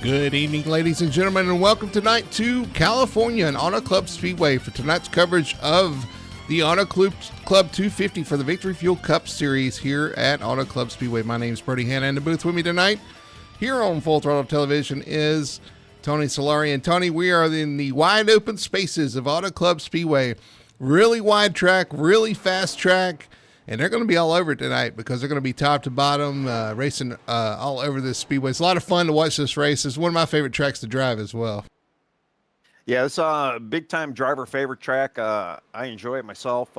Good evening, ladies and gentlemen, and welcome tonight to California and Auto Club Speedway for tonight's coverage of the Auto Club 250 for the Victory Fuel Cup Series here at Auto Club Speedway. My name is Brody Hanna, and in the booth with me tonight here on Full Throttle Television is Tony Solari. And Tony, we are in the wide open spaces of Auto Club Speedway. Really wide track, really fast track. And they're going to be all over it tonight because they're going to be top to bottom, racing all over this speedway. It's a lot of fun to watch this race. It's one of my favorite tracks to drive as well. Yeah, it's a big-time driver favorite track. I enjoy it myself.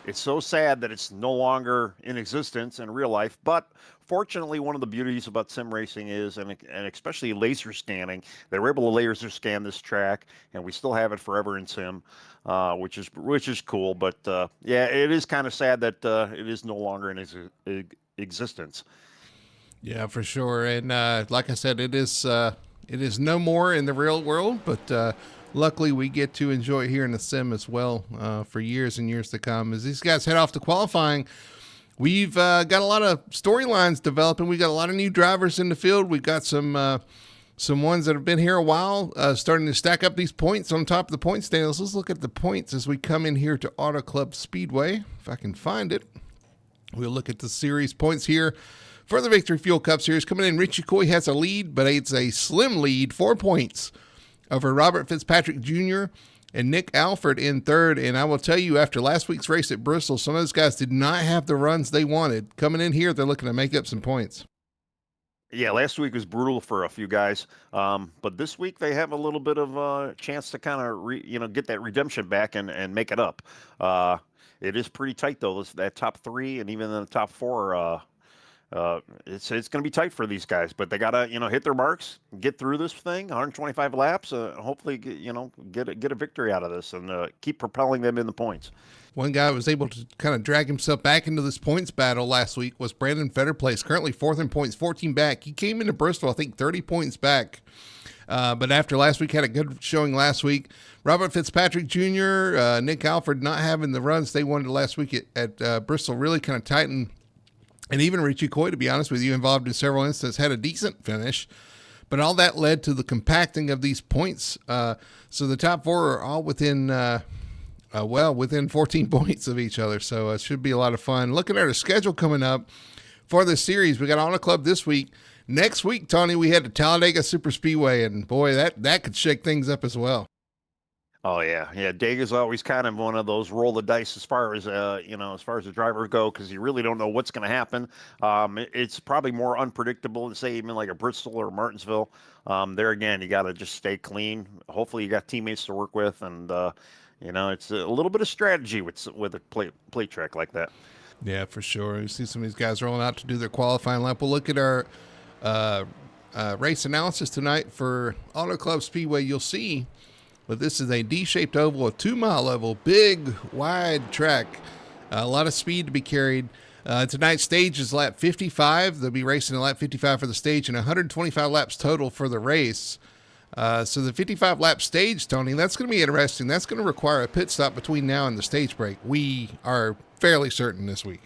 It's so sad that it's no longer in existence in real life, but fortunately, one of the beauties about sim racing is, and especially laser scanning, they were able to laser scan this track, and we still have it forever in sim, which is cool. But yeah, it is kind of sad that it is no longer in existence. Yeah, for sure. And like I said, it is no more in the real world, but luckily we get to enjoy it here in the sim as well for years and years to come. As these guys head off to qualifying, we've got a lot of storylines developing. We got a lot of new drivers in the field. We've got some ones that have been here a while, starting to stack up these points on top of the point standings. Let's look at the points as we come in here to Auto Club Speedway. If I can find it, we'll look at the series points here for the Victory Fuel Cup Series. Coming in, Richie Coy has a lead, but it's a slim lead, 4 points over Robert Fitzpatrick Jr. and Nick Alford in third. And I will tell you, after last week's race at Bristol, some of those guys did not have the runs they wanted. Coming in here, they're looking to make up some points. Yeah, last week was brutal for a few guys, but this week they have a little bit of a chance to kind of get that redemption back and make it up. It is pretty tight though. That top three and even the top four. It's going to be tight for these guys, but they got to hit their marks, get through this thing, 125 laps, hopefully get a victory out of this and keep propelling them in the points. One guy who was able to kind of drag himself back into this points battle last week was Brandon Fetterplace, currently fourth in points, 14 back. He came into Bristol, I think, 30 points back. But after last week, had a good showing last week. Robert Fitzpatrick Jr., Nick Alford not having the runs they wanted last week at Bristol really kind of tightened. And even Richie Coy, to be honest with you, involved in several instances, had a decent finish. But all that led to the compacting of these points. So the top four are all within 14 points of each other. So it should be a lot of fun. Looking at our schedule coming up for this series, we got Auto Club this week. Next week, Tony, we had the Talladega Super Speedway. And boy, that could shake things up as well. Oh yeah. Dega's always kind of one of those roll the dice as far as as far as the drivers go, because you really don't know what's going to happen. It's probably more unpredictable than say even like a Bristol or Martinsville. There again, you got to just stay clean. Hopefully, you got teammates to work with, and it's a little bit of strategy with a play track like that. Yeah, for sure. You see some of these guys rolling out to do their qualifying lap. We'll look at our race analysis tonight for Auto Club Speedway. You'll see. But this is a D-shaped oval, a 2-mile oval, big, wide track. A lot of speed to be carried. Tonight's stage is lap 55. They'll be racing in lap 55 for the stage and 125 laps total for the race. So the 55-lap stage, Tony, that's going to be interesting. That's going to require a pit stop between now and the stage break. We are fairly certain this week.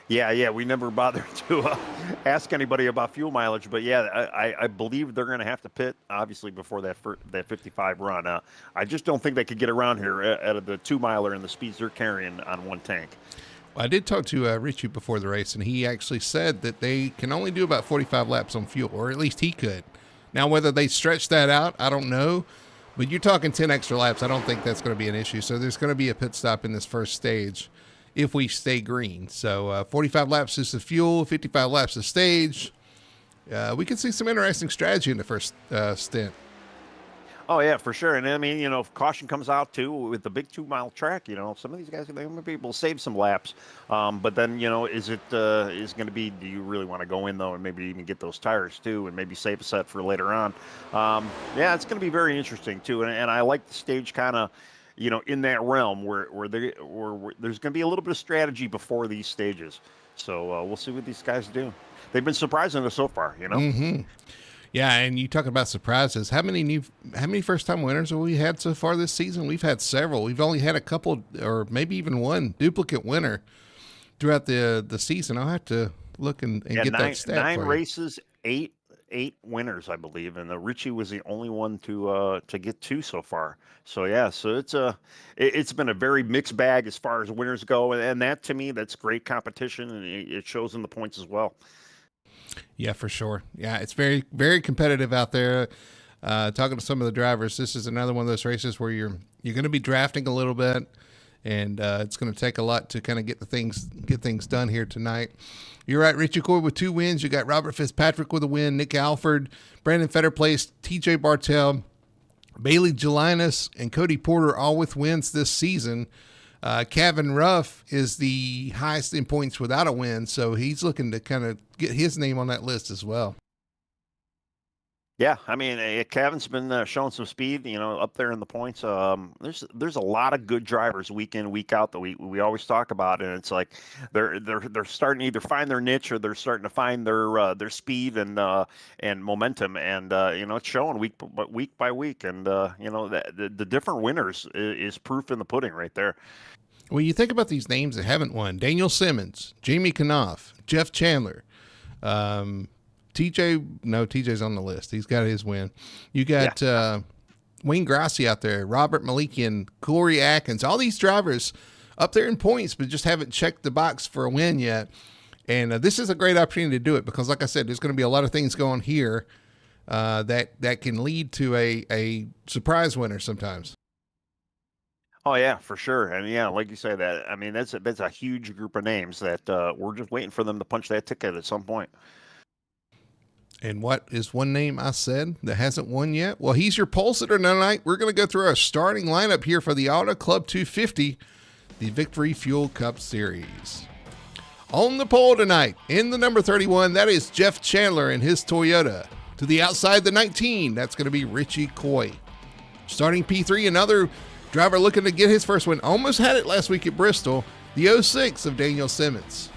Yeah, we never bothered to ask anybody about fuel mileage, but yeah, I believe they're going to have to pit, obviously, before that 55 run. I just don't think they could get around here at the 2-miler and the speeds they're carrying on one tank. Well, I did talk to Richie before the race, and he actually said that they can only do about 45 laps on fuel, or at least he could. Now, whether they stretch that out, I don't know, but you're talking 10 extra laps. I don't think that's going to be an issue, so there's going to be a pit stop in this first stage if we stay green. So 45 laps is the fuel, 55 laps the stage. We could see some interesting strategy in the first stint. Oh, yeah, for sure. And I mean, if caution comes out too with the big 2-mile track, some of these guys, they might be able to save some laps. But then, is it is going to be, do you really want to go in though and maybe even get those tires too and maybe save a set for later on? Yeah, it's going to be very interesting too. And I like the stage kind of, in that realm where there's going to be a little bit of strategy before these stages. So we'll see what these guys do. They've been surprising us so far, Mm-hmm. Yeah, and you talk about surprises. How many first-time winners have we had so far this season? We've had several. We've only had a couple, or maybe even one duplicate winner throughout the season. I'll have to look and get that stat. 9 races, 8 8 winners, I believe, and Richie was the only one to get 2 so far. So yeah, so it's been a very mixed bag as far as winners go, and that to me that's great competition, and it shows in the points as well. Yeah, for sure. Yeah, it's very, very competitive out there. Talking to some of the drivers, this is another one of those races where you're going to be drafting a little bit, and it's going to take a lot to kind of get things done here tonight. You're right, Richie Coy with 2 wins. You got Robert Fitzpatrick with a win, Nick Alford, Brandon Fetterplace, TJ Bartell, Bailey Gelinas, and Cody Porter all with wins this season. Kevin Ruff is the highest in points without a win, so he's looking to kind of get his name on that list as well. Yeah, I mean, Kevin's been showing some speed, up there in the points. There's a lot of good drivers week in, week out that we always talk about, and it's like they're starting to either find their niche or they're starting to find their speed and momentum, and it's showing week by week, and the different winners is proof in the pudding right there. Well, you think about these names that haven't won: Daniel Simmons, Jamie Knopf, Jeff Chandler. TJ's on the list. He's got his win. You got Wayne Grassi out there, Robert Malikian, Corey Atkins, all these drivers up there in points, but just haven't checked the box for a win yet. And this is a great opportunity to do it because, like I said, there's going to be a lot of things going here that can lead to a surprise winner sometimes. Oh yeah, for sure. And yeah, like you say that, I mean, that's a huge group of names that we're just waiting for them to punch that ticket at some point. And what is one name I said that hasn't won yet? Well, he's your pole sitter tonight. We're going to go through our starting lineup here for the Auto Club 250, the Victory Fuel Cup Series. On the pole tonight, in the number 31, that is Jeff Chandler in his Toyota. To the outside, the 19, that's going to be Richie Coy. Starting P3, another driver looking to get his first win. Almost had it last week at Bristol, the 06 of Daniel Simmons.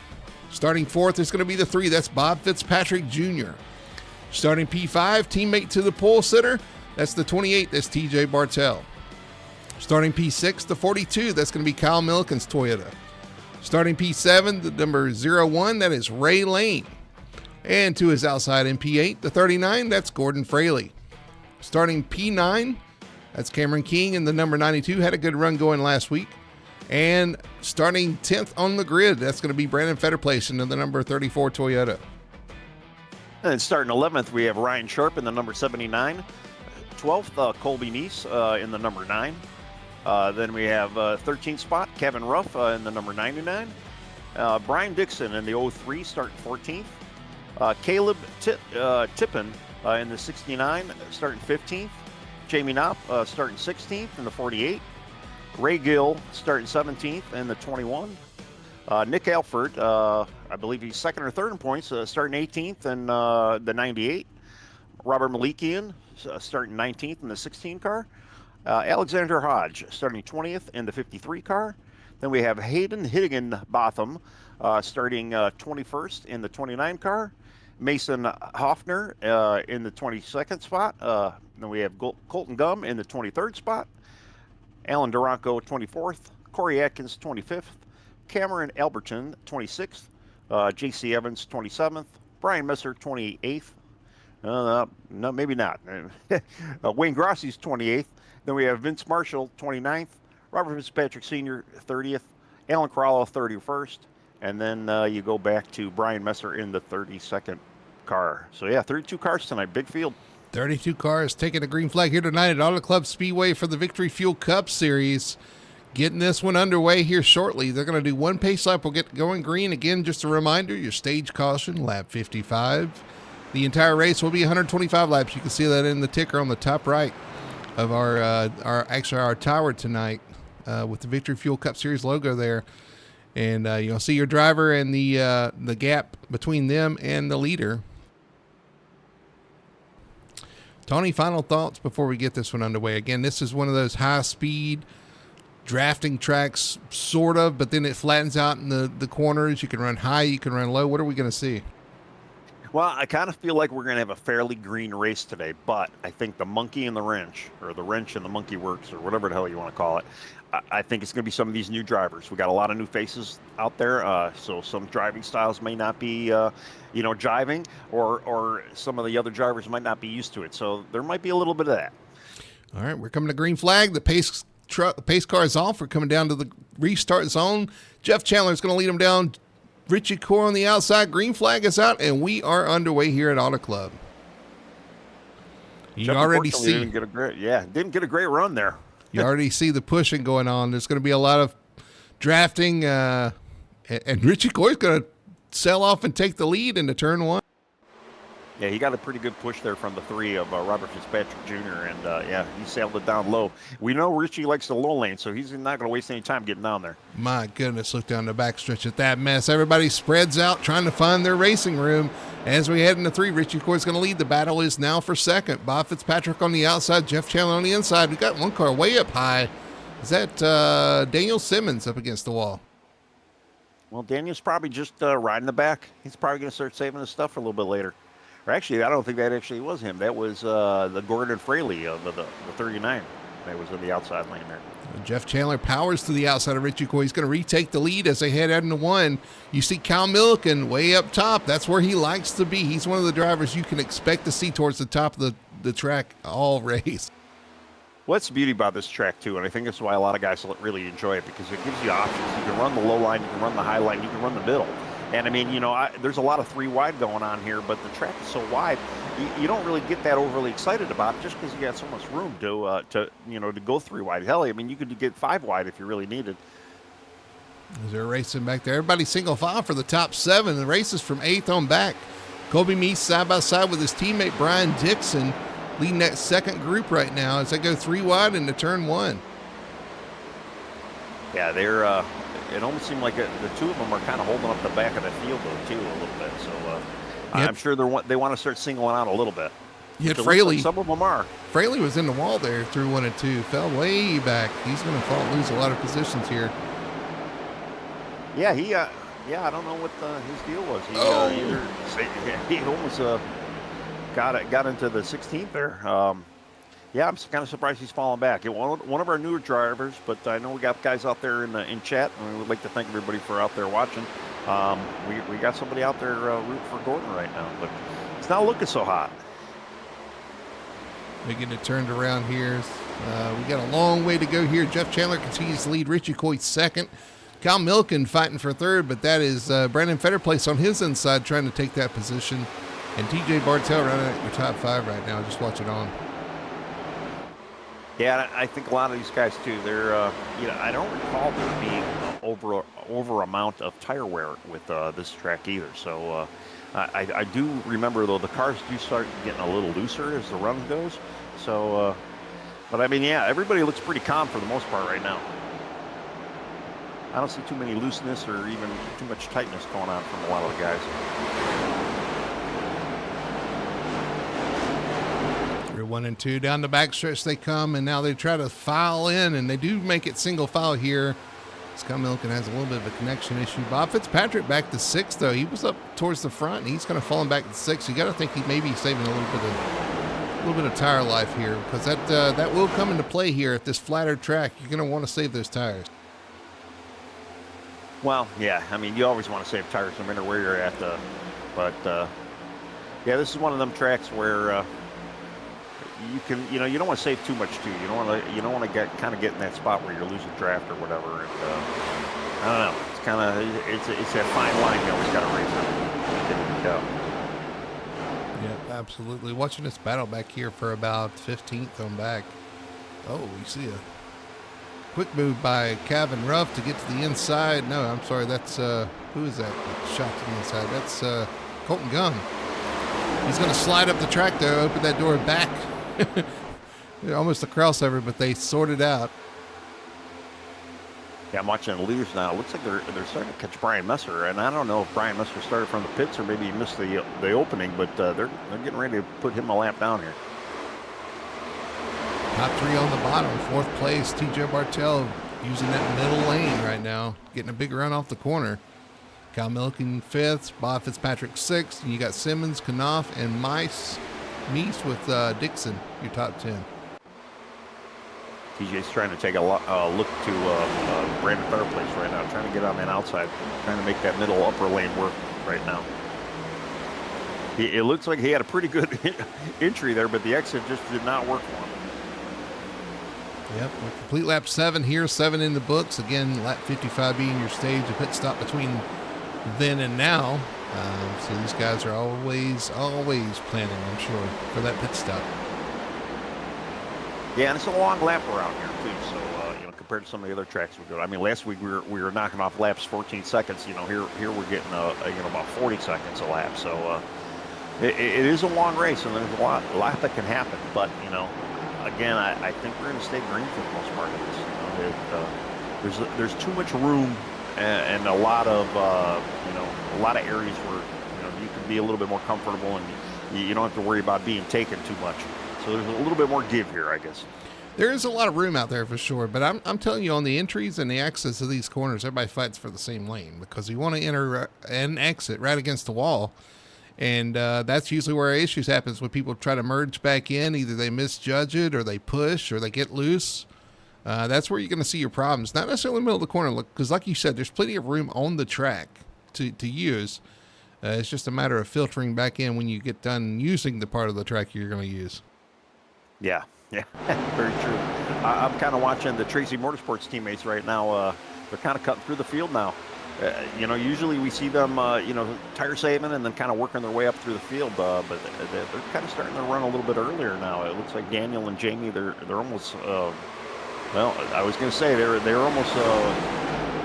Starting 4th is going to be the 3, that's Bob Fitzpatrick Jr. Starting P5, teammate to the pole sitter, that's the 28, that's TJ Bartell. Starting P6, the 42, that's going to be Kyle Milliken's Toyota. Starting P7, the number 01, that is Ray Lane. And to his outside in P8, the 39, that's Gordon Fraley. Starting P9, that's Cameron King, and the number 92 had a good run going last week. And starting 10th on the grid, that's going to be Brandon Fetterplace in the number 34 Toyota. And then starting 11th, we have Ryan Sharp in the number 79. 12th, Colby Neese in the number 9. Then we have 13th spot, Kevin Ruff in the number 99. Brian Dixon in the 03, starting 14th. Caleb Tippin in the 69, starting 15th. Jamie Knopp starting 16th in the 48. Ray Gill starting 17th in the 21. Nick Alford, I believe he's 2nd or 3rd in points, starting 18th in the 98. Robert Malikian starting 19th in the 16 car. Alexander Hodge starting 20th in the 53 car. Then we have Hayden Higginbotham starting 21st in the 29 car. Mason Hoffner in the 22nd spot. Then we have Colton Gum in the 23rd spot. Alan Duranko 24th. Corey Atkins 25th. Cameron Alberton 26th. J.C. Evans 27th. Brian Messer 28th. No, maybe not. Wayne Grossi's 28th. Then we have Vince Marshall 29th. Robert Fitzpatrick Sr. 30th. Alan Crowell 31st. And then you go back to Brian Messer in the 32nd car. So yeah, 32 cars tonight. Big field. 32 cars taking a green flag here tonight at Auto Club Speedway for the Victory Fuel Cup Series. Getting this one underway here shortly. They're going to do one pace lap. We'll get going green. Again, just a reminder, your stage caution, lap 55. The entire race will be 125 laps. You can see that in the ticker on the top right of our tower tonight with the Victory Fuel Cup Series logo there. And you'll see your driver and the gap between them and the leader. Tony, final thoughts before we get this one underway. Again, this is one of those high-speed drafting tracks, sort of, but then it flattens out in the corners. You can run high, you can run low. What are we going to see? Well, I kind of feel like we're going to have a fairly green race today, but I think the monkey and the wrench, or the wrench and the monkey works, or whatever the hell you want to call it. I think it's going to be some of these new drivers. We got a lot of new faces out there, so some driving styles may not be, jiving, or some of the other drivers might not be used to it. So there might be a little bit of that. All right, we're coming to green flag. The pace car is off. We're coming down to the restart zone. Jeff Chandler is going to lead them down. Richie Core on the outside. Green flag is out, and we are underway here at Auto Club. You already see. Didn't get a great run there. You already see the pushing going on. There's going to be a lot of drafting, and Richie Core is going to sell off and take the lead into turn one. Yeah, he got a pretty good push there from the 3 of Robert Fitzpatrick Jr., and he sailed it down low. We know Richie likes the low lane, so he's not going to waste any time getting down there. My goodness, look down the backstretch at that mess. Everybody spreads out trying to find their racing room. As we head into 3, Richie Core is going to lead. The battle is now for second. Bob Fitzpatrick on the outside, Jeff Chandler on the inside. We got one car way up high. Is that Daniel Simmons up against the wall? Well, Daniel's probably just riding the back. He's probably going to start saving his stuff for a little bit later. Or actually, I don't think that actually was him. That was the Gordon Fraley of the 39 that was in the outside lane there. Jeff Chandler powers to the outside of Richie Coy. He's going to retake the lead as they head out into 1. You see Kyle Milliken way up top. That's where he likes to be. He's one of the drivers you can expect to see towards the top of the track all race. What's the beauty about this track, too, and I think that's why a lot of guys really enjoy it, because it gives you options. You can run the low line, you can run the high line, you can run the middle. And, I mean, there's a lot of 3 wide going on here, but the track is so wide, you don't really get that overly excited about it just because you got so much room to go 3 wide. Hell, I mean, you could get 5 wide if you really needed. As they're racing back there, everybody single file for the top 7. The race is from 8th on back. Kobe Meese side by side with his teammate Brian Dixon, leading that second group right now as they go 3 wide into turn 1. Yeah, they're it almost seemed like the 2 of them are kind of holding up the back of the field, though, too, a little bit. So yep. I'm sure they want to start singling out a little bit. Yeah, Fraley. Like some of them are. Fraley was in the wall there through 1 and 2. Fell way back. He's going to lose a lot of positions here. Yeah, I don't know what his deal was. He almost got into the 16th there. Yeah, I'm kind of surprised he's falling back. One of our newer drivers, but I know we got guys out there in chat, and we would like to thank everybody for out there watching. We got somebody out there rooting for Gordon right now, but it's not looking so hot. We get it turned around here. We got a long way to go here. Jeff Chandler continues to lead. Richie Coy second. Kyle Milken fighting for third, but that is Brandon Fetterplace on his inside trying to take that position. And TJ Bartell running at your top 5 right now. Just watch it on. Yeah, I think a lot of these guys too. They're, I don't recall there being over amount of tire wear with this track either. So I do remember though the cars do start getting a little looser as the run goes. So, but I mean, yeah, everybody looks pretty calm for the most part right now. I don't see too many looseness or even too much tightness going on from a lot of the guys. 1 and 2 down the backstretch they come, and now they try to file in, and they do make it single file here. Scott Milliken has a little bit of a connection issue. Bob Fitzpatrick back to 6th, though. He was up towards the front, and he's kind of falling back to 6th. You got to think he may be saving a little bit of tire life here, because that will come into play here at this flatter track. You're going to want to save those tires. Well, yeah, I mean, you always want to save tires no matter where you're at. But yeah, this is one of them tracks where you can, you don't want to save too much too. You don't want to get in that spot where you're losing draft or whatever. And I don't know. It's kind of it's that fine line you always got to race it. Yeah, absolutely. Watching this battle back here for about 15th on back. Oh, you see a quick move by Calvin Ruff to get to the inside. No, I'm sorry. That's who is that shot to the inside? That's Colton Gum. He's going to slide up the track there, open that door back. Almost a crossover, but they sorted out. Yeah, I'm watching the leaders now. It looks like they're starting to catch Brian Messer, and I don't know if Brian Messer started from the pits or maybe he missed the opening, but they're getting ready to put him a lap down here. Top 3 on the bottom, 4th place. TJ Bartell using that middle lane right now, getting a big run off the corner. Kyle Milliken 5th, Bob Fitzpatrick 6th, and you got Simmons, Knopf, and Meese with Dixon, your top 10. TJ's trying to take a look to Brandon Fetterplace right now, trying to get on that outside, trying to make that middle upper lane work right now. It looks like he had a pretty good entry there, but the exit just did not work for him. Yep, a complete lap 7 here, 7 in the books. Again, lap 55 being your stage, a pit stop between then and now. So these guys are always planning, I'm sure, for that pit stop. Yeah, and it's a long lap around here too. So compared to some of the other tracks we go. I mean, last week we were knocking off laps 14 seconds. Here we're getting about 40 seconds a lap. So it is a long race, and there's a lot that can happen. But again, I think we're going to stay green for the most part of this. There's too much room and a lot of areas where you can be a little bit more comfortable, and you don't have to worry about being taken too much. So there's a little bit more give here, I guess. There is a lot of room out there for sure, but I'm telling you, on the entries and the exits of these corners, everybody fights for the same lane because you want to enter and exit right against the wall. And that's usually where issues happens when people try to merge back in. Either they misjudge it, or they push, or they get loose. That's where you're going to see your problems. Not necessarily in the middle of the corner, because like you said, there's plenty of room on the track to use. It's just a matter of filtering back in when you get done using the part of the track you're going to use. Yeah, very true. I'm kind of watching the Tracy Motorsports teammates right now. They're kind of cutting through the field now. Usually we see them, tire saving and then kind of working their way up through the field. But they're kind of starting to run a little bit earlier now. It looks like Daniel and Jamie, they're almost. I was going to say they're almost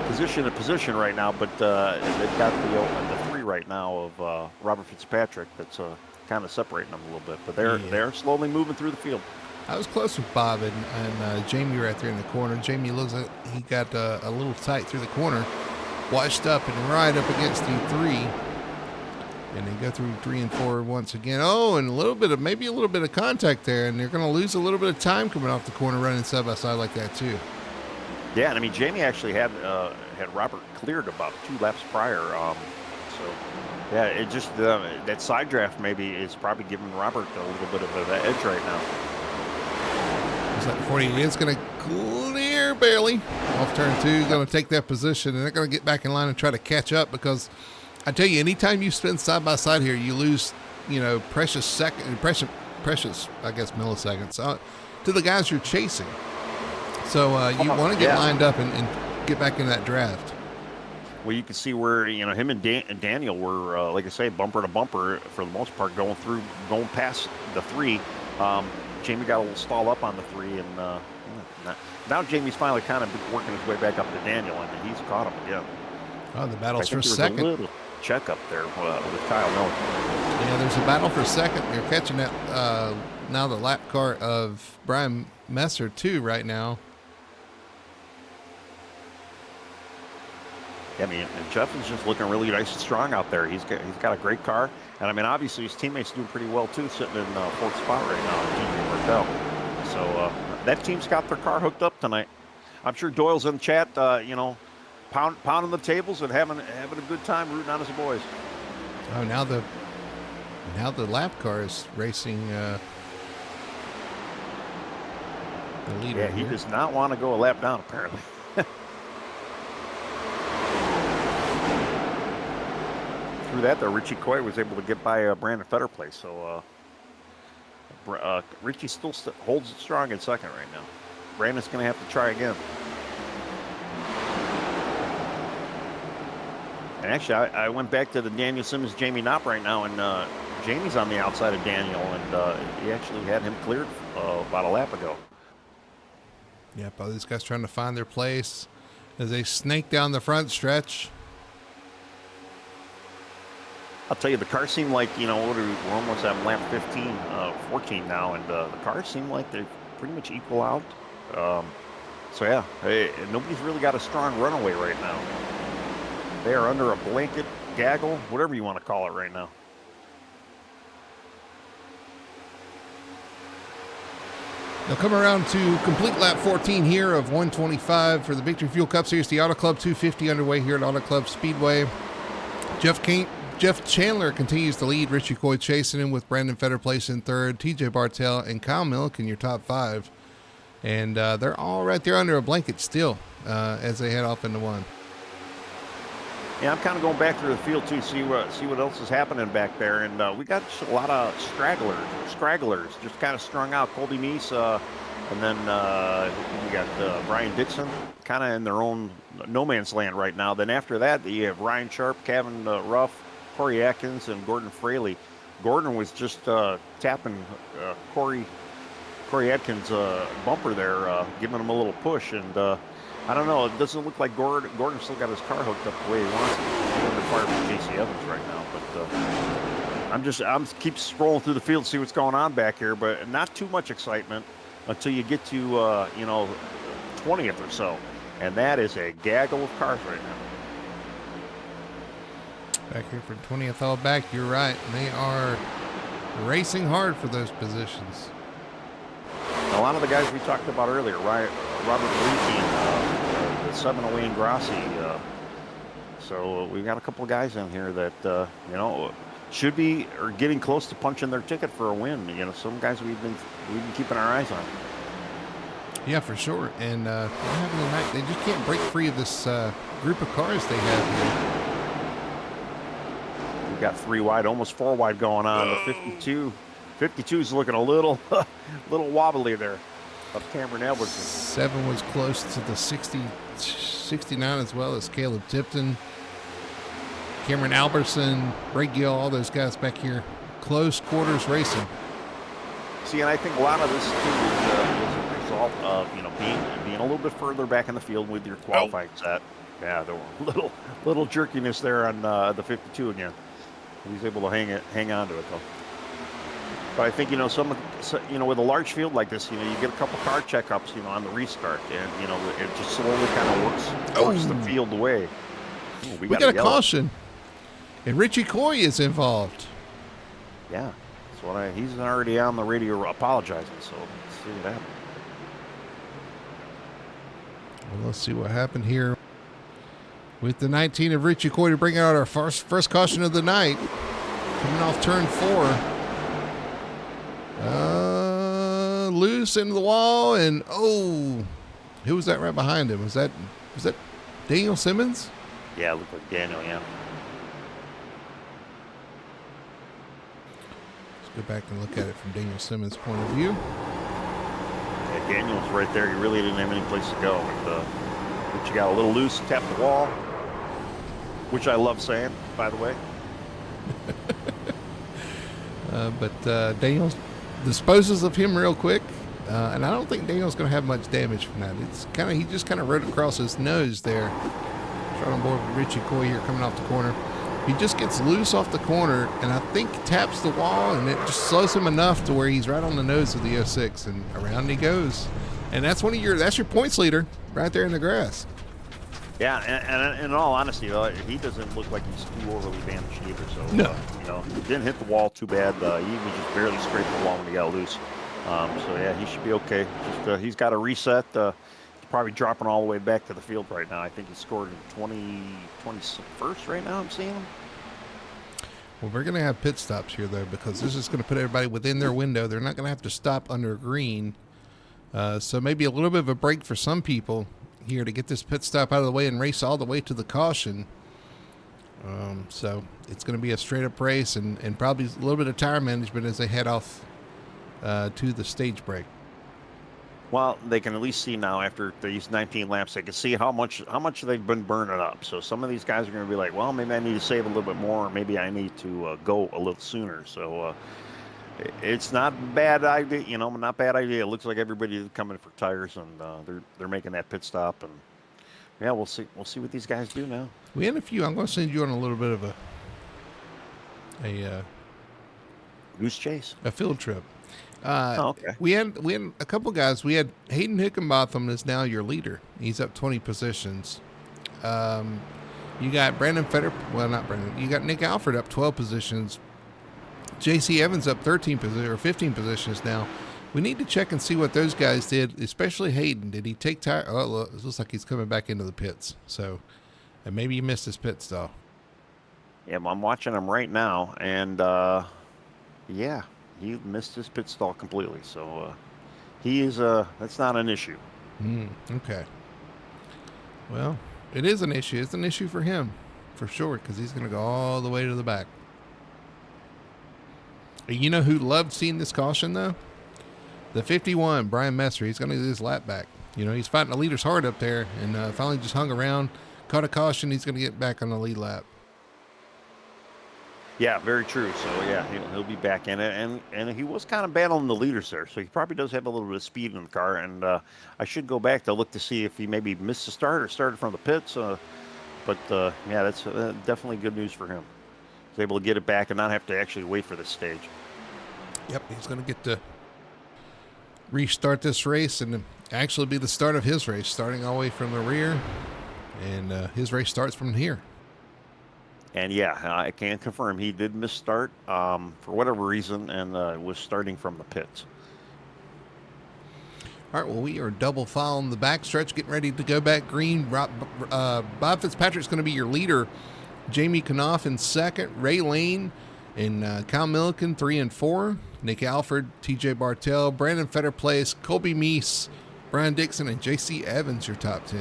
position to position right now, but they've got the 3 right now of Robert Fitzpatrick that's kind of separating them a little bit. But they're slowly moving through the field. I was close with Bob and Jamie right there in the corner. Jamie looks like he got a little tight through the corner, washed up and right up against the 3. And they go through 3 and 4 once again. Oh, and maybe a little bit of contact there, and they're going to lose a little bit of time coming off the corner running side by side like that too. Yeah, and I mean Jamie actually had Robert cleared about 2 laps prior. Yeah, it just that side draft maybe is probably giving Robert a little bit of an edge right now. It's like 40. It's going to clear barely off turn 2. Going to take that position, and they're going to get back in line and try to catch up, because I tell you, anytime you spin side by side here, you lose, precious, I guess, milliseconds to the guys you're chasing. So you want to get lined up and get back in that draft. Well, you can see where him and Daniel were, like I say, bumper to bumper for the most part, going past the 3. Jamie got a little stall up on the 3, and now Jamie's finally kind of working his way back up to Daniel, and he's caught him again. Oh, the battle's for second. A little check up there with Kyle Miller. Yeah, there's a battle for second. They're catching that now, the lap car of Brian Messer too right now. I mean, and Jeff is just looking really nice and strong out there. He's got a great car, and I mean, obviously his teammates doing pretty well too, sitting in 4th spot right now, TJ Martell. So that team's got their car hooked up tonight. I'm sure Doyle's in the chat, pounding the tables and having a good time rooting on his boys. Oh, now the lap car is racing the leader. Yeah, he does not want to go a lap down apparently. Through that, though, Richie Coy was able to get by Brandon Fetterplace. So Richie still holds it strong in second right now. Brandon's going to have to try again. And actually, I went back to the Daniel Simmons, Jamie Knopp right now, and Jamie's on the outside of Daniel, and he actually had him cleared about a lap ago. Yeah, both these guys trying to find their place as they snake down the front stretch. I'll tell you, the cars seem like, we're almost at lap 14 now, and the cars seem like they're pretty much equal out. So, yeah, nobody's really got a strong runaway right now. They are under a blanket, gaggle, whatever you want to call it right now. They'll come around to complete lap 14 here of 125 for the Victory Fuel Cup Series, the Auto Club 250 underway here at Auto Club Speedway. Jeff Chandler continues to lead. Richie Coy chasing him with Brandon Fetter placing third. TJ Bartell and Kyle Milliken in your top five. And they're all right there under a blanket still as they head off into one. Yeah, I'm kind of going back through the field too, see what else is happening back there, and we got just a lot of stragglers, just kind of strung out. Colby Meese, and then we got Brian Dixon, kind of in their own no man's land right now. Then after that, you have Ryan Sharp, Kevin Ruff, Corey Atkins, and Gordon Fraley. Gordon was just tapping Corey Atkins' bumper there, giving him a little push, and. I don't know. It doesn't look like Gordon still got his car hooked up the way he wants it. He's under fire from J.C. Evans right now. But I'm keep scrolling through the field to see what's going on back here. But not too much excitement until you get to 20th or so, and that is a gaggle of cars right now. Back here for 20th all back. You're right. They are racing hard for those positions. A lot of the guys we talked about earlier, Robert Leakey, the 708 Grassi. So we've got a couple of guys in here that should be or getting close to punching their ticket for a win. Some guys we've been keeping our eyes on. Yeah, for sure. And what happened tonight? They just can't break free of this group of cars they have here. We've got 3 wide, almost 4 wide going on. The 52 is looking a little wobbly there. Up Cameron Albertson. 7 was close to the 69 as well as Caleb Tipton, Cameron Albertson, Ray Gill, all those guys back here. Close quarters racing. See, and I think a lot of this too is a result of being a little bit further back in the field with your qualifying set. Yeah, there were little jerkiness there on the 52 again. He's able to hang on to it though. But I think, with a large field like this, you get a couple car checkups, on the restart. And, it just slowly kind of works the field away. Ooh, we got a caution. And Richie Coy is involved. Yeah. He's already on the radio apologizing. So let's see what happens. Well, let's see what happened here. With the 19 of Richie Coy to bring out our first caution of the night. Coming off turn 4. Loose into the wall, and who was that right behind him? Was that Daniel Simmons? Yeah, it looked like Daniel. Yeah. Let's go back and look at it from Daniel Simmons' point of view. Yeah, Daniel's right there. He really didn't have any place to go, but you got a little loose, tapped the wall, which I love saying, by the way. But Daniel disposes of him real quick, and I don't think Daniel's going to have much damage from that. He just kind of rode across his nose there. Right on board with Richie Coy here coming off the corner. He just gets loose off the corner, and I think taps the wall, and it just slows him enough to where he's right on the nose of the 06, and around he goes. And that's your points leader right there in the grass. Yeah, and in all honesty, though, he doesn't look like he's too overly damaged either. So, no. He didn't hit the wall too bad. He was just barely scraped the wall when he got loose. He should be okay. Just he's got a reset. He's probably dropping all the way back to the field right now. I think he scored in 21st right now. I'm seeing him. Well, we're going to have pit stops here, though, because this is going to put everybody within their window. They're not going to have to stop under green. So maybe a little bit of a break for some people here to get this pit stop out of the way and race all the way to the caution. So it's going to be a straight up race and probably a little bit of tire management as they head off to the stage break. Well, they can at least see now after these 19 laps, they can see how much they've been burning up. So some of these guys are going to be like, well, maybe I need to save a little bit more, or maybe I need to go a little sooner. So it's not a bad idea, not bad idea. It looks like everybody's coming for tires, and they're making that pit stop, and yeah, we'll see what these guys do now. We had a few. I'm going to send you on a little bit of a goose chase, a field trip. Okay. We had a couple guys. We had Hayden Hickenbotham is now your leader. He's up 20 positions. You got Brandon Fetter. Well, not Brandon. You got Nick Alford up 12 positions. J.C. Evans up 15 positions now. We need to check and see what those guys did, especially Hayden. Did he take tire? Oh, look, it looks like he's coming back into the pits. So, and maybe he missed his pit stop. Yeah, I'm watching him right now, and yeah, he missed his pit stall completely. So he is that's not an issue. Okay. Well, it is an issue. It's an issue for him, for sure, because he's going to go all the way to the back. You know who loved seeing this caution, though? The 51, Brian Messer. He's going to get his lap back. You know, he's fighting the leaders hard up there, and finally just hung around, caught a caution. He's going to get back on the lead lap. Yeah, very true. So yeah, he'll be back in it, and he was kind of battling the leaders there, so he probably does have a little bit of speed in the car. And I should go back to look to see if he maybe missed the start or started from the pits. But yeah, that's definitely good news for him. He's able to get it back and not have to actually wait for the stage. Yep, he's going to get to restart this race and actually be the start of his race, starting all the way from the rear, and his race starts from here. And yeah, I can confirm he did miss start for whatever reason and was starting from the pits. All right, well, we are double filing the backstretch, getting ready to go back green. Bob Fitzpatrick's going to be your leader. Jamie Knopf in second. Ray Lane and Kyle Milliken 3 and 4. Nick Alford, TJ Bartell, Brandon Fetterplace, Colby Meese, Brian Dixon, and JC Evans, your top 10.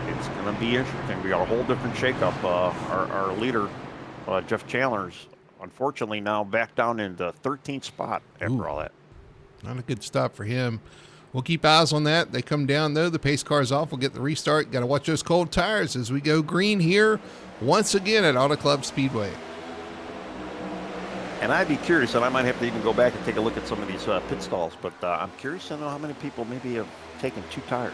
It's going to be interesting. We got a whole different shakeup. Our leader, Jeff Chandler's, unfortunately now back down in the 13th spot after all that. Not a good stop for him. We'll keep eyes on that. They come down, though. The pace car's off. We'll get the restart. Got to watch those cold tires as we go green here once again at Auto Club Speedway. And I'd be curious, and I might have to even go back and take a look at some of these pit stalls, but I'm curious to know how many people maybe have taken 2 tires.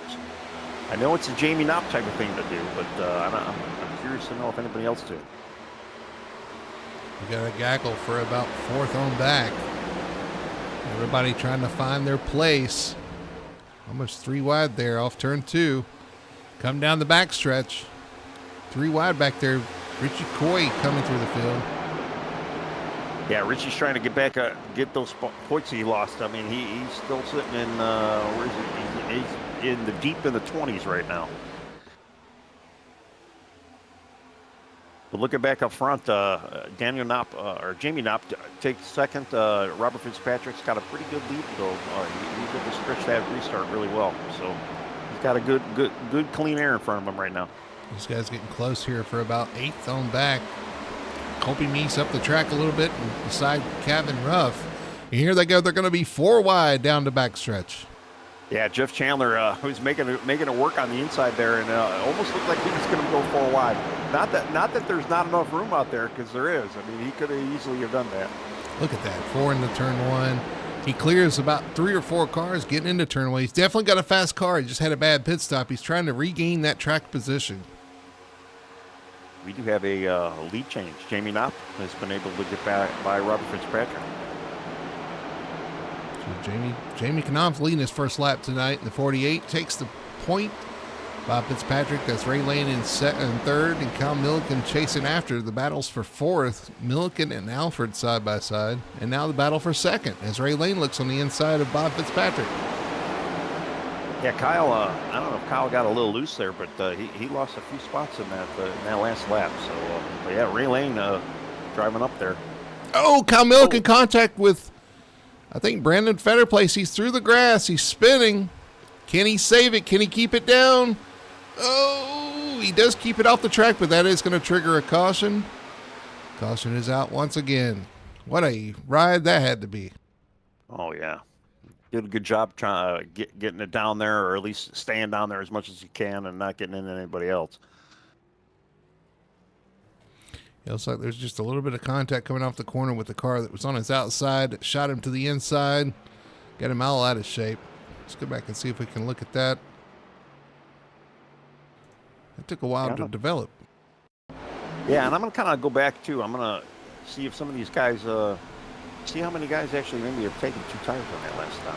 I know it's a Jamie Knopp type of thing to do, but I'm curious to know if anybody else did. We got a gaggle for about 4th on back. Everybody trying to find their place. Almost 3 wide there off turn 2. Come down the back stretch. 3 wide back there. Richie Coy coming through the field. Yeah, Richie's trying to get back, get those points he lost. I mean, he's still sitting in, where is he? He's in the deep in the 20s right now. But looking back up front, Daniel Knopp, or Jamie Knopp takes second. Robert Fitzpatrick's got a pretty good lead, though. He's able to stretch that restart really well. So he's got a good clean air in front of him right now. This guy's getting close here for about 8th on back. Colby Meese up the track a little bit and beside Kevin Ruff. And here they go. They're going to be 4 wide down the backstretch. Yeah, Jeff Chandler who's making it work on the inside there, and almost looked like he was going to go 4 wide. Not that there's not enough room out there, because there is. I mean, he could have easily have done that. Look at that, 4 into turn 1. He clears about 3 or 4 cars getting into turn 1. He's definitely got a fast car. He just had a bad pit stop. He's trying to regain that track position. We do have a lead change. Jamie Knopp has been able to get back by Robert Fitzpatrick. So Jamie Knopf leading his first lap tonight in the 48, takes the point. Bob Fitzpatrick, that's Ray Lane in third, and Kyle Milliken chasing after. The battles for 4th, Milliken and Alfred side by side. And now the battle for 2nd as Ray Lane looks on the inside of Bob Fitzpatrick. Yeah, Kyle, I don't know if Kyle got a little loose there, but he lost a few spots in that last lap. So, but yeah, Ray Lane driving up there. Oh, Kyle Milliken contact with, I think, Brandon Fetterplace. He's through the grass. He's spinning. Can he save it? Can he keep it down? Oh, he does keep it off the track, but that is going to trigger a caution. Caution is out once again. What a ride that had to be. Oh, yeah. Did a good job trying getting it down there, or at least staying down there as much as you can and not getting into anybody else. It looks like there's just a little bit of contact coming off the corner with the car that was on his outside. It shot him to the inside. Got him all out of shape. Let's go back and see if we can look at that. It took a while to develop. Yeah, and I'm going to kind of go back, too. I'm going to see if some of these guys, see how many guys actually maybe have taken 2 tires on that last stop.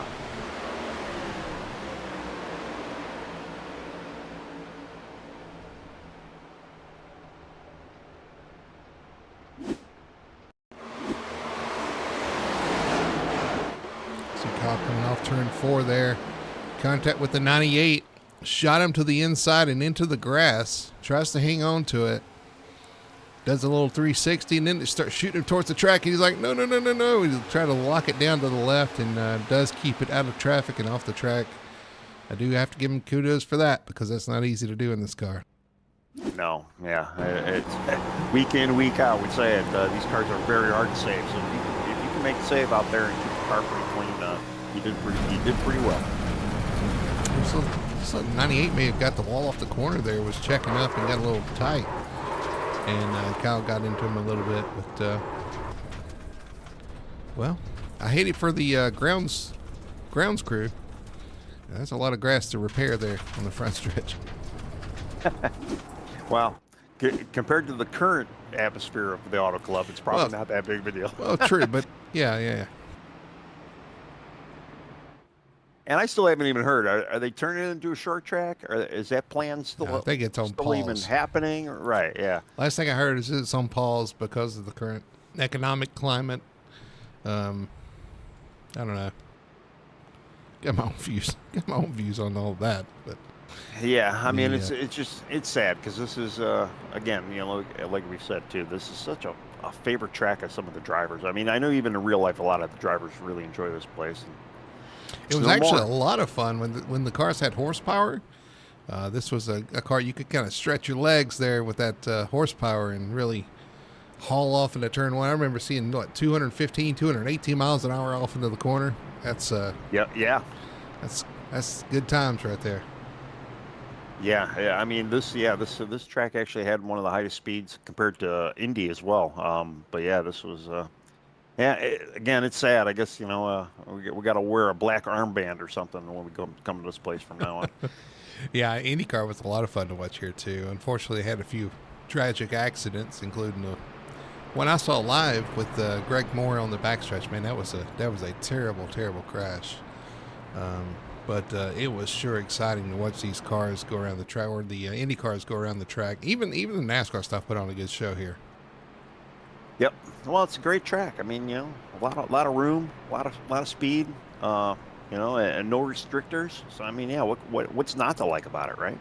See Kyle coming off turn 4 there. Contact with the 98. shot him to the inside and into the grass, tries to hang on to it, does a little 360, and then it starts shooting him towards the track. And he's like, no, no, no, no, no. He's trying to lock it down to the left and does keep it out of traffic and off the track. I do have to give him kudos for that because that's not easy to do in this car. No, yeah, it's week in, week out. We say it. These cars are very hard to save. So if you can make a save out there and keep the car pretty clean, you did pretty well. So 98 may have got the wall off the corner there, was checking up and got a little tight. And Kyle got into him a little bit. But, well, I hate it for the grounds crew. That's a lot of grass to repair there on the front stretch. Well, compared to the current atmosphere of the Auto Club, it's probably not that big of a deal. Well, true, but yeah. And I still haven't even heard. Are they turning it into a short track? Or is that plan still? No, I think it's on pause. Even happening? Right. Yeah. Last thing I heard is it's on pause because of the current economic climate. I don't know. Got my own views on all that, but yeah, I mean it's sad because this is again, like we said too, this is such a favorite track of some of the drivers. I mean, I know even in real life a lot of the drivers really enjoy this place. It was actually a lot of fun when the cars had horsepower. This was a car you could kind of stretch your legs there with that horsepower and really haul off into turn one. I remember seeing 215, 218 miles an hour off into the corner. That's yeah. That's good times right there. Yeah. I mean, this track actually had one of the highest speeds compared to Indy as well. But yeah, this was again, it's sad. I guess we got to wear a black armband or something when we come to this place from now on. Yeah, IndyCar was a lot of fun to watch here too. Unfortunately, had a few tragic accidents, including the one I saw live with Greg Moore on the backstretch. Man, that was a terrible, terrible crash. But it was sure exciting to watch these cars go around the track, or the Indy cars go around the track. Even the NASCAR stuff put on a good show here. Yep. Well, it's a great track. I mean, a lot of room, a lot of speed. And no restrictors. So I mean, yeah, what's not to like about it, right?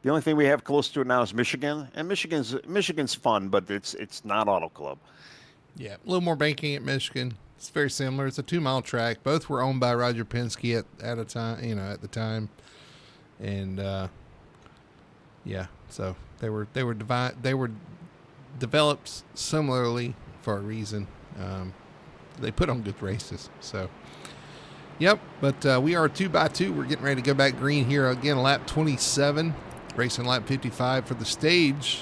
The only thing we have close to it now is Michigan, and Michigan's fun, but it's not Auto Club. Yeah, a little more banking at Michigan. It's very similar. It's a 2-mile track. Both were owned by Roger Penske at a time, at the time, and yeah, so they were developed similarly for a reason. They put on good races. So, yep. But we are 2x2. We're getting ready to go back green here again. Lap 27, racing lap 55 for the stage,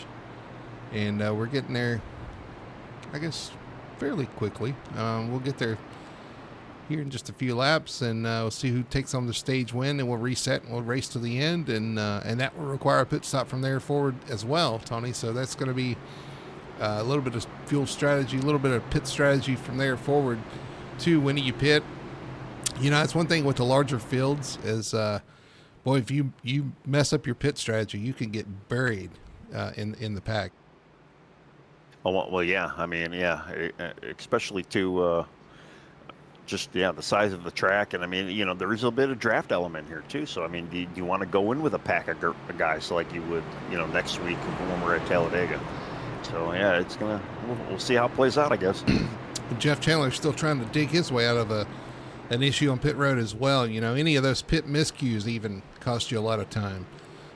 and we're getting there, I guess, fairly quickly. We'll get there here in just a few laps, and we'll see who takes on the stage win, and we'll reset and we'll race to the end, and that will require a pit stop from there forward as well, Tony. So that's going to be a little bit of fuel strategy, a little bit of pit strategy from there forward to when do you pit. It's one thing with the larger fields is, boy, if you mess up your pit strategy, you can get buried in the pack. Oh, well, yeah. I mean, yeah, especially to the size of the track. And I mean, there is a bit of draft element here too. So, I mean, do you want to go in with a pack of guys like you would, next week when we're at Talladega? So, yeah, we'll see how it plays out, I guess. Jeff Chandler's still trying to dig his way out of an issue on pit road as well. Any of those pit miscues even cost you a lot of time.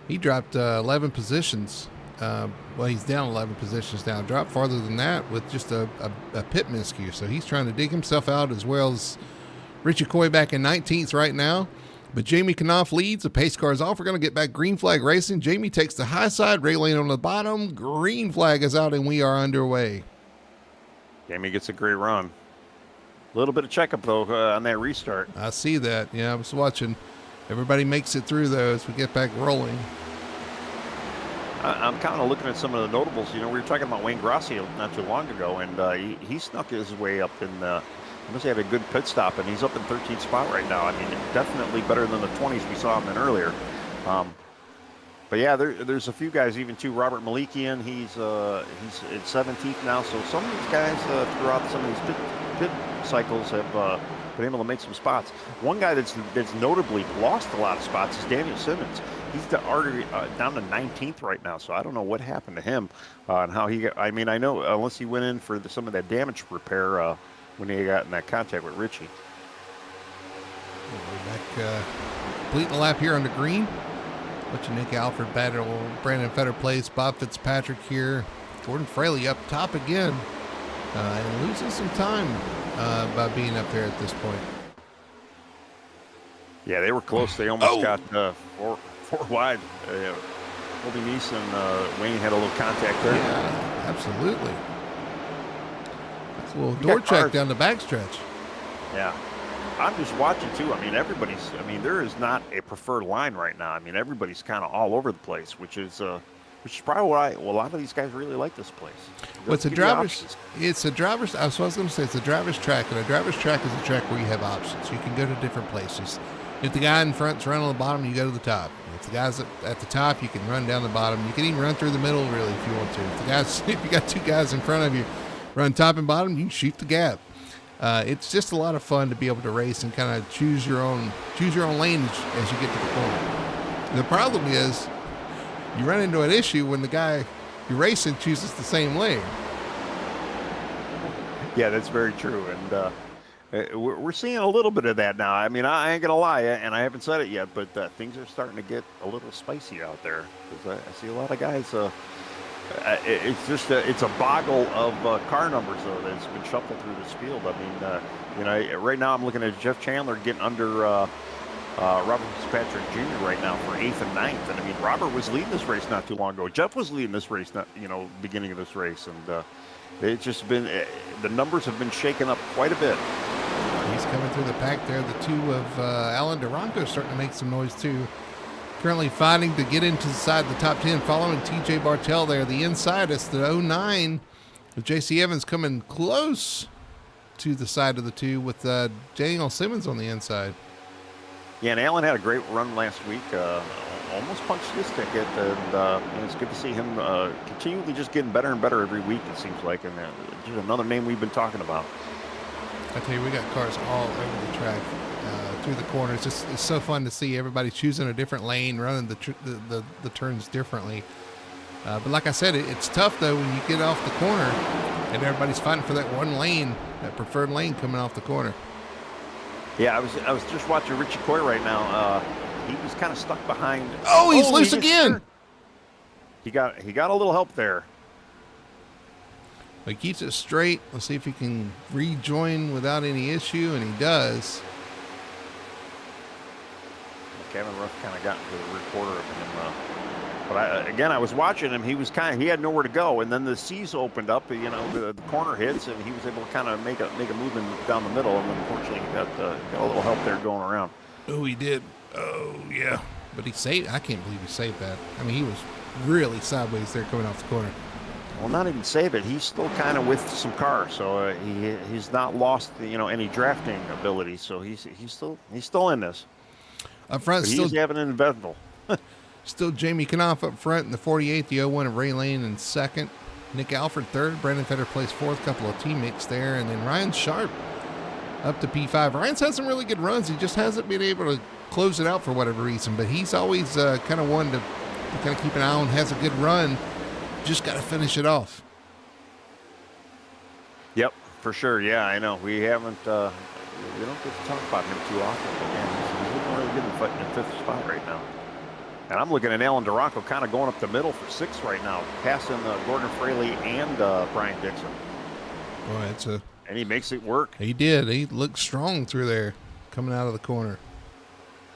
He dropped 11 positions. He's down 11 positions now. Dropped farther than that with just a pit miscue. So he's trying to dig himself out, as well as Richie Coy back in 19th right now. But Jamie Knopf leads. The pace car is off. We're going to get back green flag racing. Jamie takes the high side. Ray Lane on the bottom. Green flag is out, and we are underway. Jamie gets a great run. A little bit of checkup, though, on that restart. I see that. Yeah, I was watching. Everybody makes it through, though, as we get back rolling. I'm kind of looking at some of the notables. We were talking about Wayne Grossi not too long ago, and he snuck his way up in he must have had a good pit stop, and he's up in 13th spot right now. I mean, definitely better than the 20s we saw him in earlier. But yeah, there's a few guys even too. Robert Malikian, he's at 17th now. So some of these guys throughout some of these pit motorcycles have been able to make some spots. One guy that's notably lost a lot of spots is Daniel Simmons. He's down to 19th right now, so I don't know what happened to him and how he got. I mean, I know unless he went in for some of that damage repair when he got in that contact with Richie. We're back completing the lap here on the green. Which Nick Alford battle, Brandon Fetter place, Bob Fitzpatrick here, Gordon Fraley up top again, and losing some time by being up there at this point. Yeah, they were close. They almost got four wide. Colby Neese and Wayne had a little contact there. Yeah, absolutely. That's a little door check down the backstretch. Yeah. I'm just watching too. I mean, there is not a preferred line right now. I mean, everybody's kind of all over the place, which is probably why a lot of these guys really like this place. Well, it's a driver's I was going to say it's a driver's track, and a driver's track is a track where you have options. You can go to different places. If the guy in front's running on the bottom, you go to the top. If the guy's at the top, you can run down the bottom. You can even run through the middle, really, if you want to. If you got two guys in front of you, run top and bottom, you can shoot the gap. It's just a lot of fun to be able to race and kind of choose your own lane as you get to the corner. The problem is you run into an issue when the guy you're racing chooses the same lane. Yeah, that's very true, and we're seeing a little bit of that now. I mean, I ain't gonna lie, and I haven't said it yet, but things are starting to get a little spicy out there because I see a lot of guys. It's a boggle of car numbers though that's been shuffled through this field. I mean, right now I'm looking at Jeff Chandler getting under Robert Fitzpatrick Jr. right now for 8th and 9th. And I mean, Robert was leading this race not too long ago. Jeff was leading this race, beginning of this race, and it's just been the numbers have been shaken up quite a bit. He's coming through the pack there. The two of Alan Durango starting to make some noise too. Currently fighting to get into the side of the top 10, following TJ Bartell there. The inside, it's the 09 with JC Evans coming close to the side of the two with Daniel Simmons on the inside. Yeah, and Alan had a great run last week. Almost punched his ticket, and it's good to see him continually just getting better and better every week, it seems like. And just another name we've been talking about. I tell you, we got cars all over the track. Through the corners, it's so fun to see everybody choosing a different lane, running the turns differently. But like I said, it's tough though when you get off the corner and everybody's fighting for that one lane, that preferred lane coming off the corner. Yeah, I was just watching Richie Coy right now. He was kind of stuck behind. Oh, he's loose again. He got a little help there. He keeps it straight. Let's see if he can rejoin without any issue, and he does. Kevin Ruff kind of got into the rear quarter of him, but I was watching him. He had nowhere to go, and then the C's opened up. The corner hits, and he was able to kind of make a movement down the middle. And then unfortunately, he got a little help there going around. Oh, he did. Oh, yeah. But he saved. I can't believe he saved that. I mean, he was really sideways there coming off the corner. Well, not even save it. He's still kind of with some cars, so he's not lost any drafting ability. So he's still in this. Up front, but still he's having an investable. Still Jamie Knopf up front in the 48, the 01 of Ray Lane in second. Nick Alford third. Brandon Fetter placed fourth. Couple of teammates there, and then Ryan Sharp up to P5. Ryan's had some really good runs. He just hasn't been able to close it out for whatever reason, but he's always kind of one to kind of keep an eye on. Has a good run. Just got to finish it off. Yep, for sure. Yeah, I know. We haven't. We don't get to talk about him too often. But man, he's looking really good in fifth spot right now. And I'm looking at Alan Durango kind of going up the middle for sixth right now, passing Gordon Fraley and Brian Dixon. Boy, and he makes it work. He did. He looked strong through there, coming out of the corner.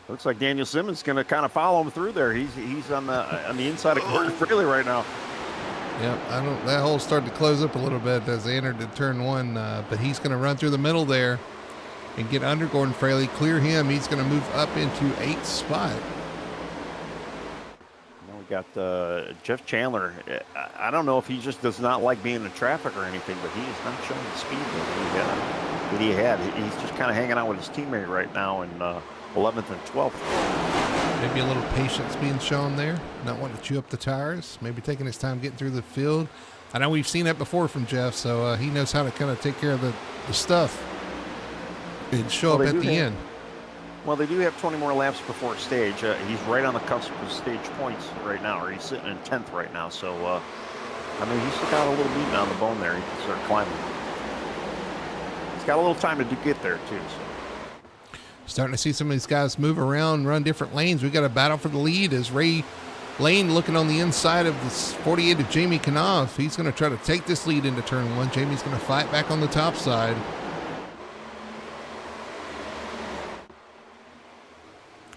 Looks like Daniel Simmons going to kind of follow him through there. He's on the inside of Gordon Fraley right now. Yep, that hole started to close up a little bit as they entered the turn one, but he's going to run through the middle there and get under Gordon Fraley, clear him. He's going to move up into eighth spot. Now we got Jeff Chandler. I don't know if he just does not like being in traffic or anything, but he is not showing the speed that he had. He's just kind of hanging out with his teammate right now in 11th and 12th. Maybe a little patience being shown there, not wanting to chew up the tires, maybe taking his time getting through the field. I know we've seen that before from Jeff, so he knows how to kind of take care of the stuff. and show up at the end. Well, they do have 20 more laps before stage. He's right on the cusp of stage points right now, or he's sitting in 10th right now. So, I mean, he's still got a little meat on the bone there. He can start climbing. He's got a little time to get there, too. So. Starting to see some of these guys move around, run different lanes. We got a battle for the lead as Ray Lane looking on the inside of this 48 of Jamie Knopf. He's going to try to take this lead into turn one. Jamie's going to fight back on the top side.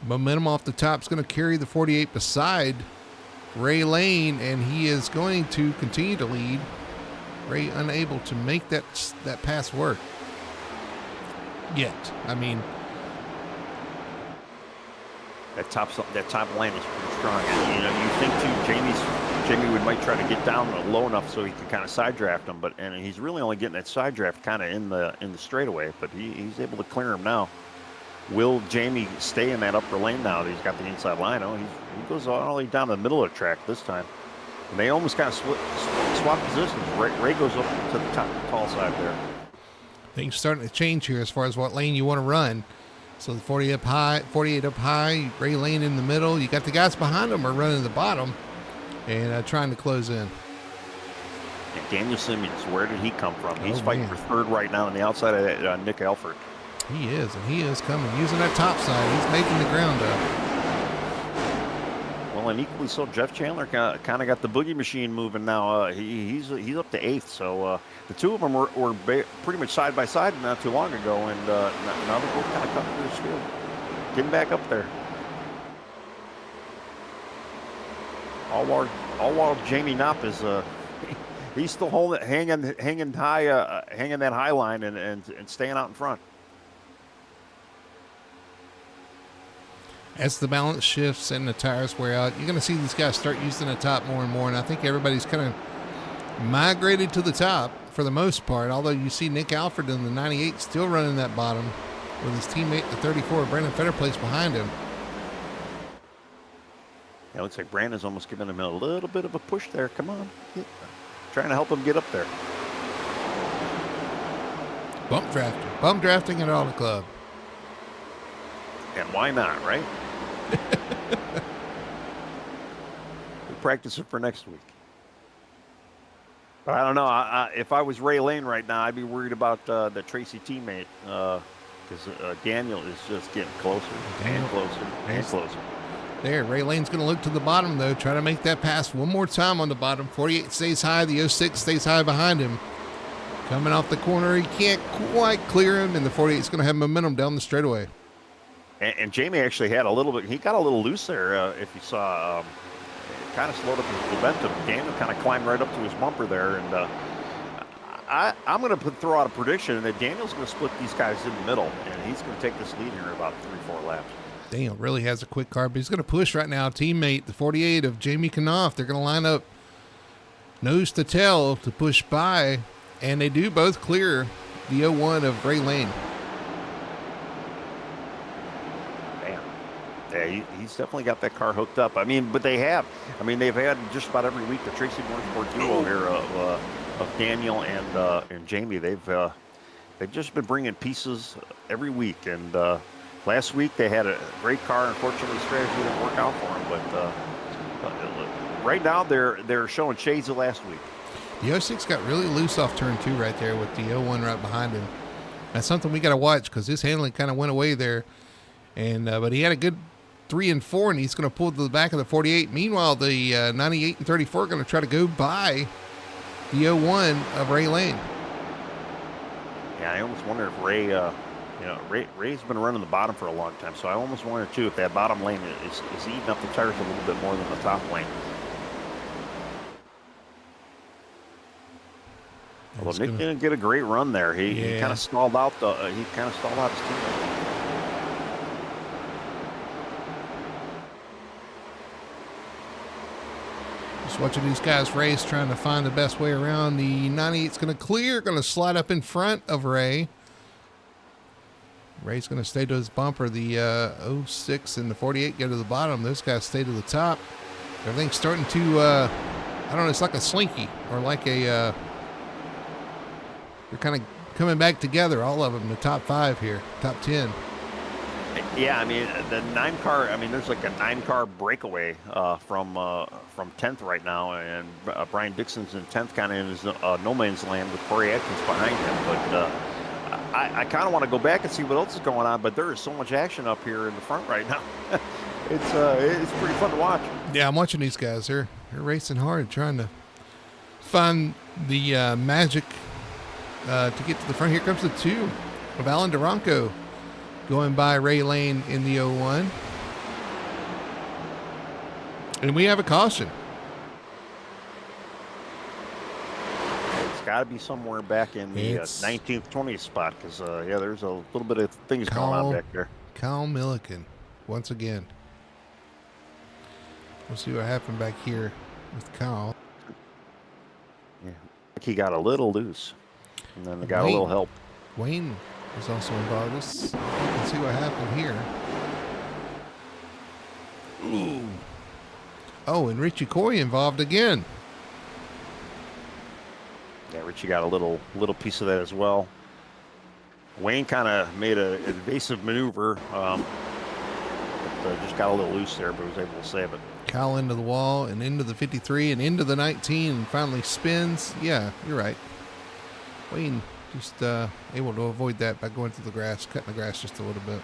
Momentum off the top is going to carry the 48 beside Ray Lane, and he is going to continue to lead. Ray unable to make that pass work yet. I mean, that top lane is pretty strong. And, you know, you think too, Jamie might try to get down low enough so he can kind of side draft him, and he's really only getting that side draft kind of in the straightaway, but he's able to clear him now. Will Jamie stay in that upper lane now that he's got the inside line? Oh, he goes all the way down the middle of the track this time. And they almost kind of swap positions. Ray goes up to the tall side there. Things starting to change here as far as what lane you want to run. So the 48 up high, Ray Lane in the middle. You got the guys behind them are running the bottom and trying to close in. And Daniel Simmons, where did he come from? He's fighting for third right now on the outside of Nick Alford. He is, and he is coming. Using that top side, he's making the ground up. Well, and equally so, Jeff Chandler kind of got the boogie machine moving now. He's up to 8th, so the two of them were pretty much side by side not too long ago, and now they're both kind of cutting through this field, getting back up there. All while Jamie Knopp is he's still hanging that high line and staying out in front. As the balance shifts and the tires wear out, you're going to see these guys start using the top more and more, and I think everybody's kind of migrated to the top for the most part, although you see Nick Alford in the 98 still running that bottom with his teammate, the 34, Brandon Fetterplace, behind him. Yeah, it looks like Brandon's almost giving him a little bit of a push there. Come on. Trying to help him get up there. Bump drafting at Auto Club. And why not, right? We'll practice it for next week. But I don't know. If I was Ray Lane right now, I'd be worried about the Tracy teammate because Daniel is just getting closer and closer and closer. There, Ray Lane's going to look to the bottom, though, try to make that pass one more time on the bottom. 48 stays high. The 06 stays high behind him. Coming off the corner, he can't quite clear him, and the 48 is going to have momentum down the straightaway. And Jamie actually had a little bit. He got a little loose there. If you saw, kind of slowed up his momentum. Daniel kind of climbed right up to his bumper there, and I'm going to throw out a prediction that Daniel's going to split these guys in the middle, and he's going to take this lead here in about 3-4 laps. Daniel really has a quick car, but he's going to push right now. Teammate, the 48 of Jamie Knopf, they're going to line up nose to tail to push by, and they do both clear the 01 of Ray Lane. Yeah, he's definitely got that car hooked up. I mean, but they've had just about every week the Tracy Motorsport duo here of Daniel and Jamie. They've just been bringing pieces every week. And last week they had a great car. Unfortunately, the strategy didn't work out for them. But right now they're showing shades of last week. The 06 got really loose off turn 2 right there with the 01 right behind him. That's something we got to watch because his handling kind of went away there. And but he had a good 3 and 4, and he's going to pull to the back of the 48. Meanwhile, the 98 and 34 are going to try to go by the 01 of Ray Lane. Yeah, I almost wonder if Ray's been running the bottom for a long time, so I almost wonder too if that bottom lane is eating up the tires a little bit more than the top lane. Although Nick didn't get a great run there, he kind of stalled out his teammate. Just watching these guys race, trying to find the best way around. The 98's going to clear, going to slide up in front of Ray. Ray's going to stay to his bumper. The 06 and the 48 go to the bottom. Those guys stay to the top. Everything's starting to, I don't know, it's like a slinky or like a, they're kind of coming back together, all of them, the top 5 here, top 10. Yeah, I mean the 9-car. I mean, there's like a 9-car breakaway from 10th right now, and Brian Dixon's in 10th, kind of in his no man's land with Corey Atkins behind him. But I kind of want to go back and see what else is going on. But there is so much action up here in the front right now. It's pretty fun to watch. Yeah, I'm watching these guys. They're racing hard, trying to find the magic to get to the front. Here comes the 2 of Alan Duranco, going by Ray Lane in the 01. And we have a caution. It's got to be somewhere back in the 19th, 20th spot because, there's a little bit of things going on back there. Kyle Milliken, once again. We'll see what happened back here with Kyle. Yeah, he got a little loose, and then they got a little help. Wayne is also involved. Let's see what happened here. Ooh. Oh, and Richie Coy involved again. Yeah, Richie got a little piece of that as well. Wayne kind of made an evasive maneuver, but just got a little loose there, but was able to save it. Kyle into the wall and into the 53 and into the 19 and finally spins. Yeah, you're right. Wayne just able to avoid that by going through the grass, cutting the grass just a little bit.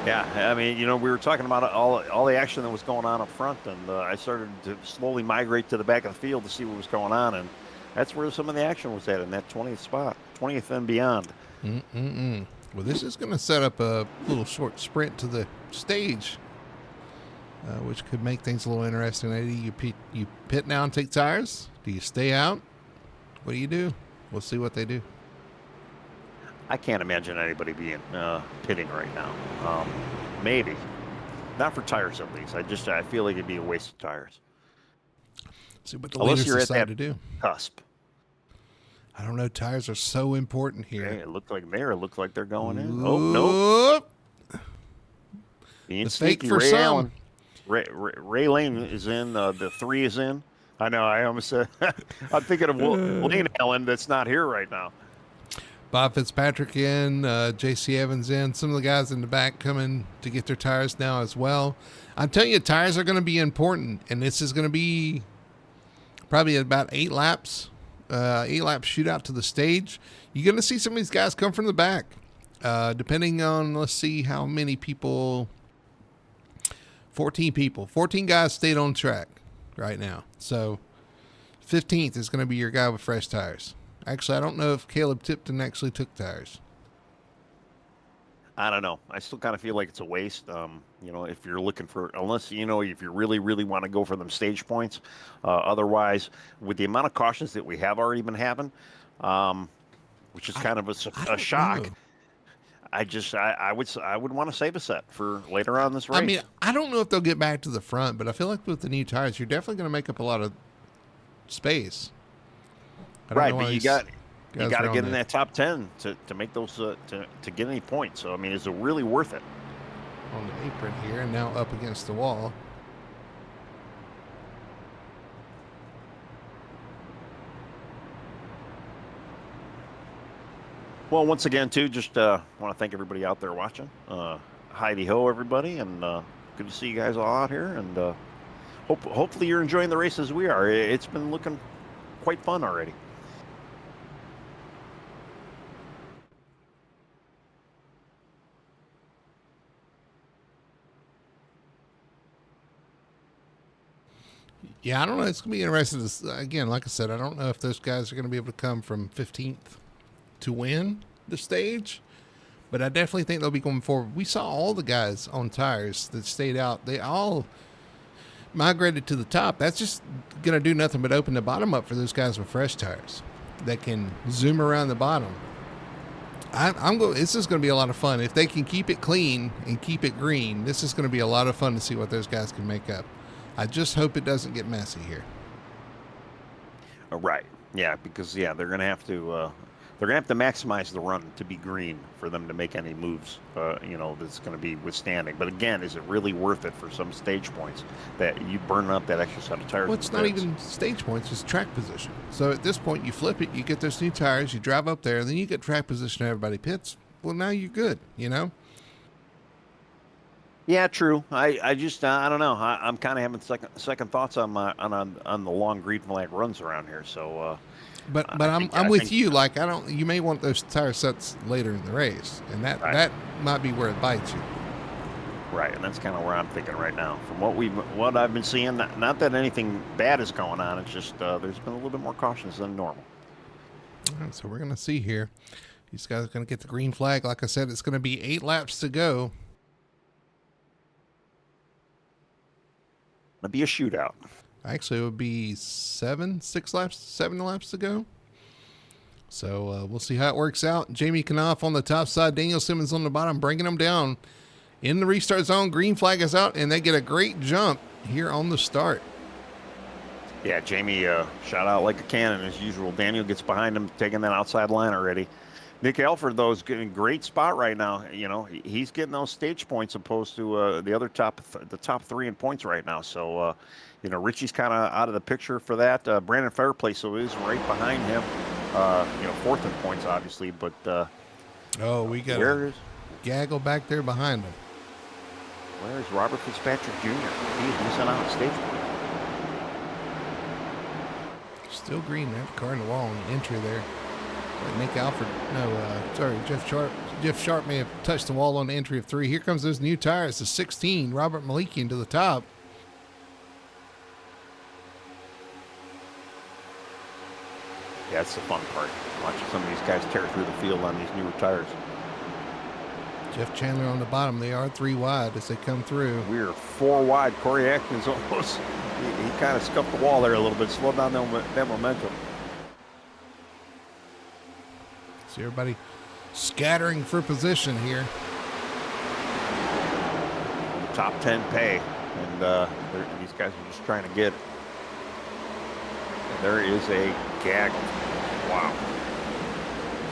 Yeah, I mean, we were talking about all the action that was going on up front, and I started to slowly migrate to the back of the field to see what was going on, and that's where some of the action was at, in that 20th spot, 20th and beyond. Well, this is going to set up a little short sprint to the stage, which could make things a little interesting. Eddie, you pit now and take tires? Do you stay out? What do you do? We'll see what they do. I can't imagine anybody being pitting right now. Maybe. Not for tires, at least. I feel like it'd be a waste of tires. See what the leaders decide to do. Cusp. I don't know. Tires are so important here. Okay, it looks like they're going in. Oh, no. The fake for some. Ray Lane is in. The 3 is in. I know. I almost said. I'm thinking of Lane Allen that's not here right now. Bob Fitzpatrick in. J.C. Evans in. Some of the guys in the back coming to get their tires now as well. I'm telling you, tires are going to be important, and this is going to be probably about 8 laps. 8-lap shootout to the stage. You're going to see some of these guys come from the back. Depending on, let's see how many people. 14 people. 14 guys stayed on track right now. So 15th is going to be your guy with fresh tires. Actually, I don't know if Caleb Tipton actually took tires. I don't know. I still kind of feel like it's a waste. If you're looking for, unless, if you really, really want to go for them stage points. Otherwise, with the amount of cautions that we have already been having, which is kind of a shock. Know. I would want to save a set for later on this race. I mean, I don't know if they'll get back to the front, but I feel like with the new tires, you're definitely going to make up a lot of space. Right, but you got to get in that top 10 to make those to get any points. So I mean, is it really worth it? On the apron here, and now up against the wall. Well, once again, too, just want to thank everybody out there watching. Heidi-ho, everybody, and good to see you guys all out here. And hopefully you're enjoying the race as we are. It's been looking quite fun already. Yeah, I don't know. It's going to be interesting. Again, like I said, I don't know if those guys are going to be able to come from 15th to win the stage, but I definitely think they'll be going forward. We saw all the guys on tires that stayed out. They all migrated to the top. That's just going to do nothing but open the bottom up for those guys with fresh tires that can zoom around the bottom. This is going to be a lot of fun. If they can keep it clean and keep it green, this is going to be a lot of fun to see what those guys can make up. I just hope it doesn't get messy here. Right. Yeah, because they're going to have to they're going to have to maximize the run to be green for them to make any moves, that's going to be withstanding. But again, is it really worth it for some stage points that you burn up that extra set of tires? Well, it's not even stage points, it's track position. So at this point, you flip it, you get those new tires, you drive up there, and then you get track position, everybody pits. Well, now you're good, Yeah, true. I just I don't know. I'm kind of having second thoughts on the long green flag runs around here. So, but I'm with you. Like you may want those tire sets later in the race, and that might be where it bites you. Right, and that's kind of where I'm thinking right now. From what I've been seeing, not that anything bad is going on. It's just there's been a little bit more cautious than normal. All right, so we're gonna see here. These guys are gonna get the green flag. Like I said, it's gonna be 8 laps to go. It'll be a shootout. Actually, it would be 7 laps to go. So we'll see how it works out. Jamie Knopf on the top side, Daniel Simmons on the bottom, bringing them down in the restart zone. Green flag is out, and they get a great jump here on the start. Yeah, Jamie shot out like a cannon as usual. Daniel gets behind him, taking that outside line already. Nick Alford, though, is getting a great spot right now. He's getting those stage points opposed to the top 3 in points right now. So, Richie's kind of out of the picture for that. Brandon Fairplay, so is right behind him. 4th in points, obviously. But we got a gaggle back there behind him. Where is Robert Fitzpatrick Jr.? He's missing out on stage points. Still green. They have a car in the wall on the entry there. Nick Alford, Jeff Sharp may have touched the wall on the entry of 3. Here comes those new tires, the 16, Robert Malikian to the top. Yeah, that's the fun part, watching some of these guys tear through the field on these newer tires. Jeff Chandler on the bottom. They are 3 wide as they come through. We're 4 wide. Corey Atkins almost, he kind of scuffed the wall there a little bit, slowed down that momentum. See everybody scattering for position here. Top 10 pay, and these guys are just trying to get it. And there is a gaggle. Wow.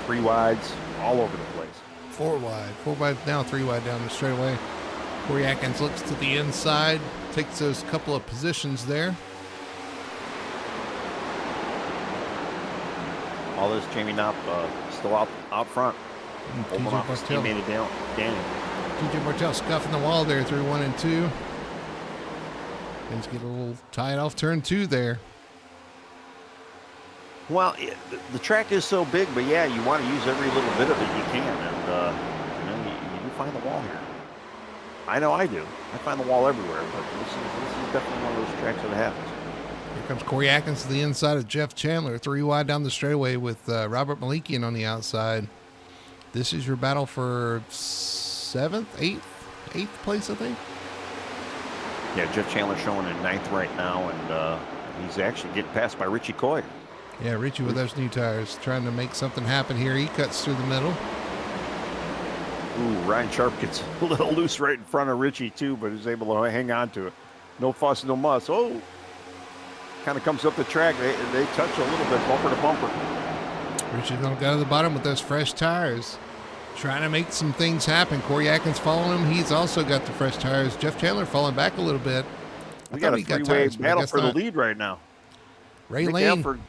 3 wides all over the place. 4 wide. 4 wide now, 3 wide down the straightaway. Corey Atkins looks to the inside, takes those couple of positions there. All this Jamie Knopp still out front. TJ Bartel. TJ Bartel scuffing the wall there through 1 and 2. Things get a little tied off turn 2 there. Well, the track is so big, but yeah, you want to use every little bit of it you can, and you do find the wall here. I know I do. I find the wall everywhere, but this is definitely one of those tracks that happens. Here comes Corey Atkins to the inside of Jeff Chandler. 3 wide down the straightaway with Robert Malikian on the outside. This is your battle for 7th, 8th place, I think. Yeah, Jeff Chandler showing in 9th right now, and he's actually getting passed by Richie Coy. Yeah, Richie with those new tires, trying to make something happen here. He cuts through the middle. Ooh, Ryan Sharp gets a little loose right in front of Richie, too, but is able to hang on to it. No fuss, no muss. Oh! Kind of comes up the track. They touch a little bit, bumper to bumper. Richie's going to go to the bottom with those fresh tires, trying to make some things happen. Corey Atkins following him. He's also got the fresh tires. Jeff Chandler falling back a little bit. We got a 3-way battle for the lead right now. Ray Lane Alford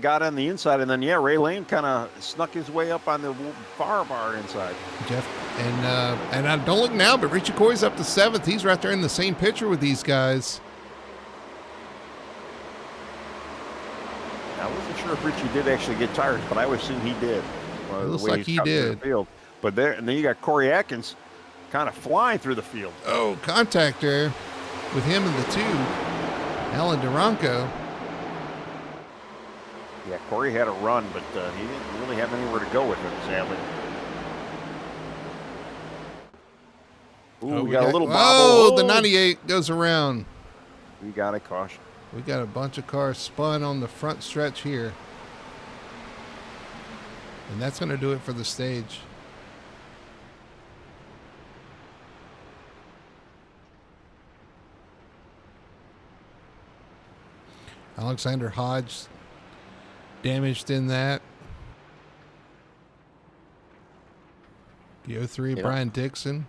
got on the inside, and then Ray Lane kind of snuck his way up on the far bar inside. Jeff and I don't look now, but Richie Coy's up to 7th. He's right there in the same picture with these guys. I wasn't sure if Richie did actually get tires, but I would assume he did. It looks like he did. But and then you got Corey Atkins kind of flying through the field. Oh, contact there with him and the 2. Alan Duranco. Yeah, Corey had a run, but he didn't really have anywhere to go with it, sadly. Ooh, we got a little bobble. Oh, the 98 goes around. We got a caution. We got a bunch of cars spun on the front stretch here. And that's going to do it for the stage. Alexander Hodge damaged in that. The 03, Yeah. Brian Dixon.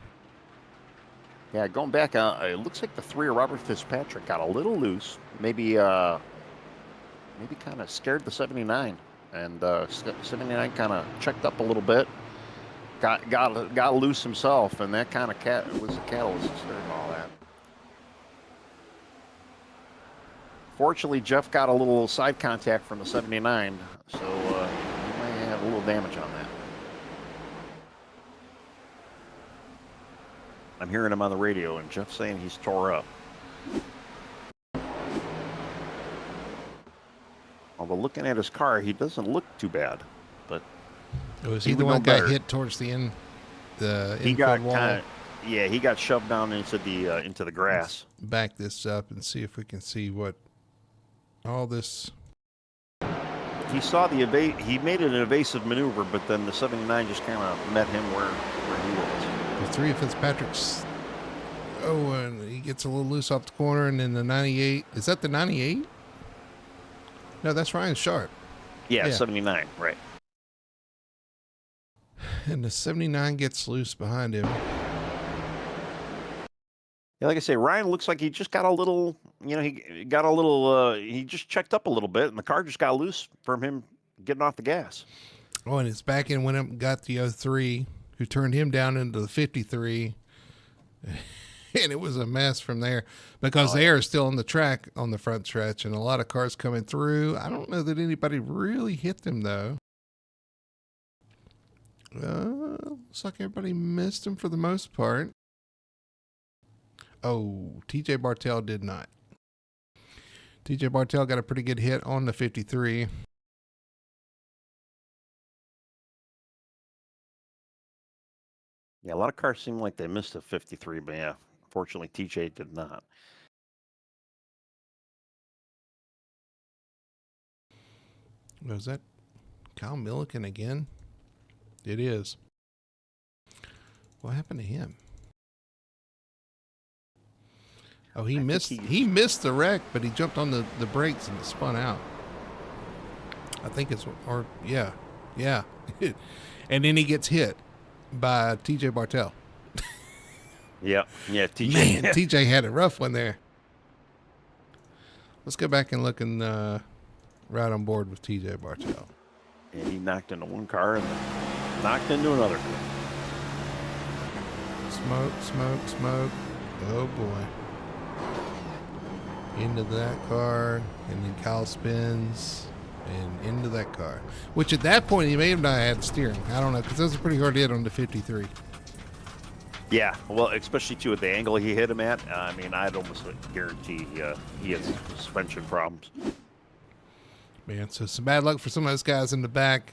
Yeah, going back, it looks like the 3 of Robert Fitzpatrick got a little loose. Maybe kind of scared the 79, and 79 kind of checked up a little bit. Got loose himself, and that kind of was the catalyst to starting all that. Fortunately, Jeff got a little side contact from the 79, so he might have a little damage on that. I'm hearing him on the radio, and Jeff's saying he's tore up. Although looking at his car, he doesn't look too bad. But was he the one that got hit towards the end? He got wall? He got shoved down into the grass. Let's back this up and see if we can see what all this. He saw he made an evasive maneuver, but then the 79 just kind of met him where he was. The 3 of Fitzpatrick's. Oh, and he gets a little loose off the corner, and then the 98. Is that the 98? No, that's Ryan Sharp. Yeah, 79, right. And the 79 gets loose behind him. Yeah, like I say, Ryan looks like he just got a little, he just checked up a little bit, and the car just got loose from him getting off the gas. Oh, and his back end went up and got the 03, who turned him down into the 53. And it was a mess from there because they are still on the track on the front stretch and a lot of cars coming through. I don't know that anybody really hit them, though. Looks like everybody missed him for the most part. Oh, TJ Bartell did not. TJ Bartell got a pretty good hit on the 53. Yeah, a lot of cars seem like they missed a 53, but yeah, fortunately TJ did not. Was that Kyle Milliken again? It is. What happened to him? Oh, he missed the wreck, but he jumped on the brakes and it spun out. I think it's, or yeah. And then he gets hit by TJ Bartell. Yeah, TJ. Man, TJ had a rough one there. Let's go back and look and right on board with TJ Bartell. And he knocked into one car and knocked into another. Smoke. Oh boy. Into that car, and then Kyle spins and into that car. Which at that point he may have not had steering. I don't know, because that was a pretty hard hit on the 53. Yeah, well, especially too at the angle he hit him at. I mean, I'd almost guarantee he has suspension problems. Man, so some bad luck for some of those guys in the back.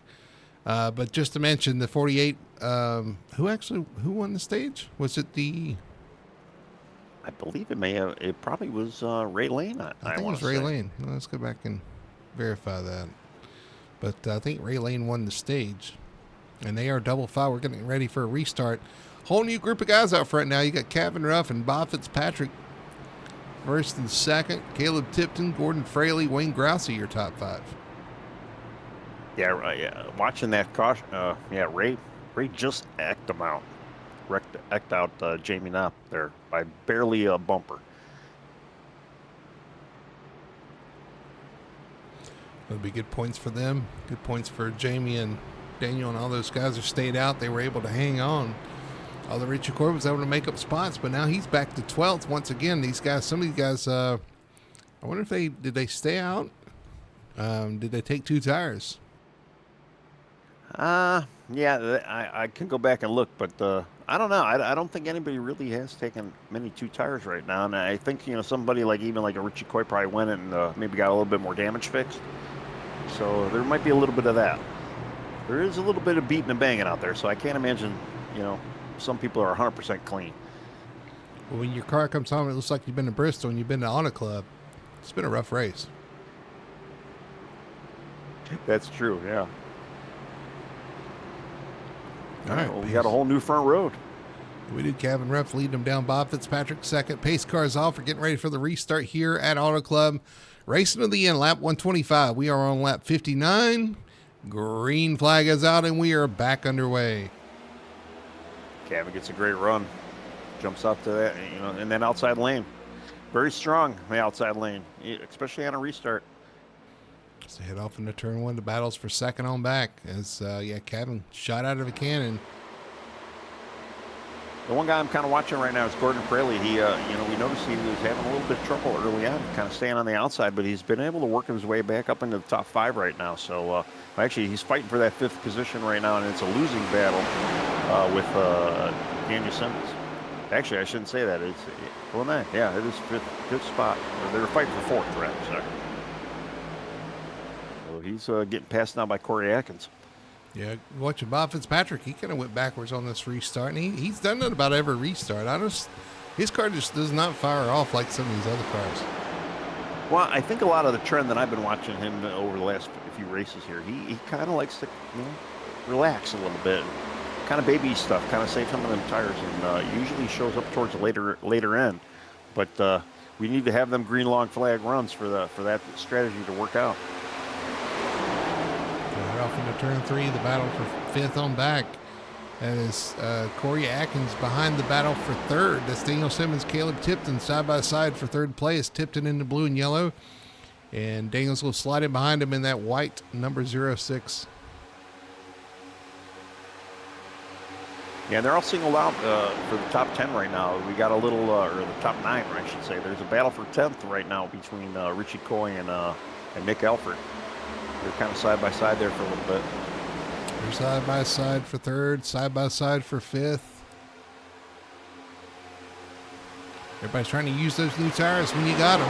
But just to mention, the 48, who won the stage? Was it the... I believe it probably was Ray Lane. I think it was Ray Lane. Let's go back and verify that. But I think Ray Lane won the stage. And they are double file. We're getting ready for a restart. Whole new group of guys out front now. You got Kevin Ruff and Bob Fitzpatrick first and second. Caleb Tipton, Gordon Fraley, Wayne Grousey, your top 5. Yeah, right. Yeah, watching that caution. Ray just eked him out. Eked out Jamie Knopp there by barely a bumper. That'll be good points for them. Good points for Jamie and Daniel and all those guys who stayed out. They were able to hang on. Although Richie Corbett was able to make up spots, but now he's back to 12th once again. These guys, some of these guys, I wonder if did they stay out? Did they take 2 tires? Yeah, I can go back and look, but I don't know. I don't think anybody really has taken many 2 tires right now, and I think somebody even like a Richie Coy probably went and maybe got a little bit more damage fixed. So there might be a little bit of that. There is a little bit of beating and banging out there, so I can't imagine some people are 100% clean. Well, when your car comes home, it looks like you've been to Bristol and you've been to Auto Club. It's been a rough race. That's true, yeah. All right, well, we got a whole new front road. We did. Kevin Ruff leading them down. Bob Fitzpatrick second. Pace cars off. We're getting ready for the restart here at Auto Club. Racing to the end, lap 125. We are on lap 59. Green flag is out, and we are back underway. Kevin gets a great run. Jumps out to that, in that outside lane. Very strong in the outside lane, especially on a restart. So head off into turn one. The battles for second on back as Kevin shot out of a cannon. The one guy I'm kind of watching right now is Gordon Fraley. He, we noticed he was having a little bit of trouble early on, kind of staying on the outside, but he's been able to work his way back up into the top 5 right now. So actually, he's fighting for that 5th position right now, and it's a losing battle with Daniel Simmons. Actually, I shouldn't say that. It is 5th spot. They're fighting for 4th, rather. Sorry. So he's getting passed now by Corey Atkins. Yeah, watching Bob Fitzpatrick, he kind of went backwards on this restart, and he's done that about every restart. His car just does not fire off like some of these other cars. Well, I think a lot of the trend that I've been watching him over the last few races here, he kind of likes to relax a little bit, kind of baby stuff, kind of save some of them tires, and usually shows up towards the later end. But we need to have them green long flag runs for that strategy to work out. Off into turn 3, the battle for 5th on back. That is Corey Atkins behind the battle for 3rd. That's Daniel Simmons, Caleb Tipton side by side for 3rd place. Tipton in the blue and yellow. And Daniels will slide in behind him in that white number 06. Yeah, they're all singled out for the top 10 right now. We got a little, or the top 9, I should say. There's a battle for 10th right now between Richie Coy and Nick Elford. They're kind of side by side there for a little bit. They're side by side for 3rd, side by side for 5th. Everybody's trying to use those new tires when you got them.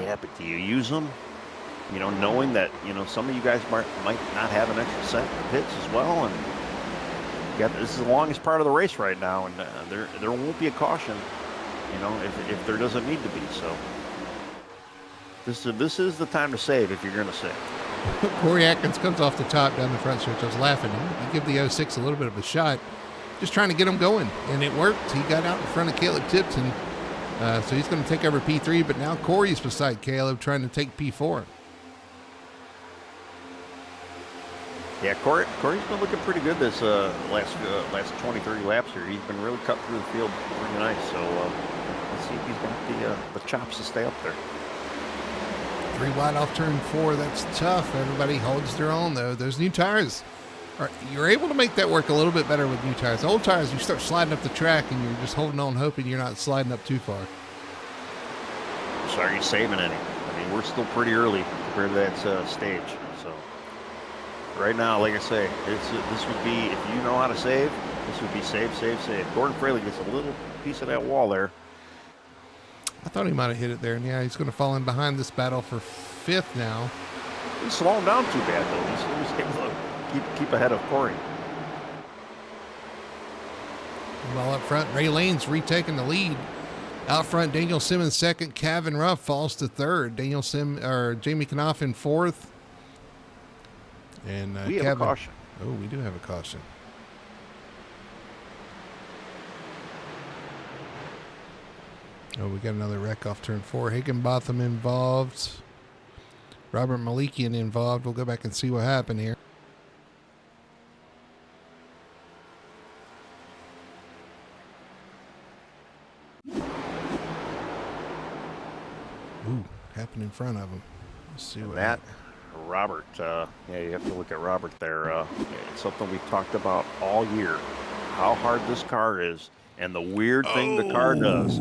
Yeah, but do you use them? Knowing that, some of you guys might not have an extra set of hits as well. And this is the longest part of the race right now, and there won't be a caution, if there doesn't need to be. So this is the time to save if you're going to save. Corey Atkins comes off the top down the front stretch. I was laughing. You give the 06 a little bit of a shot, just trying to get him going, and it worked. He got out in front of Caleb Tipton, so he's going to take over P3, but now Corey's beside Caleb trying to take P4. Yeah, Corey's been looking pretty good this last 20-30 laps here. He's been really cut through the field pretty nice. So let's see if he's got the chops to stay up there. 3 wide off turn 4. That's tough. Everybody holds their own, though. Those new tires, you're able to make that work a little bit better with new tires. Old tires, you start sliding up the track, and you're just holding on, hoping you're not sliding up too far. So are you saving any? I mean, we're still pretty early compared to that stage. So right now, like I say, this would be, if you know how to save, this would be save, save, save. Gordon Fraley gets a little piece of that wall there. I thought he might have hit it there, and yeah, he's going to fall in behind this battle for 5th now. He's slowing down too bad, though. He's able to keep ahead of Corey. Well, up front, Ray Lane's retaking the lead. Out front, Daniel Simmons 2nd, Kevin Ruff falls to 3rd. Jamie Knopf in 4th. And we have a caution. Oh, we do have a caution. Oh, we got another wreck off turn 4. Higginbotham involved. Robert Malikian involved. We'll go back and see what happened here. Ooh, happened in front of him. Let's see what that. Robert, you have to look at Robert there. It's something we've talked about all year. How hard this car is, and the weird thing the car does.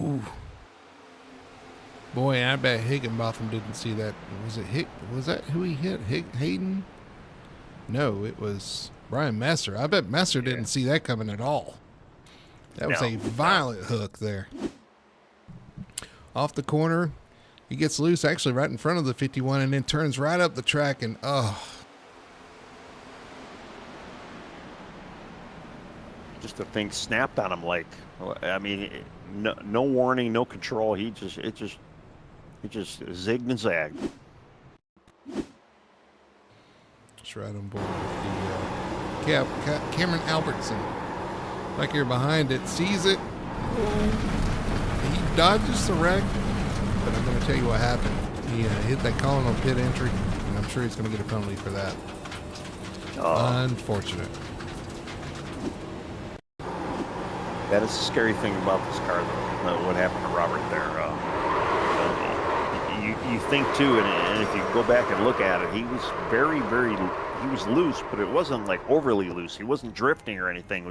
Boy, I bet Higginbotham didn't see that. Was that who he hit? Hayden? No, it was Brian Messer. I bet Messer didn't see that coming at all. That was a violent hook there. Off the corner, he gets loose actually right in front of the 51 and then turns right up the track and just the thing snapped on him no warning, no control. It just zigged and zagged. Just right on board with the Cameron Albertson. Back here behind it, sees it. He dodges the wreck, but I'm going to tell you what happened. He hit that column on pit entry, and I'm sure he's going to get a penalty for that. Unfortunate. That is the scary thing about this car, though. What happened to Robert there? You think too, and if you go back and look at it, he was he was loose, but it wasn't like overly loose. He wasn't drifting or anything. It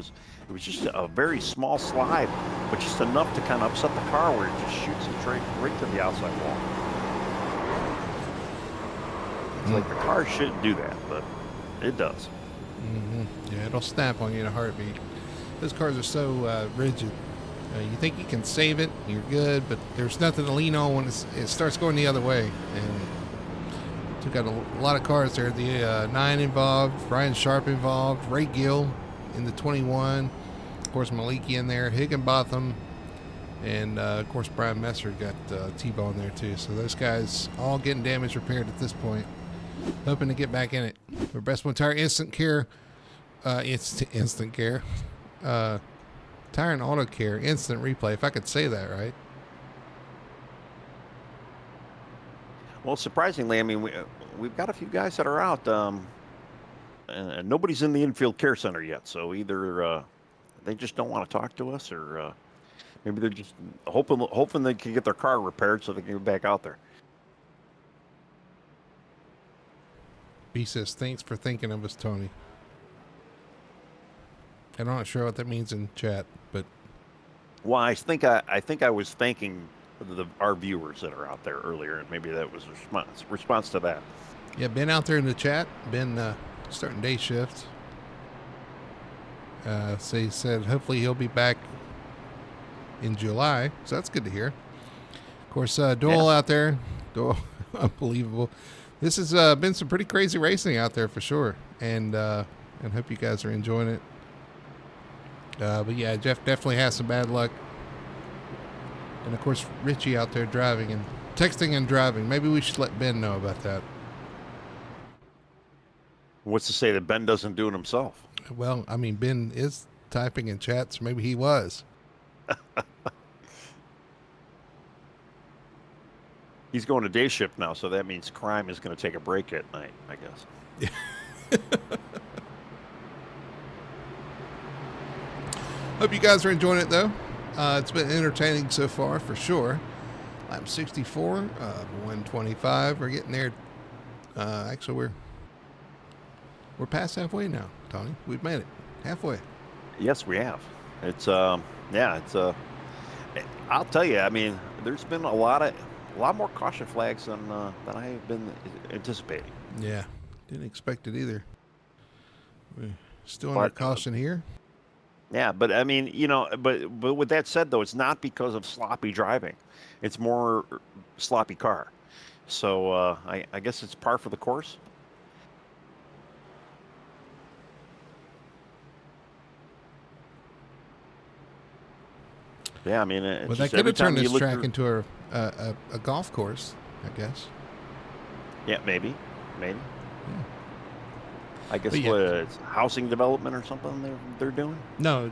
was just a very small slide, but just enough to kind of upset the car where it just shoots it right to the outside wall. It's like the car shouldn't do that, but it does. Yeah, it'll snap on you in a heartbeat. Those cars are so rigid. You think you can save it, you're good, but there's nothing to lean on when it starts going the other way. And took out a lot of cars there. The 9 involved, Ryan Sharp involved, Ray Gill in the 21, of course Maliki in there, Higginbotham, and of course Brian Messer got T-Bone there too. So those guys all getting damage repaired at this point, hoping to get back in it. For Best One Tire Instant Care, Instant Care, Tire and Auto Care Instant Replay, if I could say that right. Well, surprisingly, I mean, we've got a few guys that are out, and nobody's in the infield care center yet. So either they just don't want to talk to us, or maybe they're just hoping they can get their car repaired so they can get back out there. B says, thanks for thinking of us, Tony. I'm not sure what that means in chat, but well, I think I was thanking our viewers that are out there earlier, and maybe that was a response to that. Yeah, Ben out there in the chat, Ben starting day shift. So he said hopefully he'll be back in July, so that's good to hear. Of course, Doyle out there, Doyle, unbelievable. This has been some pretty crazy racing out there for sure, and hope you guys are enjoying it. But yeah, Jeff definitely has some bad luck. And of course, Richie out there driving and texting and driving. Maybe we should let Ben know about that. What's to say that Ben doesn't do it himself? Well, I mean, Ben is typing in chat, so maybe he was. He's going to day shift now, so that means crime is going to take a break at night, I guess. Hope you guys are enjoying it, though. It's been entertaining so far, for sure. Lap 64, 125. We're getting there. Actually, we're past halfway now, Tony. We've made it halfway. Yes, we have. It's I'll tell you. I mean, there's been a lot more caution flags than I have been anticipating. Yeah, didn't expect it either. We're still under caution here. Yeah, but I mean, but with that said, though, it's not because of sloppy driving. It's more sloppy car. So I guess it's par for the course. Yeah, I mean, well, that could have turned this track into a golf course, I guess. Yeah, maybe. Yeah. I guess yeah. It's housing development or something they're doing? No,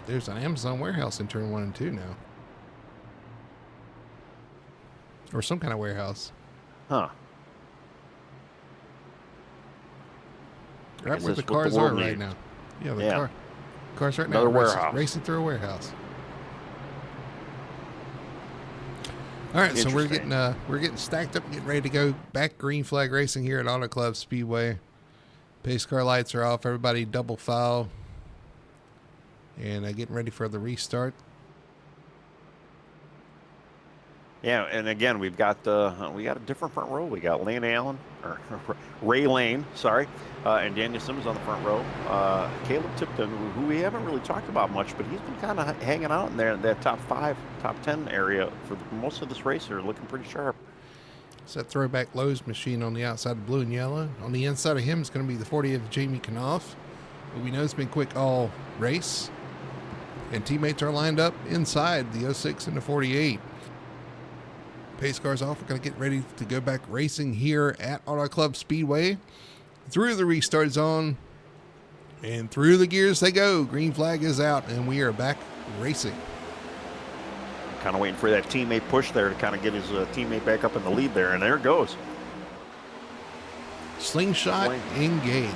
there's an Amazon warehouse in turn 1 and 2 now. Or some kind of warehouse. Huh. Right where the cars are right now. Yeah, the cars right now. Another warehouse. Racing through a warehouse. All right, so we're getting stacked up, getting ready to go back green flag racing here at Auto Club Speedway. Pace car lights are off. Everybody double file. And getting ready for the restart. Yeah, and again, we got a different front row. We got Ray Lane, and Daniel Simmons on the front row. Caleb Tipton, who we haven't really talked about much, but he's been kind of hanging out in there in that top 5, top 10 area for most of this race. They're looking pretty sharp. It's that throwback Lowe's machine on the outside of blue and yellow. On the inside of him is going to be the 40 of Jamie Knopf, who we know has been quick all race. And teammates are lined up inside the 06 and the 48. Pace cars off. We're going to get ready to go back racing here at Auto Club Speedway. Through the restart zone. And through the gears they go. Green flag is out and we are back racing. Kind of waiting for that teammate push there to kind of get his teammate back up in the lead there, and there it goes. Slingshot engaged.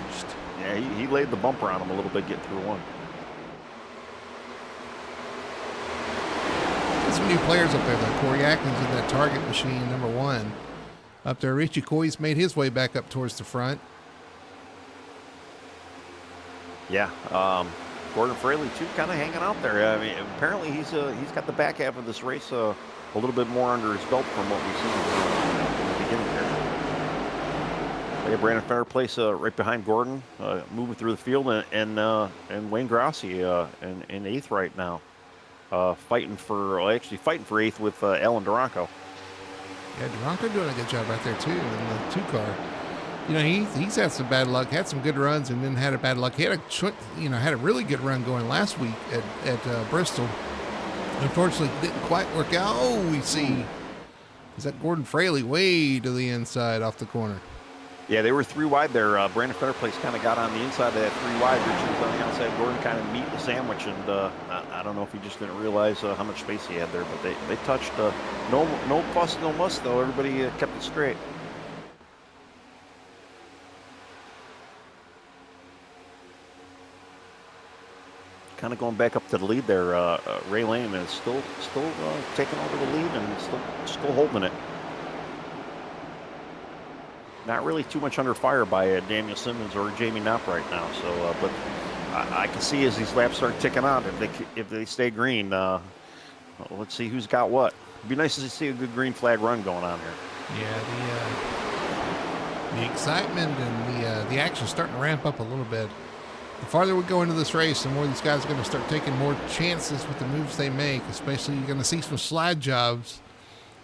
Yeah, he laid the bumper on him a little bit getting through one. some new players up there, though. Corey Atkins in that target machine, number 1. Up there, Richie Coy's made his way back up towards the front. Yeah, Gordon Fraley too, kind of hanging out there. I mean, apparently he's got the back half of this race a little bit more under his belt from what we've seen in the beginning here. Yeah, Brandon Fireplace right behind Gordon, moving through the field, and Wayne Grossi in 8th right now, fighting for 8th with Alan Duranco. Yeah, Duranco doing a good job right there too in the 2 car. You know, he's had some bad luck, had some good runs, and then had a bad luck. He had a really good run going last week at Bristol. Unfortunately, didn't quite work out. Oh, we see. Is that Gordon Fraley way to the inside off the corner? Yeah, they were 3 wide there. Brandon Fireplace kind of got on the inside of that 3 wide. Richie was on the outside. Gordon kind of meat the sandwich, and I don't know if he just didn't realize how much space he had there, but they touched. No fuss, no muss, though. Everybody kept it straight. Kind of going back up to the lead there. Ray Lane is still taking over the lead and still holding it. Not really too much under fire by Daniel Simmons or Jamie Knopp right now. So, but I can see as these laps start ticking out, if they stay green, let's see who's got what. It'd be nice to see a good green flag run going on here. Yeah, the excitement and the action's starting to ramp up a little bit. The farther we go into this race, the more these guys are going to start taking more chances with the moves they make. Especially, you're going to see some slide jobs.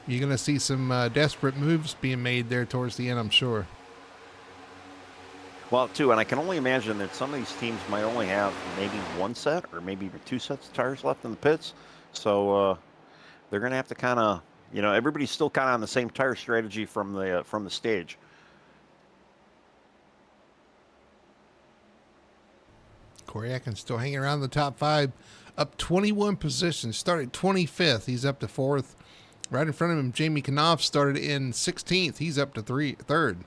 You're going to see some desperate moves being made there towards the end, I'm sure. Well, too, and I can only imagine that some of these teams might only have maybe 1 set or maybe even 2 sets of tires left in the pits. So they're going to have to kind of, everybody's still kind of on the same tire strategy from the stage. Corey Atkins still hanging around the top 5, up 21 positions. Started 25th. He's up to 4th. Right in front of him, Jamie Knopf started in 16th. He's up to 3rd.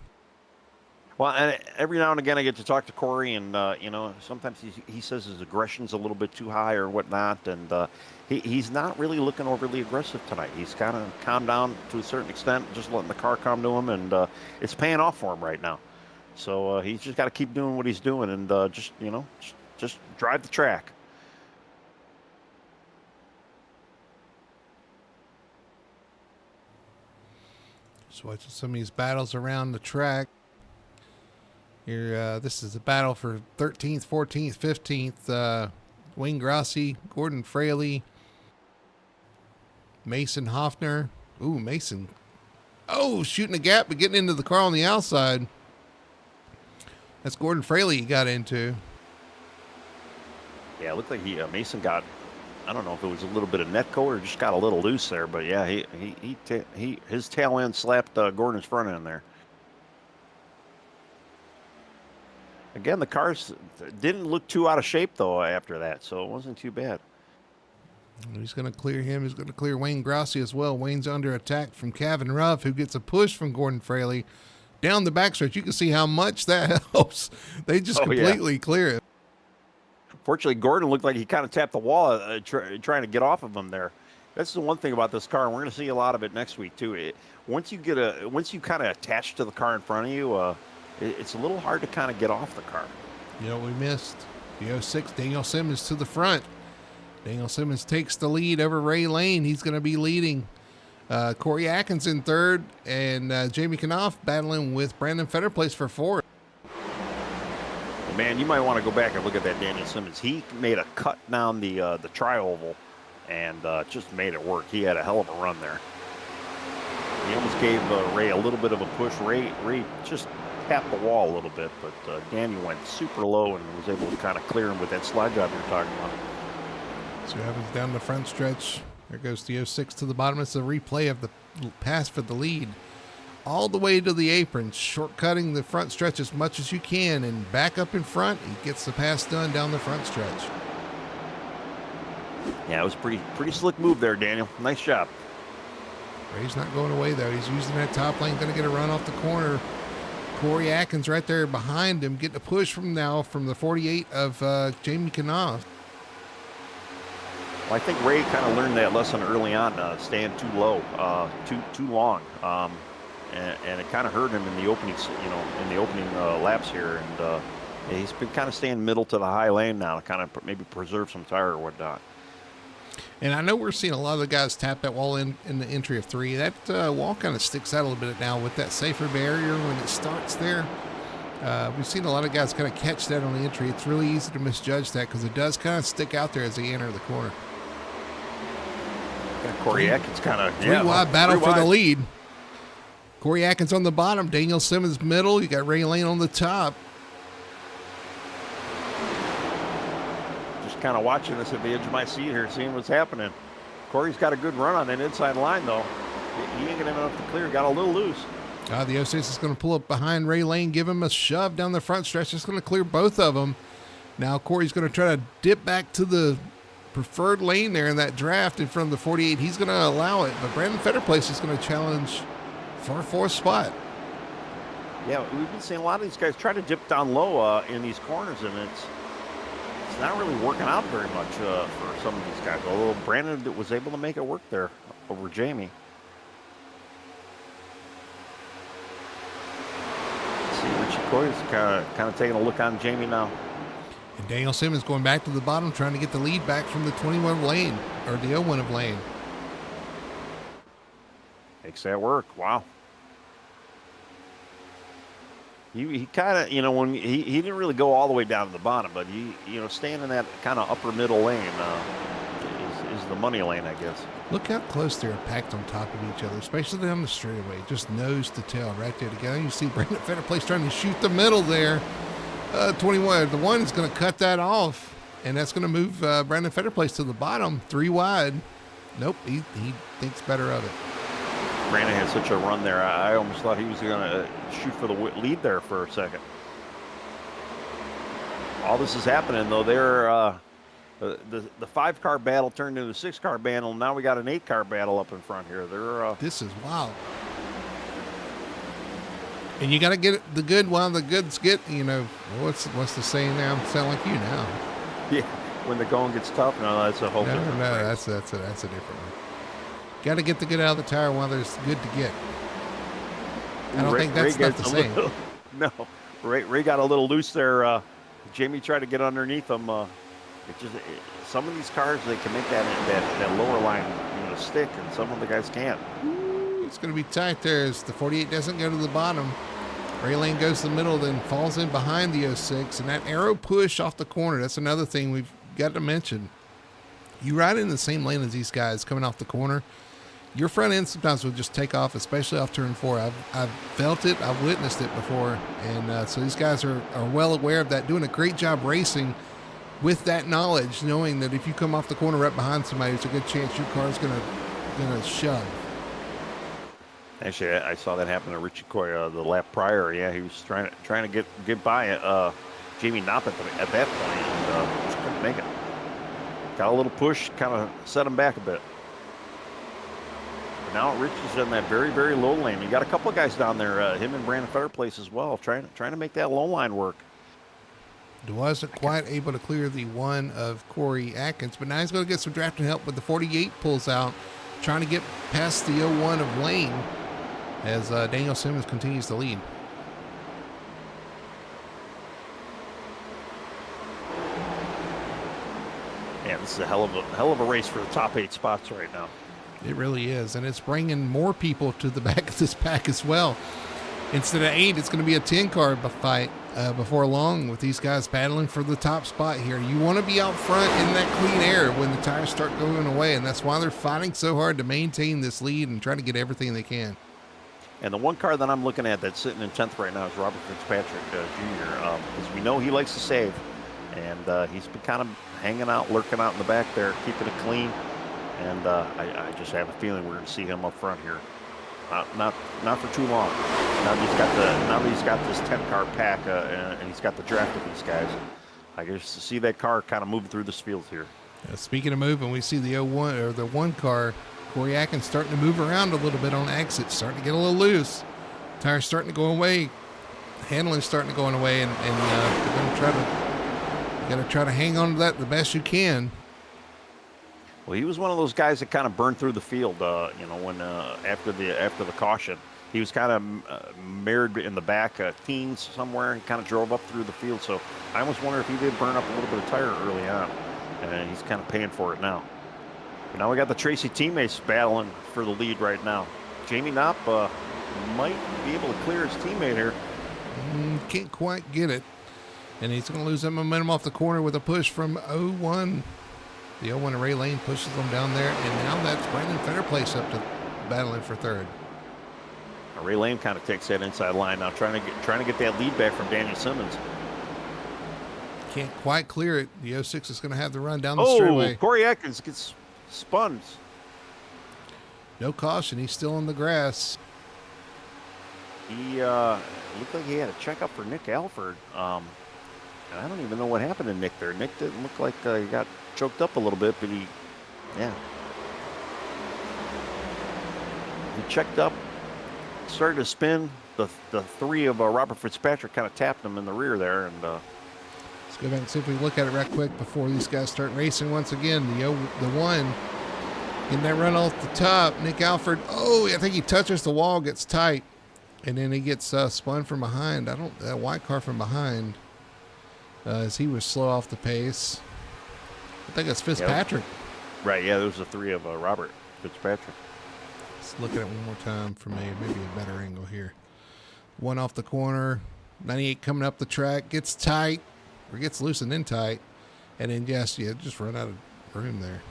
Well, and every now and again I get to talk to Corey, and sometimes he says his aggression's a little bit too high or whatnot, and he's not really looking overly aggressive tonight. He's kind of calmed down to a certain extent, just letting the car come to him, and it's paying off for him right now. So he's just got to keep doing what he's doing, and just drive the track. Just watching some of these battles around the track. Here, this is a battle for 13th, 14th, 15th. Wayne Grossi, Gordon Fraley, Mason Hoffner. Ooh, Mason. Oh, shooting a gap, but getting into the car on the outside. That's Gordon Fraley he got into. Yeah, it looked like Mason got, I don't know if it was a little bit of netco or just got a little loose there, but yeah, his tail end slapped Gordon's front end there. Again, the cars didn't look too out of shape though after that, so it wasn't too bad. He's going to clear him. He's going to clear Wayne Grossi as well. Wayne's under attack from Kevin Ruff, who gets a push from Gordon Fraley down the backstretch. You can see how much that helps. They just completely clear it. Fortunately, Gordon looked like he kind of tapped the wall trying to get off of him there. That's the one thing about this car, and we're going to see a lot of it next week too. Once you kind of attach to the car in front of you, it's a little hard to kind of get off the car. You know what we missed? The 06, Daniel Simmons to the front. Daniel Simmons takes the lead over Ray Lane. He's going to be leading. Corey Atkins in 3rd, and Jamie Knopf battling with Brandon Fetterplace for 4th. Man, you might want to go back and look at that Daniel Simmons. He made a cut down the tri-oval and just made it work. He had a hell of a run there. He almost gave Ray a little bit of a push. Ray just tapped the wall a little bit, but Daniel went super low and was able to kind of clear him with that slide job you're talking about. So it happens down the front stretch. There goes the 06 to the bottom. It's a replay of the pass for the lead. All the way to the apron, shortcutting the front stretch as much as you can, and back up in front, he gets the pass done down the front stretch. Yeah, it was pretty slick move there, Daniel. Nice job. Ray's not going away, though. He's using that top lane, going to get a run off the corner. Corey Atkins right there behind him, getting a push from the 48 of Jamie Knopf. Well, I think Ray kind of learned that lesson early on, staying too low, too long, and it kind of hurt him in the opening, laps here. And he's been kind of staying middle to the high lane now to kind of maybe preserve some tire or whatnot. And I know we're seeing a lot of the guys tap that wall in the entry of 3. That wall kind of sticks out a little bit now with that safer barrier when it starts there. We've seen a lot of guys kind of catch that on the entry. It's really easy to misjudge that because it does kind of stick out there as they enter the corner. Yeah, Corey Atkins kind of wide battle for the lead. Corey Atkins on the bottom, Daniel Simmons middle. You got Ray Lane on the top. Just kind of watching this at the edge of my seat here, seeing what's happening. Corey's got a good run on that inside line though. He ain't gonna have enough to clear. Got a little loose. The 06 is going to pull up behind Ray Lane, give him a shove down the front stretch. It's going to clear both of them. Now Corey's going to try to dip back to the preferred lane there in that draft in front of the 48. He's going to allow it, but Brandon Fetterplace is going to challenge for a 4th spot. Yeah, we've been seeing a lot of these guys try to dip down low in these corners, and it's not really working out very much for some of these guys. Although Brandon was able to make it work there over Jamie. Corey's kind of taking a look on Jamie now. And Daniel Simmons going back to the bottom, trying to get the lead back from the 21 lane, or the 01 of lane. Makes that work. Wow. He kind of, when he didn't really go all the way down to the bottom, but staying in that kind of upper middle lane is the money lane, I guess. Look how close they're packed on top of each other, especially down the straightaway. Just nose to tail right there together. You see Brandon Fetterplace trying to shoot the middle there. 21. The 1 is going to cut that off, and that's going to move Brandon Fetterplace to the bottom, 3 wide. Nope, he thinks better of it. Brandon had such a run there. I almost thought he was going to shoot for the lead there for a second. All this is happening, though. The 5-car battle turned into a 6-car battle. Now we got an 8-car battle up in front here. This is wild. And you got to get the good while the goods get. What's the saying now? Sound like you now. Yeah, when the going gets tough. No, that's a whole different. No, that's a different one. Got to get the good out of the tire while there's good to get. I don't think that's not the same. No, Ray got a little loose there. Jamie tried to get underneath him. Some of these cars, they can make that lower line stick, and some of the guys can't. It's going to be tight there as the 48 doesn't go to the bottom. Ray Lane goes to the middle, then falls in behind the 06, and that arrow push off the corner, that's another thing we've got to mention. You ride in the same lane as these guys coming off the corner, your front end sometimes will just take off, especially off turn 4. I've felt it, I've witnessed it before, and so these guys are well aware of that, doing a great job racing with that knowledge, knowing that if you come off the corner right behind somebody, there's a good chance your car's gonna shove. Actually, I saw that happen to Richie Coy the lap prior. Yeah, he was trying to get by Jamie Knopp at that point, and just couldn't make it. Got a little push, kind of set him back a bit. But now Richie's in that very, very low lane. You got a couple of guys down there, him and Brandon Fetterplace as well, trying to make that low line work. Wasn't quite able to clear the 1 of Corey Atkins, but now he's going to get some drafting help with the 48 pulls out, trying to get past the 01 of Lane as Daniel Simmons continues to lead. Yeah, this is a hell of a race for the top 8 spots right now. It really is, and it's bringing more people to the back of this pack as well. Instead of 8, it's going to be a 10-car fight before long with these guys battling for the top spot here. You want to be out front in that clean air when the tires start going away, and that's why they're fighting so hard to maintain this lead and trying to get everything they can. And the one car that I'm looking at that's sitting in 10th right now is Robert Fitzpatrick Jr. Because we know he likes to save, and he's been kind of hanging out, lurking out in the back there, keeping it clean. And I just have a feeling we're going to see him up front here. Not for too long. Now that he's got this 10-car pack and he's got the draft of these guys, I guess to see that car kind of moving through this field here. Speaking of moving, we see the 01 or the 1 car, Corey Atkins, starting to move around a little bit on exits, starting to get a little loose. Tires starting to go away. Handling's starting to go away, and you're going to try to hang on to that the best you can. Well, he was one of those guys that kind of burned through the field. When after the caution, he was kind of mirrored in the back, teens somewhere, and kind of drove up through the field. So I almost wonder if he did burn up a little bit of tire early on, and he's kind of paying for it now. But now we got the Tracy teammates battling for the lead right now. Jamie Knopp might be able to clear his teammate here. Can't quite get it. And he's going to lose that momentum off the corner with a push from 0-1. The 0-1 Ray Lane pushes them down there, and now that's Brandon Fetterplace up to battling for third. Ray Lane kind of takes that inside line now, trying to get that lead back from Daniel Simmons. Can't quite clear it. The 06 is going to have the run down the straightaway. Corey Atkins gets spun. No caution. He's still on the grass. He looked like he had a checkup for Nick Alford. And I don't even know what happened to Nick there. Nick didn't look like he got choked up a little bit, but he checked up, started to spin. The three of Robert Fitzpatrick kind of tapped him in the rear there, and let's go back and see if we look at it right quick before these guys start racing once again. The one in that run off the top, Nick Alford. I think he touches the wall, gets tight, and then he gets spun from behind. That white car from behind, as he was slow off the pace. I think it's Fitzpatrick. Yeah. Right, yeah, those are the three of Robert Fitzpatrick. Let's look at it one more time for maybe a better angle here. One off the corner, 98 coming up the track, gets tight, or gets loose and then tight, and then just run out of room there.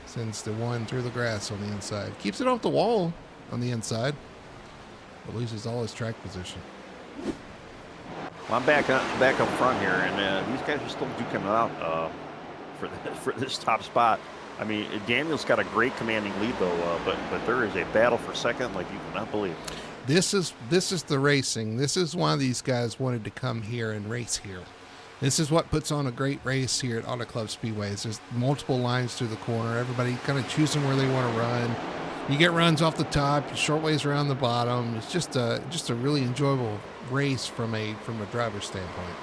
Sends the one through the grass on the inside. Keeps it off the wall on the inside, but loses all his track position. Well, I'm back up front here, and these guys are still duking it out for this top spot. I mean, Daniel's got a great commanding lead though, but there is a battle for second like you cannot believe. This is the racing. This is why these guys wanted to come here and race here. This is what puts on a great race here at Auto Club Speedways. There's multiple lines through the corner. Everybody kind of choosing where they want to run. You get runs off the top, short ways around the bottom. It's just a really enjoyable race from a driver's standpoint.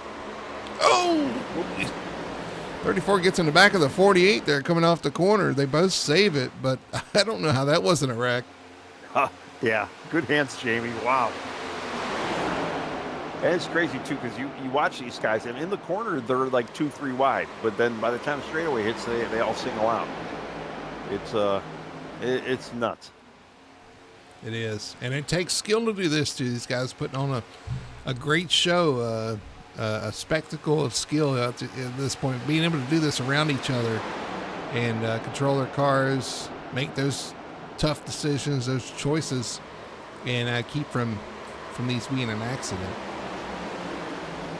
34 gets in the back of the 48 there coming off the corner. They both save it, but I don't know how that wasn't a wreck. Yeah, good hands, Jamie. Wow. And it's crazy, too, because you watch these guys, and in the corner, they're like 2-3 wide. But then by the time straightaway hits, they all single out. It's nuts. It is. And it takes skill to do this, too. These guys putting on a great show, a spectacle of skill at this point. Being able to do this around each other and control their cars, make those tough decisions, those choices, and keep from these being an accident.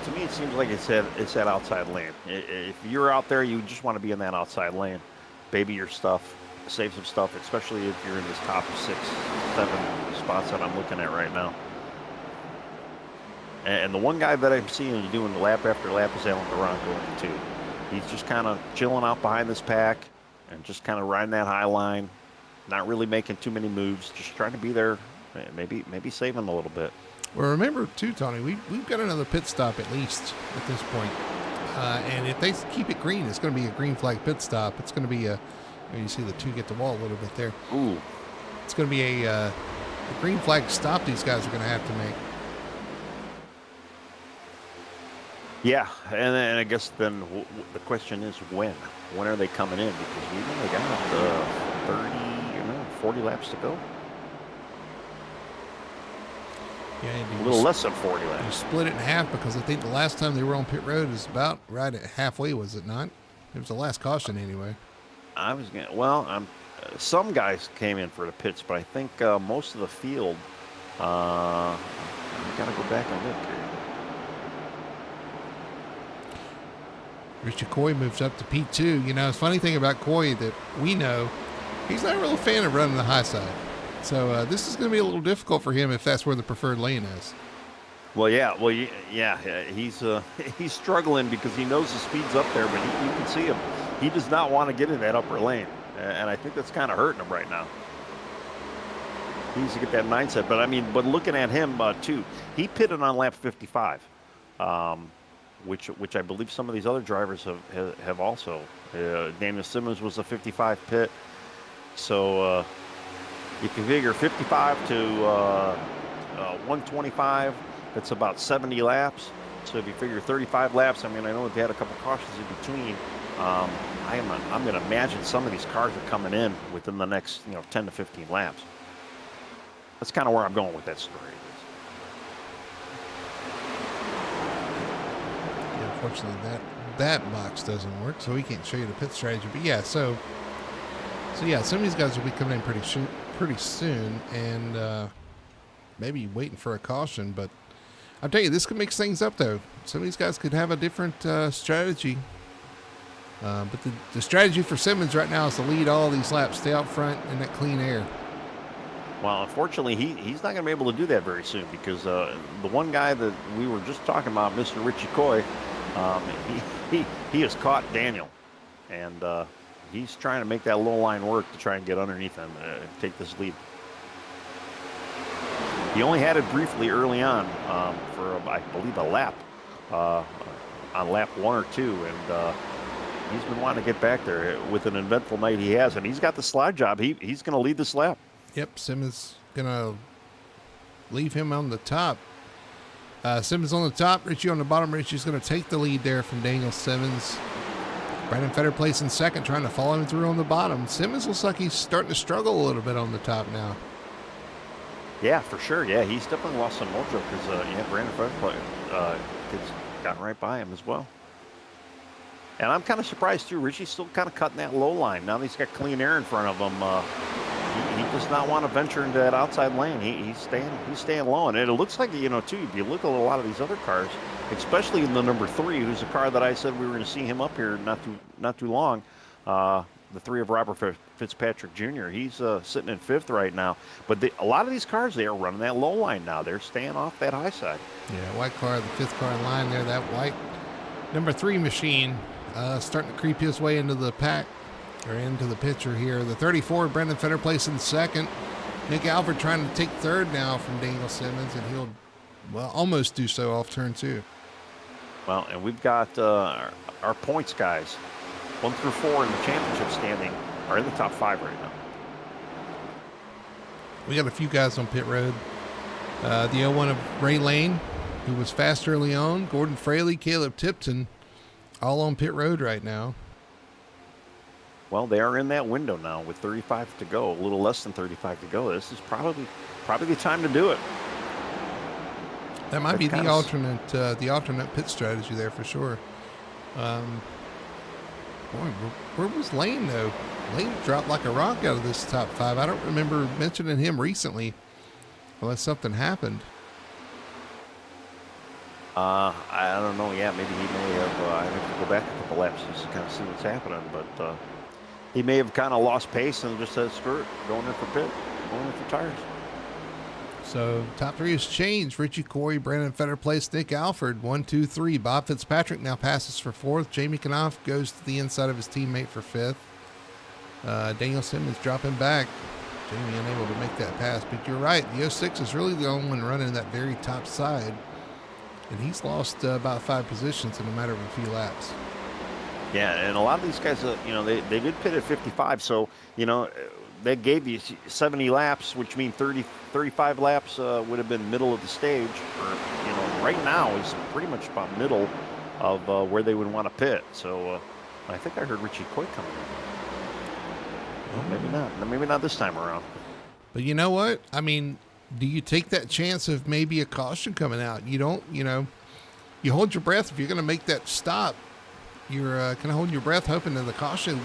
To me, it seems like it's that outside lane. If you're out there, you just want to be in that outside lane. Baby your stuff, save some stuff, especially if you're in this top 6, 7 spots that I'm looking at right now. And the one guy that I'm seeing doing lap after lap is Alan Durango, too. He's just kind of chilling out behind this pack and just kind of riding that high line, not really making too many moves, just trying to be there, maybe saving a little bit. Well, remember, too, Tony, we've got another pit stop at least at this point. And if they keep it green, it's going to be a green flag pit stop. It's going to be you see the two get the wall a little bit there. Ooh. It's going to be a green flag stop these guys are going to have to make. Yeah, and I guess then the question is when? When are they coming in? Because we've only got 40 laps to go. Yeah, a little less than 40 laps. You split it in half because I think the last time they were on pit road was about right at halfway, was it not? It was the last caution anyway. Some guys came in for the pits, but I think most of the field, we got to go back and look here. Richard Coy moves up to P2. You know, it's a funny thing about Coy that we know, he's not a real fan of running the high side. So this is going to be a little difficult for him if that's where the preferred lane is. Well, he's struggling because he knows the speed's up there, but you can see him. He does not want to get in that upper lane, and I think that's kind of hurting him right now. He needs to get that mindset. But looking at him too, he pitted on lap 55. which I believe some of these other drivers have also. Daniel Simmons was a 55 pit, so you can figure 55 to 125. That's about 70 laps. So if you figure 35 laps, I mean, I know they had a couple cautions in between. I'm going to imagine some of these cars are coming in within the next 10 to 15 laps. That's kind of where I'm going with that story. Yeah, unfortunately, that box doesn't work, so we can't show you the pit strategy. But yeah, so yeah, some of these guys will be coming in pretty soon, and maybe waiting for a caution. But I'll tell you, this could mix things up, though. Some of these guys could have a different strategy. But the strategy for Simmons right now is to lead all these laps, stay out front in that clean air. Well, unfortunately, he's not going to be able to do that very soon because the one guy that we were just talking about, Mr. Richie Coy, he has caught Daniel, and he's trying to make that low line work to try and get underneath him and take this lead. He only had it briefly early on for, I believe, a lap, on lap 1 or 2, and he's been wanting to get back there with an eventful night he has, and he's got the slide job. He's going to lead this lap. Yep, Simmons going to leave him on the top. Simmons on the top, Richie on the bottom. Richie's going to take the lead there from Daniel Simmons. Brandon Fetter placing second, trying to follow him through on the bottom. Simmons looks like he's starting to struggle a little bit on the top now. Yeah, for sure. Yeah, he's definitely lost some mojo because, Brandon Fetter has gotten right by him as well. And I'm kind of surprised, too. Richie's still kind of cutting that low line. Now that he's got clean air in front of him, he does not want to venture into that outside lane. He's staying low. And it looks like, too, if you look at a lot of these other cars, especially in the number 3, who's a car that I said we were going to see him up here not too long, the 3 of Robert Fitzpatrick Jr. He's sitting in 5th right now. But a lot of these cars, they are running that low line now. They're staying off that high side. Yeah, white car, the 5th car in line there, that white number 3 machine. Starting to creep his way into the pack, or into the picture here. The 34, Brendan Fetter placing second. Nick Alford trying to take third now from Daniel Simmons, and he'll, almost do so off turn 2. Well, and we've got our points guys, 1 through 4 in the championship standing, are in the top 5 right now. We got a few guys on pit road. The 01 of Ray Lane, who was fast early on. Gordon Fraley, Caleb Tipton, all on pit road right now. Well, they are in that window now with 35 to go, a little less than 35 to go. This is probably the time to do it. That might be the alternate pit strategy there for sure. Where was Lane though? Lane dropped like a rock out of this top 5. I don't remember mentioning him recently, unless something happened. I don't know. Yeah, maybe he may have. I have to go back a couple laps just to kind of see what's happening. But he may have kind of lost pace and just said, "Screw it, going in for pit, going in for tires." So top 3 has changed. Richie Corey, Brandon Fetter placed Nick Alford 1, 2, 3. Bob Fitzpatrick now passes for 4th. Jamie Knopf goes to the inside of his teammate for 5th. Daniel Simmons dropping back. Jamie unable to make that pass. But you're right. The 06 is really the only one running that very top side. And he's lost about 5 positions in a matter of a few laps. Yeah, and a lot of these guys, they did pit at 55, so, they gave you 70 laps, which means 35 laps would have been middle of the stage. Or, right now is pretty much about middle of where they would want to pit. So I think I heard Richie Coy coming in. Well, maybe not. Maybe not this time around. But you know what? I mean, do you take that chance of maybe a caution coming out? You don't, you hold your breath. If you're going to make that stop, you're kind of holding your breath, hoping that the caution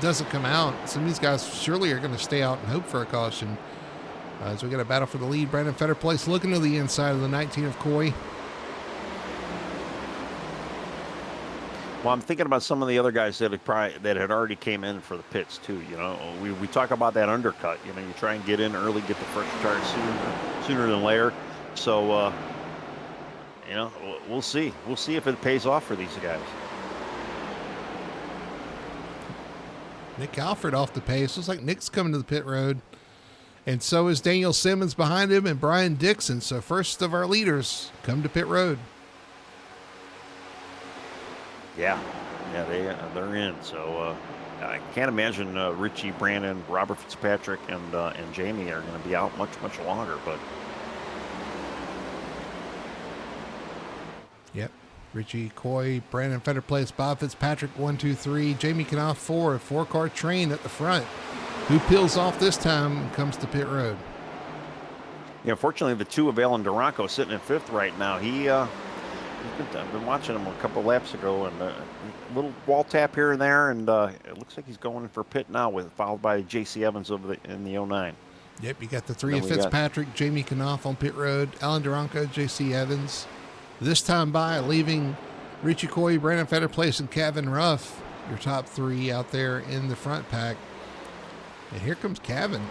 doesn't come out. Some of these guys surely are going to stay out and hope for a caution. As we got a battle for the lead, Brandon Fetter place looking to the inside of the 19 of Coy. Well, I'm thinking about some of the other guys that had already came in for the pits too. We talk about that undercut. You try and get in early, get the first tire sooner than later. So, we'll see. We'll see if it pays off for these guys. Nick Alford off the pace. Looks like Nick's coming to the pit road. And so is Daniel Simmons behind him and Brian Dixon. So first of our leaders come to pit road. Yeah, yeah, they're in. So I can't imagine Richie, Brandon, Robert Fitzpatrick, and Jamie are going to be out much longer. But Yep. Richie Coy, Brandon Feder Place, Bob Fitzpatrick, 1, 2, 3. Jamie Knopf, 4. A 4-car train at the front. Who peels off this time and comes to pit road? yeah, fortunately, the two of Alan Duranco sitting in fifth right now. I've been watching him a couple laps ago, and a little wall tap here and there, and it looks like he's going in for pit now, followed by J.C. Evans in the 09. Yep, you got the three of Fitzpatrick, Jamie Knopf on pit road, Alan Duranco, J.C. Evans. This time by leaving Richie Coy, Brandon Feder Place, and Kevin Ruff, your top three out there in the front pack. And here comes Kevin.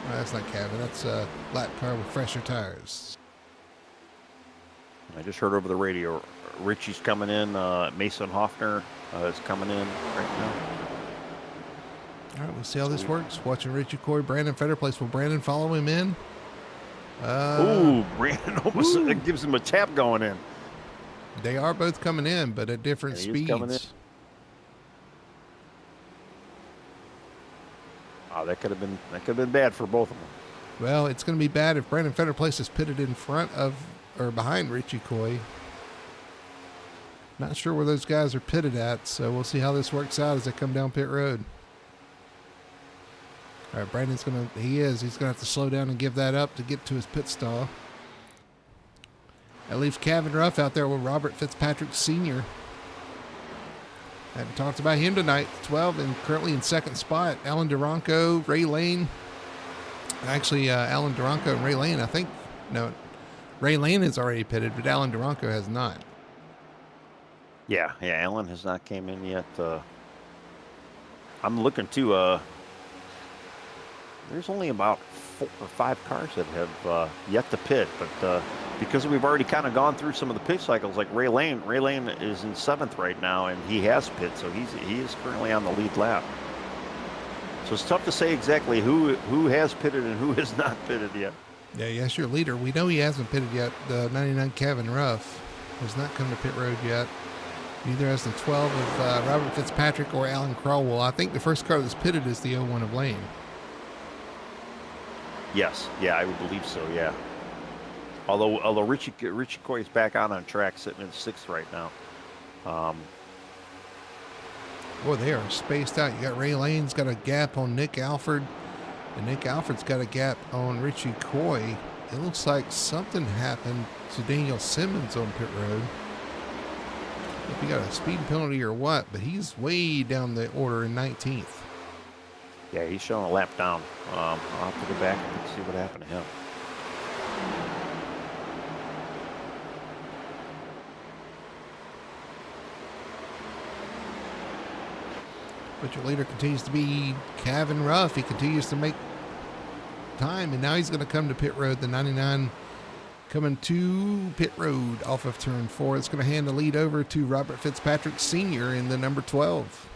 No, that's not Kevin. That's a lap car with fresher tires. I just heard over the radio, Richie's coming in. Mason Hoffner is coming in right now. All right, we'll see how this works. Watching Richie Coy, Brandon Feder Place. Will Brandon follow him in? Brandon almost gives him a tap going in. They are both coming in, but at different speeds. Coming in. Oh, that could have been bad for both of them. Well, it's going to be bad if Brandon Feder Place is pitted in front of or behind Richie Coy. Not sure where those guys are pitted at, so we'll see how this works out as they come down pit road. All right, Brandon's he's going to have to slow down and give that up to get to his pit stall. That leaves Kevin Ruff out there with Robert Fitzpatrick Sr. Haven't talked about him tonight. 12 and currently in second spot. Alan Duranco, Ray Lane. Actually, Alan Duranco and Ray Lane, I think. No, Ray Lane is already pitted, but Alan Duranco has not. Yeah, Alan has not came in yet. I'm looking to. There's only about 4 or 5 cars that have yet to pit, but because we've already kind of gone through some of the pit cycles, like Ray Lane is in 7th right now, and he has pit, so he is currently on the lead lap. So it's tough to say exactly who has pitted and who has not pitted yet. Yeah, yes, your leader. We know he hasn't pitted yet. The 99 Kevin Ruff has not come to pit road yet. Neither has the 12 of Robert Fitzpatrick or Alan Crowell. I think the first car that's pitted is the 01 of Lane. Yes, yeah, I would believe so. Yeah. Although Richie Coy is back on track, sitting in 6th right now. Boy, they are spaced out. You got Ray Lane's got a gap on Nick Alford, and Nick Alford's got a gap on Richie Coy. It looks like something happened to Daniel Simmons on pit road. If he got a speed penalty or what, but he's way down the order in 19th. Yeah, he's showing a lap down. I'll have to go back and see what happened to him. But your leader continues to be Kevin Ruff. He continues to make time, and now he's going to come to pit road. The 99 coming to pit road off of turn 4. It's going to hand the lead over to Robert Fitzpatrick Sr. in the number 12.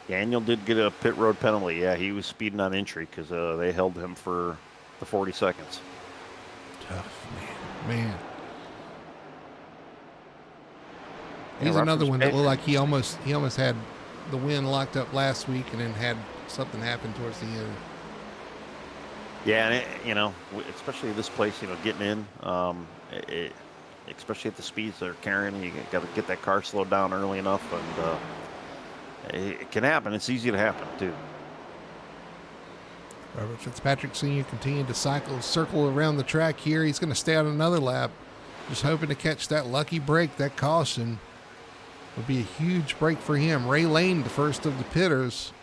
Daniel did get a pit road penalty. Yeah, he was speeding on entry because they held him for the 40 seconds. Tough, man. He's another one that looked like he almost had the win locked up last week and then had something happen towards the end. Yeah, and especially this place, getting in, especially at the speeds they're carrying, you got to get that car slowed down early enough, and it can happen. It's easy to happen too. Robert Fitzpatrick Sr. continuing to circle around the track here. He's going to stay out another lap, just hoping to catch that lucky break. That caution would be a huge break for him. Ray Lane, the first of the pitters,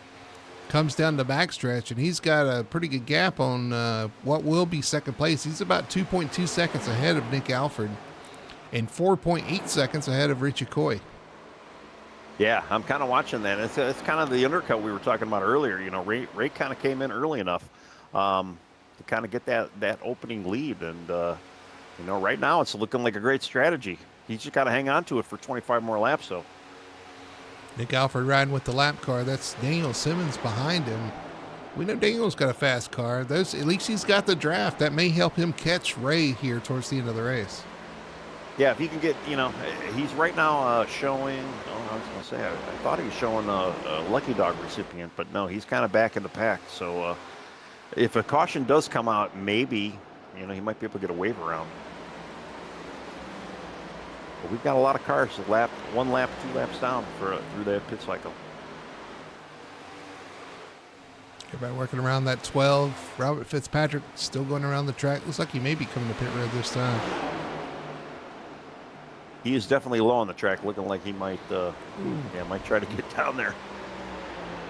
comes down the backstretch, and he's got a pretty good gap on what will be second place. He's about 2.2 seconds ahead of Nick Alford and 4.8 seconds ahead of Richie Coy. Yeah, I'm kind of watching that. It's kind of the undercut we were talking about earlier. Ray kind of came in early enough to kind of get that opening lead, and right now it's looking like a great strategy. He's just got to hang on to it for 25 more laps, though. Nick Alford riding with the lap car. That's Daniel Simmons behind him. We know Daniel's got a fast car. At least he's got the draft. That may help him catch Ray here towards the end of the race. Yeah, if he can get, he's right now showing. Oh, I was going to say, I thought he was showing a Lucky Dog recipient, but no, he's kind of back in the pack. So if a caution does come out, maybe, he might be able to get a wave around. But we've got a lot of cars one lap, 2 laps down through that pit cycle. Everybody working around that 12. Robert Fitzpatrick still going around the track. Looks like he may be coming to pit road this time. He is definitely low on the track, looking like he might try to get down there.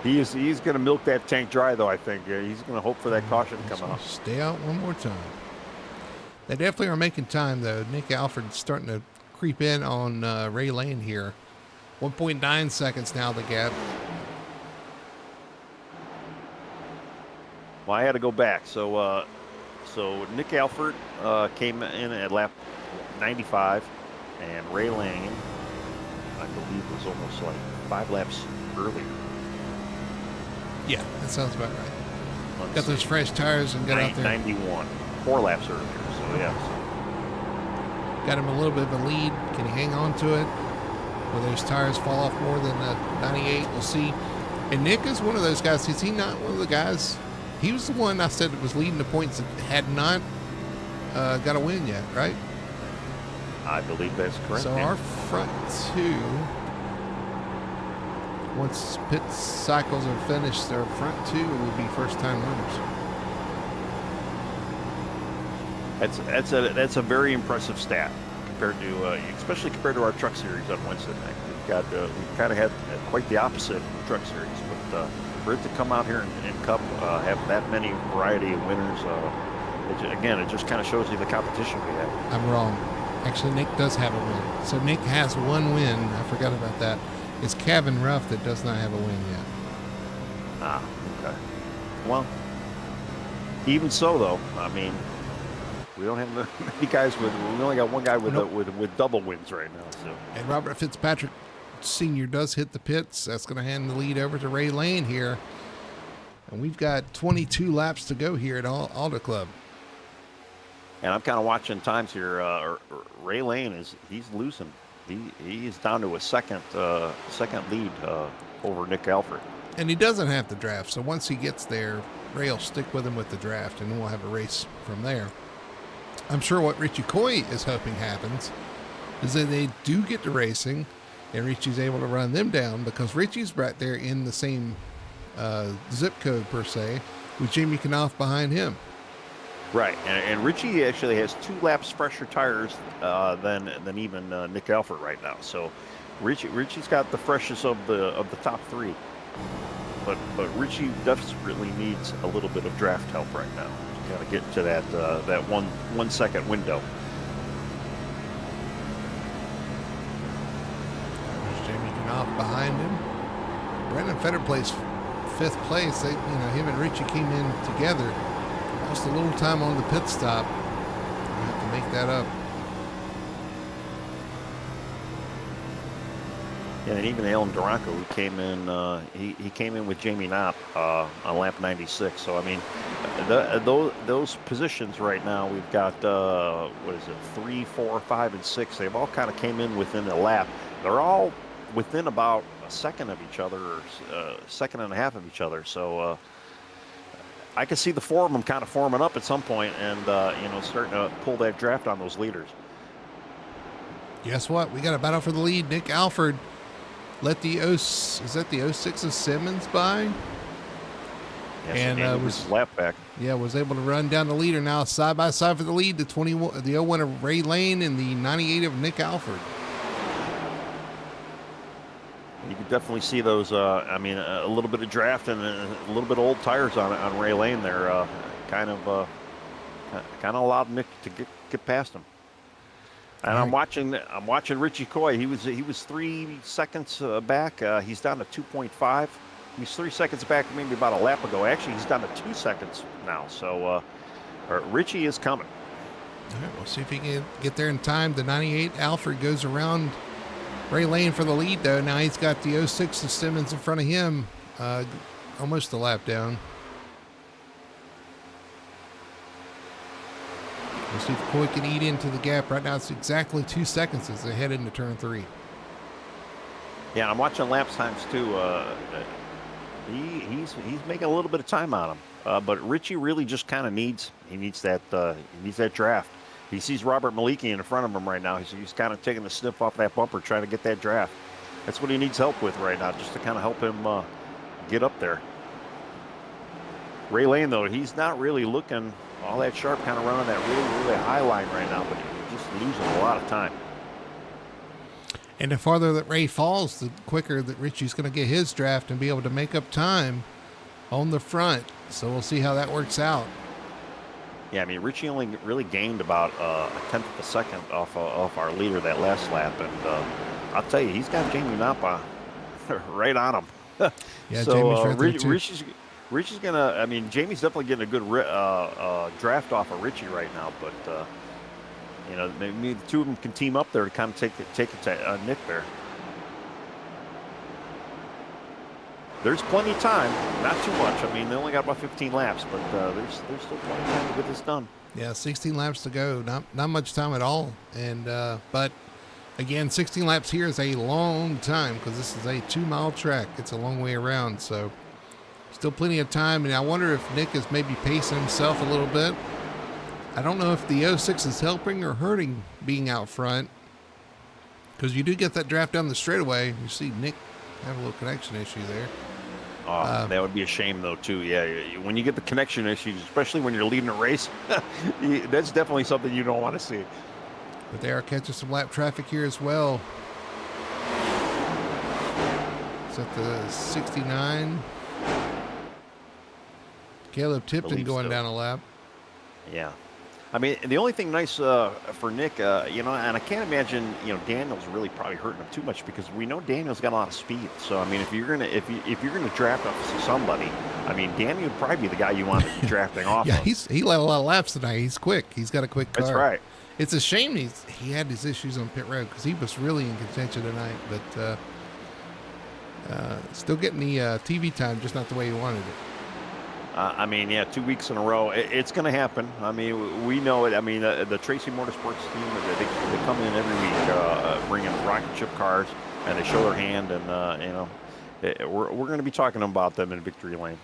He's going to milk that tank dry, though, I think. He's going to hope for that caution to come out. Stay out one more time. They definitely are making time, though. Nick Alford's starting to creep in on Ray Lane here. 1.9 seconds now, the gap. Well, I had to go back. So Nick Alford came in at lap 95, and Ray Lane, I believe, was almost like 5 laps earlier. Yeah, that sounds about right. Got those fresh tires and got out there. 91, 4 laps earlier. So yeah. Got him a little bit of a lead. Can he hang on to it? Will those tires fall off more than 98? We'll see. And Nick is one of those guys. Is he not one of the guys? He was the one I said that was leading the points that had not got a win yet, right? I believe that's correct. So our front two, once pit cycles are finished, our front two will be first-time winners. That's a very impressive stat compared to, especially compared to our truck series on Wednesday night. We've kind of had quite the opposite truck series, but for it to come out here and Cup have that many variety of winners, it just kind of shows you the competition we have. I'm wrong. Actually, Nick does have a win. So Nick has one win. I forgot about that. It's Kevin Ruff that does not have a win yet. Ah, okay. Well, even so, though, I mean, we don't have many guys we only got one guy with double wins right now. So. And Robert Fitzpatrick Sr. does hit the pits. That's going to hand the lead over to Ray Lane here. And we've got 22 laps to go here at Auto Club. And I'm kind of watching times here. Ray Lane he's losing. He's down to a second lead over Nick Alford. And he doesn't have the draft. So once he gets there, Ray will stick with him with the draft, and we'll have a race from there. I'm sure what Richie Coy is hoping happens is that they do get to racing, and Richie's able to run them down because Richie's right there in the same zip code per se with Jamie Knopf behind him. Right, and Richie actually has 2 laps fresher tires than even Nick Alford right now. So Richie's got the freshest of the top 3, but Richie desperately needs a little bit of draft help right now. He's got to get to that 1 second window. There's Jamie Knopf behind him. Brendan Fetter plays 5th place. Him and Richie came in together. Lost a little time on the pit stop. We have to make that up. Yeah, and even Alan Duranco, who came in, he came in with Jamie Knopf on lap 96. So I mean, those positions right now, we've got 3, 4, 5, and 6. They've all kind of came in within a lap. They're all within about a second of each other, or a second and a half of each other. So. I can see the 4 of them kind of forming up at some point and, starting to pull that draft on those leaders. Guess what? We got a battle for the lead. Nick Alford let the 06 of Simmons by? Yes, and was lap back. Yeah, was able to run down the leader now side by side for the lead. The 01 of Ray Lane and the 98 of Nick Alford. You can definitely see those. A little bit of draft and a little bit of old tires on Ray Lane there. Kind of allowed Nick to get past him. And right. I'm watching Richie Coy. He was 3 seconds back. He's down to 2.5. He was 3 seconds back maybe about a lap ago. Actually, he's down to 2 seconds now. So Richie is coming. All right, we'll see if he can get there in time. The 98 Alford goes around Ray Lane for the lead, though. Now he's got the 06 of Simmons in front of him, almost a lap down. We'll see if Coy can eat into the gap. Right now, it's exactly 2 seconds as they head into turn 3. Yeah, I'm watching lap times too. He's making a little bit of time on him, but Richie really just kind of needs that draft. He sees Robert Maliki in front of him right now. He's kind of taking the sniff off that bumper, trying to get that draft. That's what he needs help with right now, just to kind of help him get up there. Ray Lane, though, he's not really looking all that sharp, kind of running that really, really high line right now, but he's just losing a lot of time. And the farther that Ray falls, the quicker that Richie's going to get his draft and be able to make up time on the front. So we'll see how that works out. Yeah, I mean, Richie only really gained about a tenth of a second off our leader that last lap, and I'll tell you, he's got Jamie Napa right on him. Yeah, so Jamie's right there too. Richie's gonna. I mean, Jamie's definitely getting a good draft off of Richie right now, but maybe the two of them can team up there to kind of take it to Nick there. There's plenty of time, not too much. I mean, they only got about 15 laps, but there's still plenty of time to get this done. Yeah, 16 laps to go. Not much time at all. And but again, 16 laps here is a long time because this is a 2-mile track. It's a long way around, so still plenty of time. And I wonder if Nick is maybe pacing himself a little bit. I don't know if the 06 is helping or hurting being out front, because you do get that draft down the straightaway. You see Nick have a little connection issue there. That would be a shame, though, too. Yeah, when you get the connection issues, especially when you're leading a race, that's definitely something you don't want to see. But they are catching some lap traffic here as well. It's at the 69. Caleb Tipton going down a lap. Yeah. I mean, the only thing nice for Nick, and I can't imagine, Daniel's really probably hurting him too much, because we know Daniel's got a lot of speed. So I mean, if you're gonna draft off somebody, I mean, Daniel would probably be the guy you want to be drafting off. Yeah, of. he led a lot of laps tonight. He's quick. He's got a quick car. That's right. It's a shame he had his issues on pit road, because he was really in contention tonight. But still getting the TV time, just not the way he wanted it. I mean, yeah, 2 weeks in a row. It's going to happen. I mean, we know it. I mean, the Tracy Motorsports team, they come in every week bringing rocket ship cars, and they show their hand. And, we're going to be talking about them in Victory Lane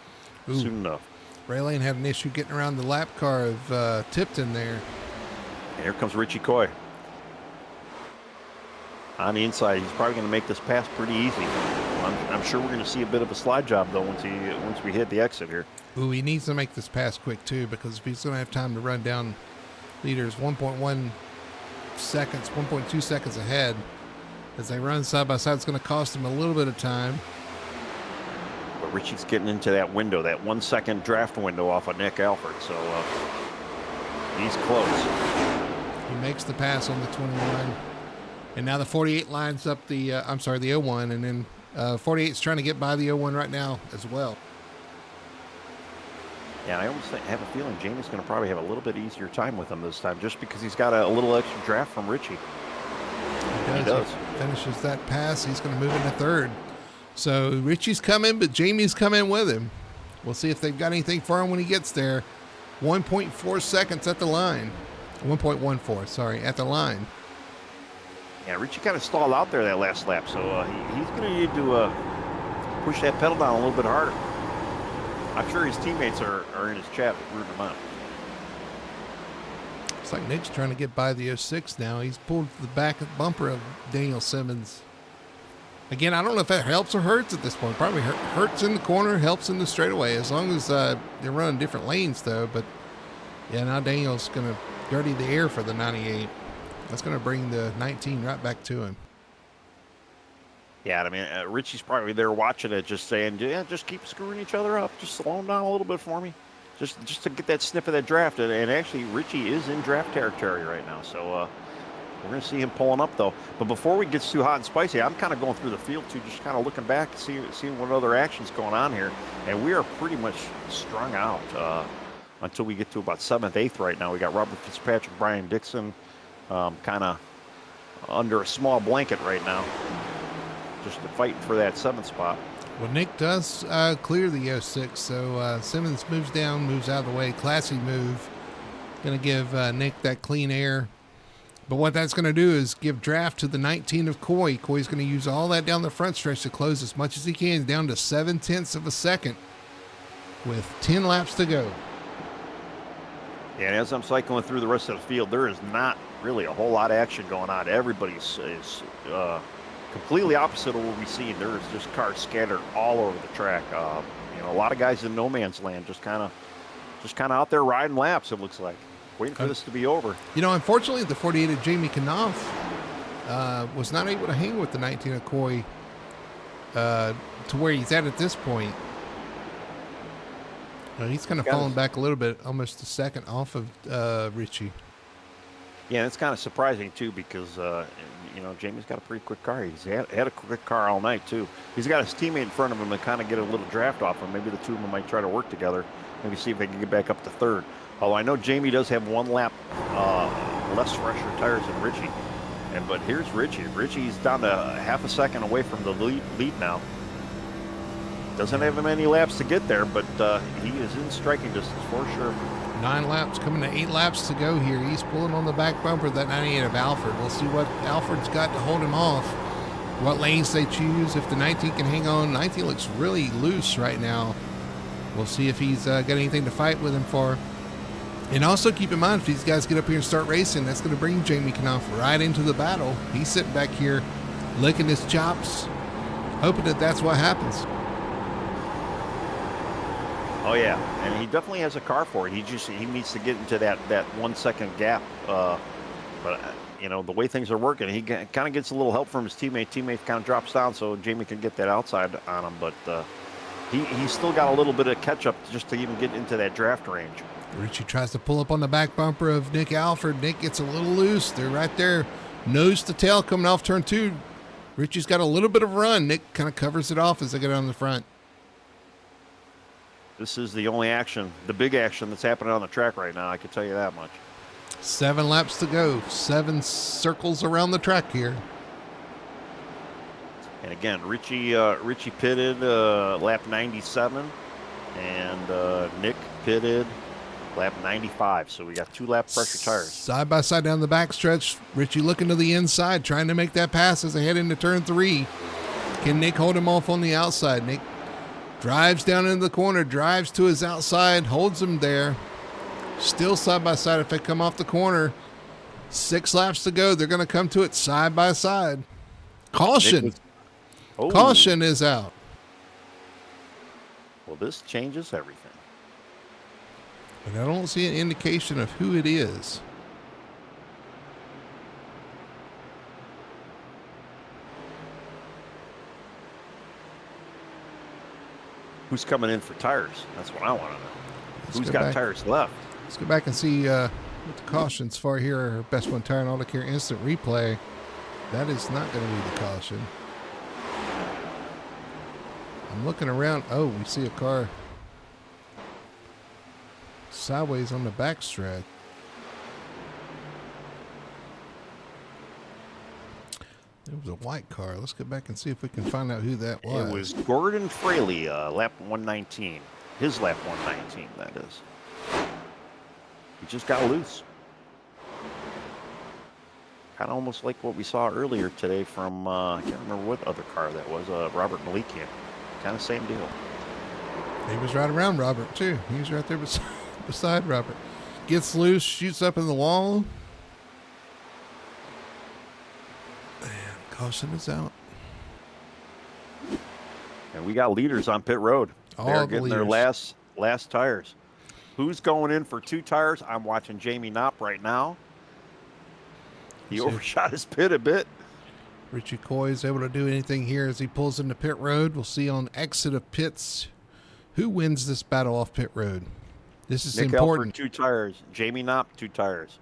soon enough. Ray Lane had an issue getting around the lap car of Tipton there. And here comes Richie Coy. On the inside, he's probably going to make this pass pretty easy. I'm sure we're going to see a bit of a slide job, though, once we hit the exit here. Ooh, he needs to make this pass quick, too, because if he's going to have time to run down leaders 1.1 seconds, 1.2 seconds ahead, as they run side by side, it's going to cost him a little bit of time. But Richie's getting into that window, that 1 second draft window off of Nick Alford, so he's close. He makes the pass on the 21. And now the 48 lines up the 01, and then 48's trying to get by the 01 right now as well. Yeah, I almost have a feeling Jamie's going to probably have a little bit easier time with him this time, just because he's got a little extra draft from Richie. He does. He finishes that pass. He's going to move into third. So Richie's coming, but Jamie's coming with him. We'll see if they've got anything for him when he gets there. 1.4 seconds at the line. 1.14, sorry, at the line. Yeah, Richie kind of stalled out there that last lap, so he's going to need to push that pedal down a little bit harder. I'm sure his teammates are in his chat rooting him out. Looks like Nick's trying to get by the 06 now. He's pulled the back bumper of Daniel Simmons. Again, I don't know if that helps or hurts at this point. Probably hurts in the corner, helps in the straightaway, as long as they're running different lanes, though. But, yeah, now Daniel's going to dirty the air for the 98. That's going to bring the 19 right back to him. Yeah, I mean, Richie's probably there watching it, just saying, yeah, just keep screwing each other up. Just slow them down a little bit for me. Just to get that sniff of that draft. And actually, Richie is in draft territory right now. So we're going to see him pulling up, though. But before we get too hot and spicy, I'm kind of going through the field, too, just kind of looking back and seeing what other action's going on here. And we are pretty much strung out until we get to about 7th, 8th right now. We got Robert Fitzpatrick, Brian Dixon, kind of under a small blanket right now, just fighting for that 7th spot. Well, Nick does clear the 06, so Simmons moves down, moves out of the way. Classy move. Going to give Nick that clean air. But what that's going to do is give draft to the 19 of Coy. Coy's going to use all that down the front stretch to close as much as he can, down to 0.7 of a second with 10 laps to go. Yeah, and as I'm cycling through the rest of the field, there is not really a whole lot of action going on. Everybody's is completely opposite of what we've seen. There is just cars scattered all over the track. A lot of guys in no man's land, just kind of out there riding laps. It looks like waiting for this to be over. Unfortunately, the 48 of Jamie Knopf was not able to hang with the 19 of Coy to where he's at this point. He's kind of fallen back a little bit, almost a second off of Richie. Yeah, and it's kind of surprising too because Jamie's got a pretty quick car. He's had a quick car all night too. He's got his teammate in front of him to kind of get a little draft off him. Maybe the two of them might try to work together. Maybe see if they can get back up to third. Although I know Jamie does have 1 lap less fresher tires than Richie. But here's Richie. Richie's down to half a second away from the lead now. Doesn't have many laps to get there, but he is in striking distance for sure. 9 laps, coming to 8 laps to go here. He's pulling on the back bumper of that 98 of Alfred. We'll see what Alfred's got to hold him off, what lanes they choose. If the 19 can hang on, 19 looks really loose right now. We'll see if he's got anything to fight with him for. And also keep in mind, if these guys get up here and start racing, that's going to bring Jamie Knopf right into the battle. He's sitting back here licking his chops, hoping that that's what happens. Oh yeah, and he definitely has a car for it. He needs to get into that 1 second gap. But the way things are working, he kind of gets a little help from his teammate. Teammate kind of drops down so Jamie can get that outside on him. But he's still got a little bit of catch up just to even get into that draft range. Richie tries to pull up on the back bumper of Nick Alfred. Nick gets a little loose. They're right there, nose to tail coming off turn 2. Richie's got a little bit of run. Nick kind of covers it off as they get on the front. This is the only action, the big action that's happening on the track right now. I can tell you that much. 7 laps to go. 7 circles around the track here. And again, Richie pitted lap 97, and Nick pitted lap 95. So we got 2 lap pressure tires. Side by side down the backstretch. Richie looking to the inside, trying to make that pass as they head into turn 3. Can Nick hold him off on the outside? Nick drives down into the corner, drives to his outside, holds him there. Still side by side if they come off the corner. 6 laps to go. They're going to come to it side by side. Caution. Caution is out. Well, this changes everything. But I don't see an indication of who it is. Who's coming in for tires? That's what I want to know. Who's got tires left? Let's go back and see what the cautions for here are. Best One Tire and Auto Care Instant Replay. That is not going to be the caution. I'm looking around. Oh, we see a car sideways on the backstretch. It was a white car. Let's go back and see if we can find out who that was. It was Gordon Fraley, lap 119. His lap 119, that is. He just got loose. Kind of almost like what we saw earlier today from, I can't remember what other car that was, Robert Malikian. Kind of same deal. He was right around Robert, too. He was right there beside Robert. Gets loose, shoots up in the wall. Caution is out. And we got leaders on pit road. They're getting their last tires. Who's going in for 2 tires? I'm watching Jamie Knopp right now. He overshot his pit a bit. Richie Coy is able to do anything here as he pulls into pit road. We'll see on exit of pits who wins this battle off pit road. This is Nick important. Alford, 2 tires. Jamie Knopp, 2 tires.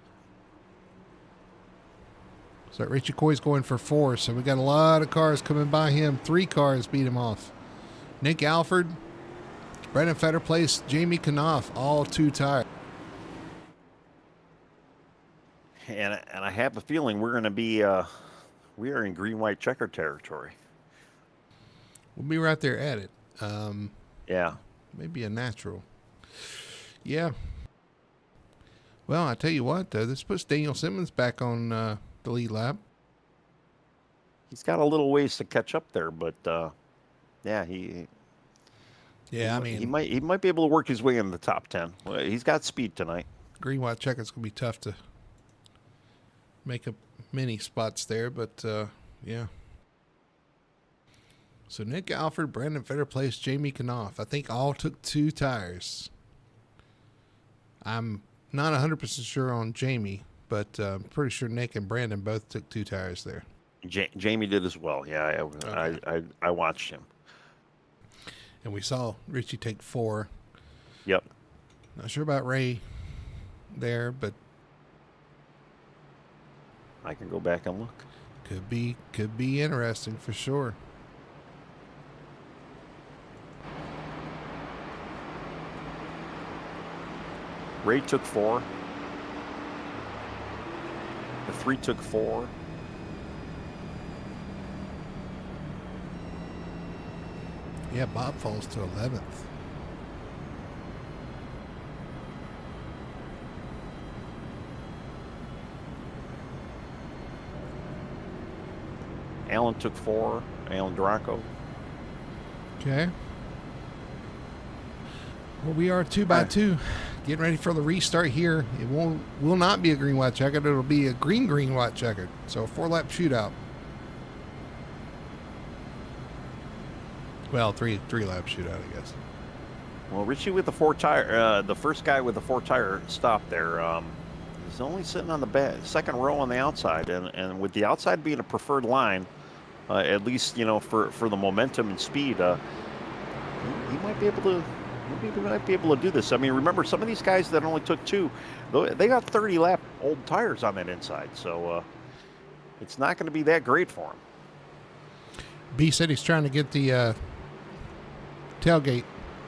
So Richie Coy's going for 4. So we got a lot of cars coming by him. 3 cars beat him off. Nick Alford, Brendan Fetterplace, Jamie Knopf, all 2 tires. And I have a feeling we're going to be, we are in green-white checker territory. We'll be right there at it. Yeah. Maybe a natural. Yeah. Well, I tell you what, this puts Daniel Simmons back on the lead lap. He's got a little ways to catch up there, but yeah, Yeah, I he mean, might be able to work his way into the top 10. Well, he's got speed tonight. green, white checker's going to be tough to make up many spots there, but yeah. So Nick Alford, Brandon Fetterplace, Jamie Knopf, I think all took 2 tires. I'm not 100% sure on Jamie, but I'm pretty sure Nick and Brandon both took 2 tires there. Jamie did as well. Yeah, Okay. I watched him. And we saw Richie take 4. Yep. Not sure about Ray there, but I can go back and look. could be interesting for sure. Ray took 4. The 3 took 4. Yeah, Bob falls to 11th. Alan took 4. Alan Duranko. Okay. Well, we are 2 by 2. Getting ready for the restart here. It will not be a green white checkered. It'll be a green white checkered. So a 4-lap shootout. Well, three lap shootout, I guess. Well, Richie with the 4 tire, the first guy with the 4 tire stop there. He's only sitting on the second row on the outside, and with the outside being a preferred line, at least for the momentum and speed, he might be able to. Maybe we might be able to do this. I mean, remember, some of these guys that only took 2, they got 30-lap old tires on that inside, so it's not going to be that great for him. B said he's trying to get the tailgate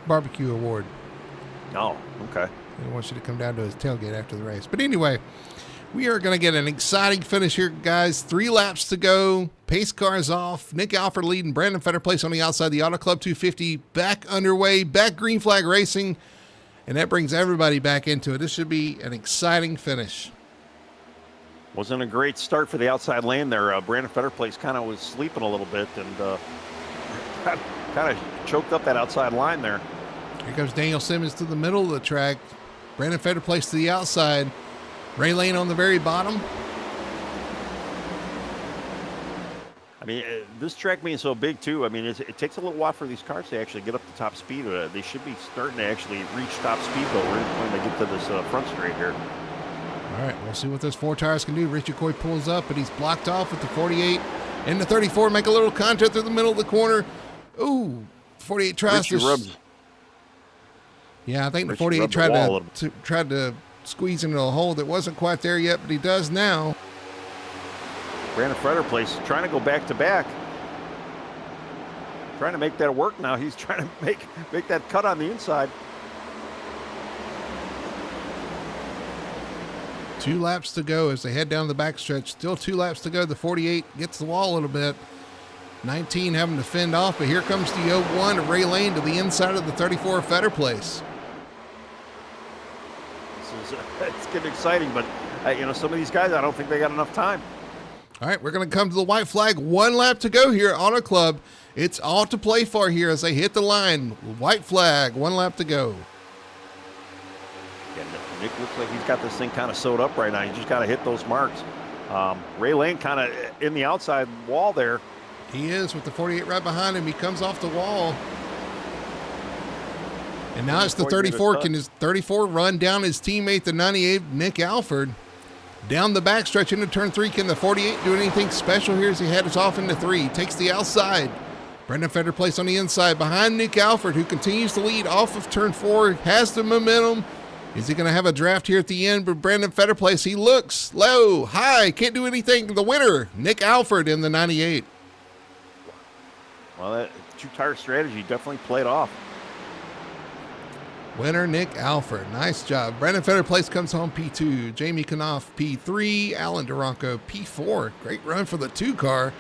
barbecue award. Oh, okay. He wants you to come down to his tailgate after the race. But anyway, we are going to get an exciting finish here, guys. 3 laps to go. Pace cars off. Nick Alford leading. Brandon Fetterplace on the outside. The Auto Club 250 back underway. Back green flag racing. And that brings everybody back into it. This should be an exciting finish. Wasn't a great start for the outside lane there. Brandon Fetterplace kind of was sleeping a little bit and kind of choked up that outside line there. Here comes Daniel Simmons to the middle of the track. Brandon Fetterplace to the outside. Ray Lane on the very bottom. I mean, this track being so big, too, I mean, it takes a little while for these cars to actually get up to top speed. They should be starting to actually reach top speed, though, when they get to this front straight here. All right, we'll see what those 4 tires can do. Richie Coy pulls up, but he's blocked off with the 48 and the 34. Make a little contact through the middle of the corner. Ooh, 48 tries to... Yeah, I think the 48 tried to squeeze into a hole that wasn't quite there yet, but he does now. Brandon Fetterplace trying to go back to back. Trying to make that work now. He's trying to make that cut on the inside. 2 laps to go as they head down the backstretch. Still 2 laps to go. The 48 gets the wall a little bit. 19 having to fend off, but here comes the 01 of Ray Lane to the inside of the 34 Fetterplace. It's getting exciting, but some of these guys, I don't think they got enough time. All right, we're going to come to the white flag. 1 lap to go here at Auto Club. It's all to play for here as they hit the line. White flag, 1 lap to go. Yeah, Nick looks like he's got this thing kind of sewed up right now. He's just got to hit those marks. Ray Lane kind of in the outside wall there. He is with the 48 right behind him. He comes off the wall. And now it's the 34. Can his 34 run down his teammate, the 98, Nick Alford? Down the backstretch into turn 3. Can the 48 do anything special here as he heads off into 3? He takes the outside. Brendan Fetterplace on the inside behind Nick Alford, who continues to lead off of turn 4, has the momentum. Is he going to have a draft here at the end? But Brandon Fetterplace, he looks low, high, can't do anything. The winner, Nick Alford in the 98. Well, that 2-tire strategy definitely played off. Winner, Nick Alford. Nice job. Brandon Fetterplace comes home P2. Jamie Knopf P3. Alan Duranko P4. Great run for the 2 car.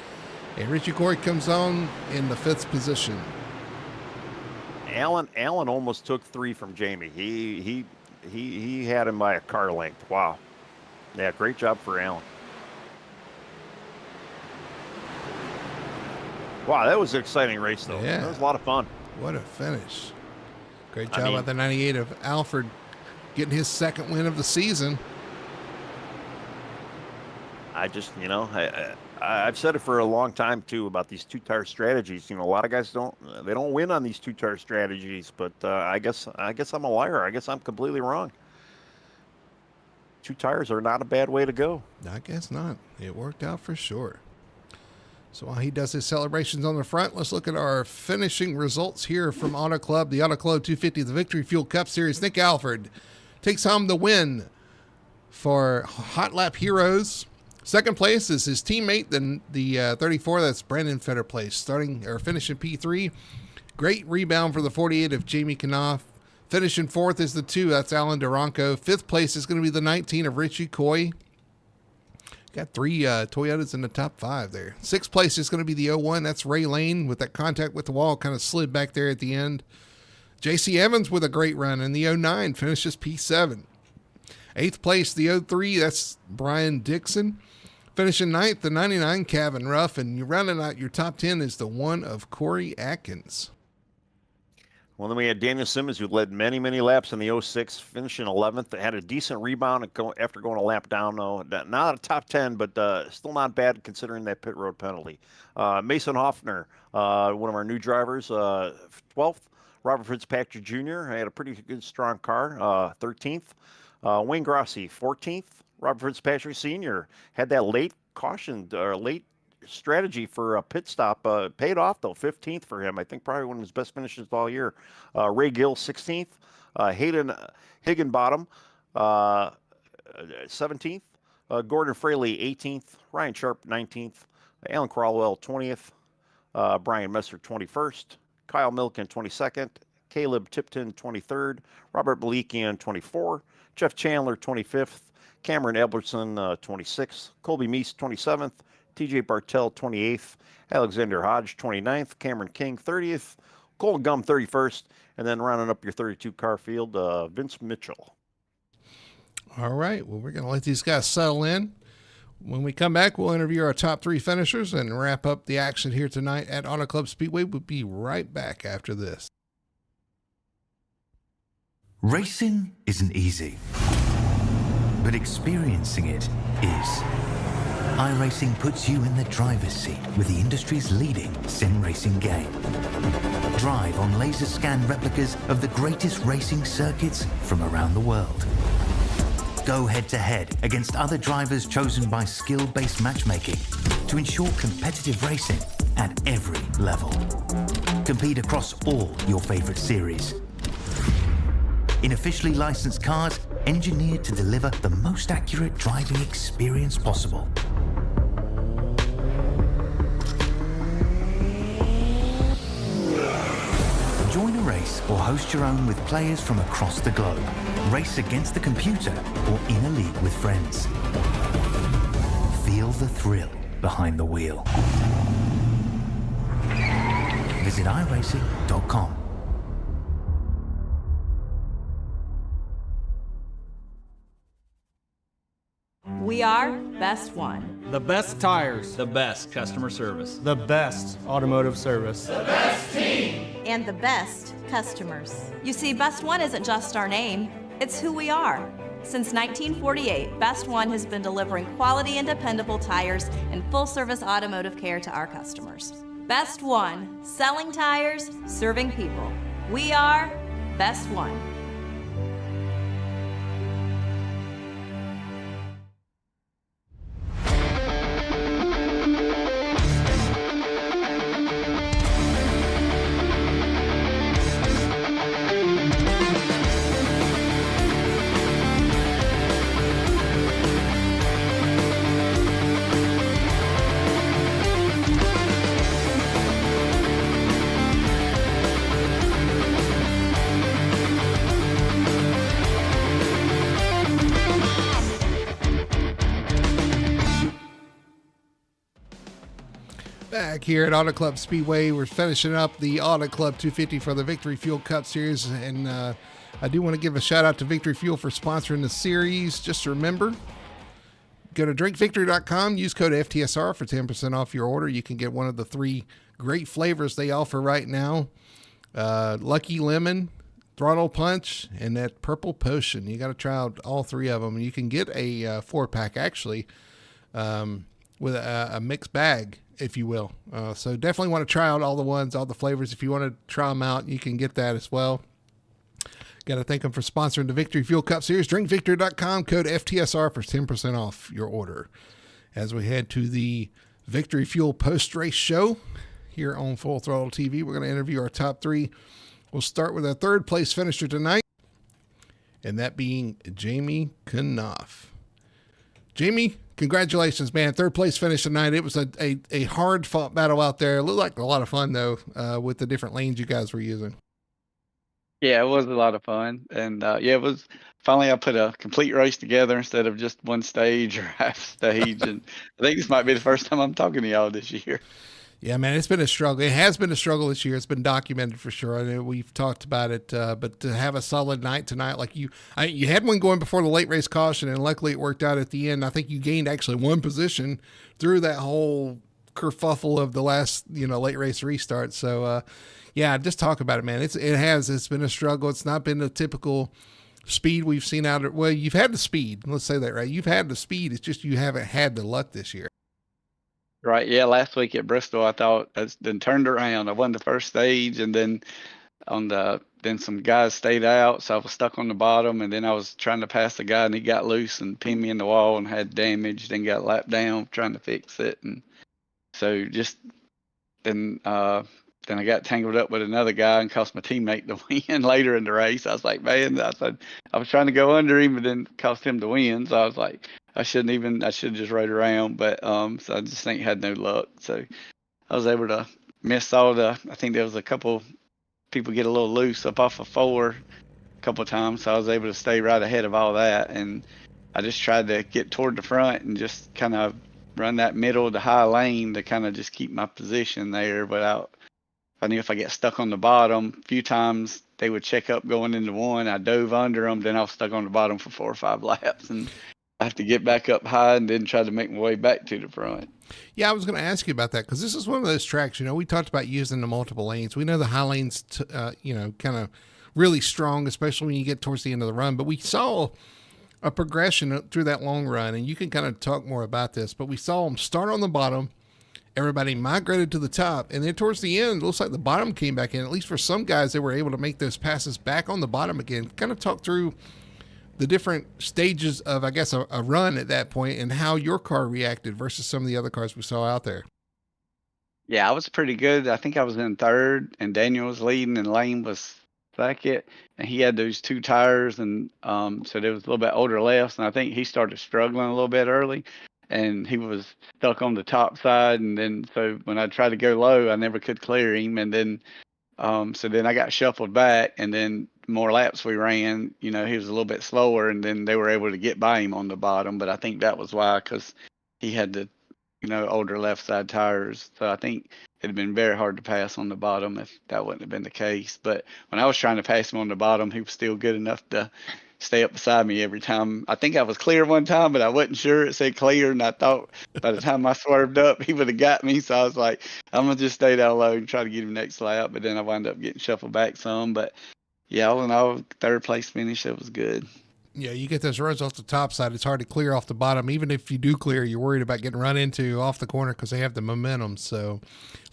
And Richie Coy comes on in the 5th position. Alan almost took 3 from Jamie. he had him by a car length. Wow. Yeah, great job for Allen. Wow, that was an exciting race, though. Yeah. That was a lot of fun. What a finish. Great job by the 98 of Alfred getting his second win of the season. I just, I've said it for a long time, too, about these two-tire strategies. A lot of guys don't win on these two-tire strategies, but I guess I'm a liar. I guess I'm completely wrong. Two tires are not a bad way to go. I guess not. It worked out for sure. So while he does his celebrations on the front, let's look at our finishing results here from Auto Club. The Auto Club 250, the Victory Fuel Cup Series. Nick Alford takes home the win for Hot Lap Heroes. Second place is his teammate, the 34. That's Brandon Fetterplace, finishing P3. Great rebound for the 48 of Jamie Knopf. Finishing fourth is the 2. That's Alan Duranco. Fifth place is going to be the 19 of Richie Coy. Got 3 Toyotas in the top 5 there. Sixth place is going to be the 01. That's Ray Lane with that contact with the wall. Kind of slid back there at the end. J.C. Evans with a great run in the 09. Finishes P7. Eighth place, the 03. That's Brian Dixon. Finishing ninth, the 99, Kevin Ruff. And you're rounding out your top 10 is the 1 of Corey Atkins. Well, then we had Daniel Simmons, who led many, many laps in the 06, finishing 11th. Had a decent rebound after going a lap down, though. Not a top 10, but still not bad considering that pit road penalty. Mason Hoffner, one of our new drivers, 12th. Robert Fitzpatrick Jr. had a pretty good, strong car, 13th. Wayne Grossi, 14th. Robert Fitzpatrick Sr. had that late caution, or late strategy for a pit stop, paid off, though. 15th for him. I think probably one of his best finishes all year. Ray Gill, 16th. Hayden Higginbottom, 17th. Gordon Fraley, 18th. Ryan Sharp, 19th. Alan Caldwell, 20th. Brian Messer, 21st. Kyle Milken, 22nd. Caleb Tipton, 23rd. Robert Malikian, 24th. Jeff Chandler, 25th. Cameron Albertson, 26th. Colby Meese, 27th. TJ Bartell, 28th. Alexander Hodge, 29th. Cameron King, 30th. Cole Gum, 31st. And then rounding up your 32 car field, Vince Mitchell. All right. Well, we're going to let these guys settle in. When we come back, we'll interview our top 3 finishers and wrap up the action here tonight at Auto Club Speedway. We'll be right back after this. Racing isn't easy, but experiencing it is. iRacing puts you in the driver's seat with the industry's leading sim racing game. Drive on laser scan replicas of the greatest racing circuits from around the world. Go head-to-head against other drivers chosen by skill-based matchmaking to ensure competitive racing at every level. Compete across all your favorite series. In officially licensed cars, engineered to deliver the most accurate driving experience possible. Join a race or host your own with players from across the globe. Race against the computer or in a league with friends. Feel the thrill behind the wheel. Visit iRacing.com. We are Best One. The best tires. The best customer service. The best automotive service. The best team. And the best customers. You see, Best One isn't just our name, it's who we are. Since 1948, Best One has been delivering quality and dependable tires and full-service automotive care to our customers. Best One, selling tires, serving people. We are Best One. Back here at Auto Club Speedway, we're finishing up the Auto Club 250 for the Victory Fuel Cup Series, and I do want to give a shout out to Victory Fuel for sponsoring the series. Just remember, go to drinkvictory.com, use code FTSR for 10% off your order. You can get one of the 3 great flavors they offer right now. Lucky Lemon, Throttle Punch, and that Purple Potion. You got to try out all 3 of them. And you can get a 4-pack actually with a mixed bag, if you will. So definitely want to try out all the ones, all the flavors. If you want to try them out, you can get that as well. Got to thank them for sponsoring the Victory Fuel Cup Series. DrinkVictory.com, code FTSR for 10% off your order. As we head to the Victory Fuel post-race show here on Full Throttle TV, we're going to interview our top 3. We'll start with our 3rd place finisher tonight, and that being Jamie Knopf. Jamie, congratulations, man. 3rd place finish tonight. It was a hard-fought battle out there. It looked like a lot of fun, though, with the different lanes you guys were using. Yeah, it was a lot of fun. And it was finally I put a complete race together instead of just one stage or half stage. And I think this might be the first time I'm talking to y'all this year. Yeah, man, it's been a struggle. It has been a struggle this year. It's been documented for sure. I know we've talked about it, but to have a solid night tonight, like you had one going before the late race caution, and luckily it worked out at the end. I think you gained actually 1 position through that whole kerfuffle of the last, late race restart. So, yeah, just talk about it, man. It's been a struggle. It's not been the typical speed we've seen out of, well, you've had the speed. Let's say that, right? You've had the speed. It's just you haven't had the luck this year. Right. Yeah. Last week at Bristol, I thought I then turned around. I won the first stage, and then then some guys stayed out, so I was stuck on the bottom, and then I was trying to pass the guy, and he got loose and pinned me in the wall and had damage. Then got lapped down trying to fix it, and so just then I got tangled up with another guy and cost my teammate the win later in the race. I was like, man, I was trying to go under him, and then cost him the win. So I was like, I should have just rode around, but so I just think had no luck. So I was able to miss I think there was a couple people get a little loose up off of 4 a couple of times. So I was able to stay right ahead of all that. And I just tried to get toward the front and just kind of run that middle to high lane to kind of just keep my position there without, I knew if I get stuck on the bottom, a few times they would check up going into 1. I dove under them, then I was stuck on the bottom for 4 or 5 laps, and I have to get back up high and then try to make my way back to the front. Yeah, I was going to ask you about that because this is one of those tracks. We talked about using the multiple lanes. We know the high lanes, kind of really strong, especially when you get towards the end of the run. But we saw a progression through that long run, and you can kind of talk more about this. But we saw them start on the bottom. Everybody migrated to the top, and then towards the end, it looks like the bottom came back in. At least for some guys, they were able to make those passes back on the bottom again. Kind of talk through the different stages of, I guess, a run at that point and how your car reacted versus some of the other cars we saw out there. Yeah, I was pretty good. I think I was in 3rd, and Daniel was leading, and Lane was second, and he had those 2 tires, and so there was a little bit older lefts, and I think he started struggling a little bit early. And he was stuck on the top side, and then so when I tried to go low, I never could clear him. And then so then I got shuffled back, and then more laps we ran, he was a little bit slower, and then they were able to get by him on the bottom. But I think that was why, because he had the older left side tires. So I think it'd have been very hard to pass on the bottom if that wouldn't have been the case. But when I was trying to pass him on the bottom, he was still good enough to stay up beside me every time. I think I was clear one time, but I wasn't sure. It said clear, and I thought by the time I swerved up, he would have got me. So I was like, I'm going to just stay down low and try to get him next lap. But then I wound up getting shuffled back some. But yeah, all in all, 3rd place finish, it was good. Yeah, you get those runs off the top side. It's hard to clear off the bottom. Even if you do clear, you're worried about getting run into off the corner because they have the momentum. So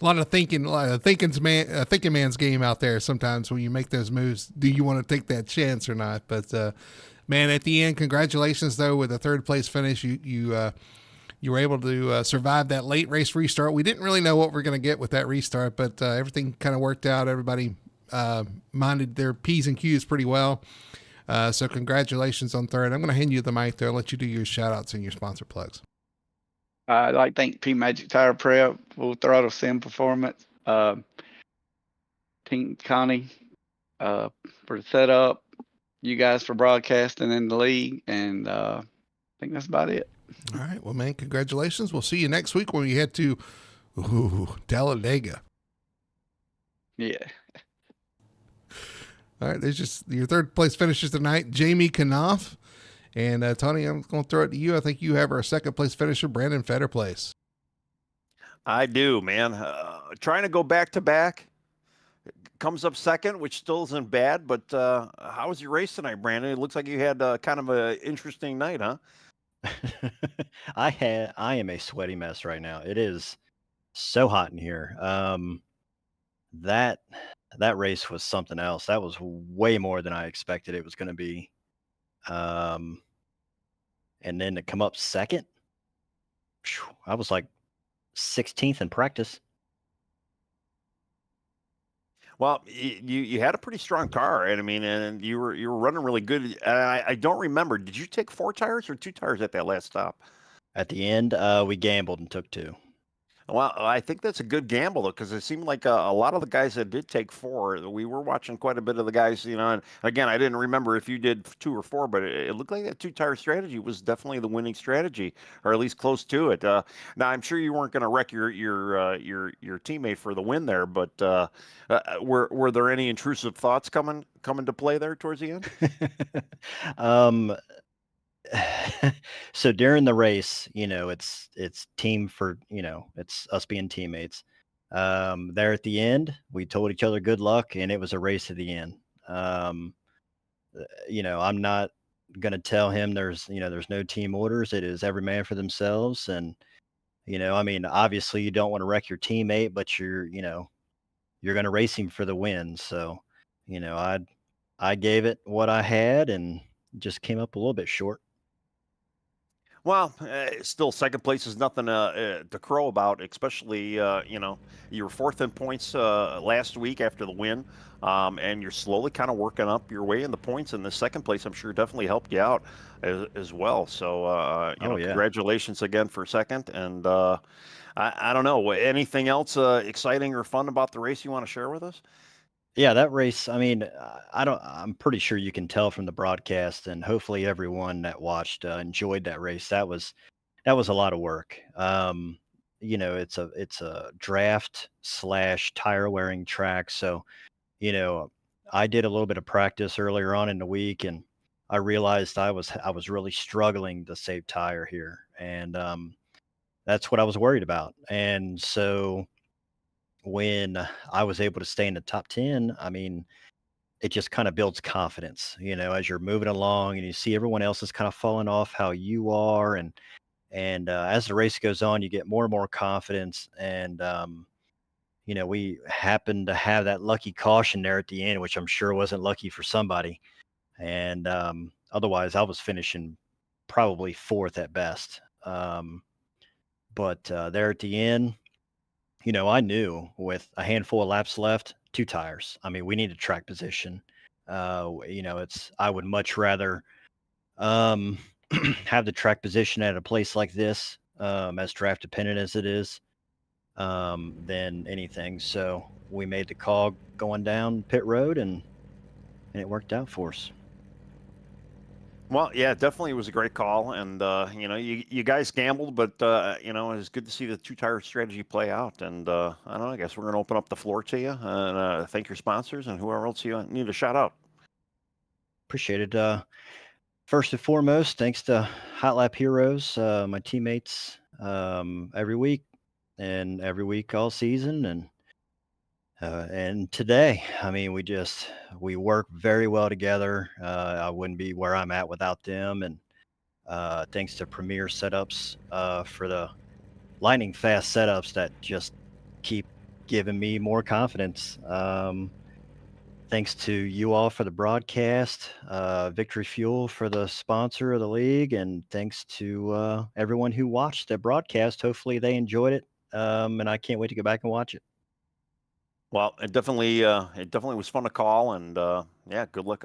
a lot of thinking man's game out there sometimes when you make those moves. Do you want to take that chance or not? But, man, at the end, congratulations, though, with a 3rd place finish. You were able to survive that late race restart. We didn't really know what we're going to get with that restart, but everything kind of worked out. Everybody minded their P's and Q's pretty well. So congratulations on 3rd. I'm going to hand you the mic there. I'll let you do your shout outs and your sponsor plugs. I'd like to thank P Magic Tire Prep, Full Throttle Sim Performance, Team Connie for the setup, you guys for broadcasting in the league, and I think that's about it. All right. Well, man, congratulations. We'll see you next week when we head to Talladega. Yeah. All right, there's just your third place finishers tonight, Jamie Knopf. And Tony, I'm going to throw it to you. I think you have our second place finisher, Brandon Fetterplace. I do, man. Trying to go back to back. Comes up second, which still isn't bad. But how was your race tonight, Brandon? It looks like you had kind of an interesting night, huh? I am a sweaty mess right now. It is so hot in here. That that race was something else. That was way more than I expected it was going to be. Um, and then to come up second, I was like 16th in practice. Well, you had a pretty strong car, and I mean, and you were running really good. And I don't remember. Did you take 4 tires or 2 tires at that last stop? At the end, we gambled and took 2. Well, I think that's a good gamble, though, because it seemed like a lot of the guys that did take 4, we were watching quite a bit of the guys, and again, I didn't remember if you did 2 or 4, but it looked like that 2-tire strategy was definitely the winning strategy, or at least close to it. Now, I'm sure you weren't going to wreck your teammate for the win there, but were there any intrusive thoughts coming to play there towards the end? um, so during the race, it's team for, it's us being teammates. There at the end, we told each other good luck, and it was a race to the end. I'm not gonna tell him there's no team orders. It is every man for themselves, and I mean, obviously you don't want to wreck your teammate, but you're gonna race him for the win. So, I gave it what I had and just came up a little bit short. Well, still, second place is nothing to crow about, especially, you were 4th in points last week after the win, and you're slowly kind of working up your way in the points. And the second place, I'm sure, definitely helped you out as well. So, Yeah. congratulations again for second. And I don't know, anything else exciting or fun about the race you want to share with us? Yeah, that race, I mean, I'm pretty sure you can tell from the broadcast, and hopefully everyone that watched enjoyed that race. That was a lot of work. It's a draft slash tire wearing track. So, you know, I did a little bit of practice earlier on in the week, and I realized I was really struggling to save tire here. And that's what I was worried about. And so when I was able to stay in the top 10, I mean, it just kind of builds confidence, as you're moving along and you see everyone else is kind of falling off how you are. And as the race goes on, you get more and more confidence. And, we happened to have that lucky caution there at the end, which I'm sure wasn't lucky for somebody. And otherwise, I was finishing probably 4th at best. But there at the end, I knew with a handful of laps left, 2 tires. I mean, we needed track position. I would much rather um, have the track position at a place like this, as draft dependent as it is, than anything. So we made the call going down pit road, and it worked out for us. Well, yeah, definitely was a great call, and you guys gambled, but it was good to see the 2-tire strategy play out. And I don't know, I guess we're going to open up the floor to you and thank your sponsors and whoever else you need to shout out. Appreciate it. First and foremost, thanks to Hot Lap Heroes, my teammates, every week all season, and today. I mean, we work very well together. I wouldn't be where I'm at without them. And thanks to Premier Setups for the lightning fast setups that just keep giving me more confidence. Thanks to you all for the broadcast, Victory Fuel for the sponsor of the league, and thanks to everyone who watched the broadcast. Hopefully they enjoyed it, and I can't wait to go back and watch it. Well, it definitely was fun to call, and yeah, good luck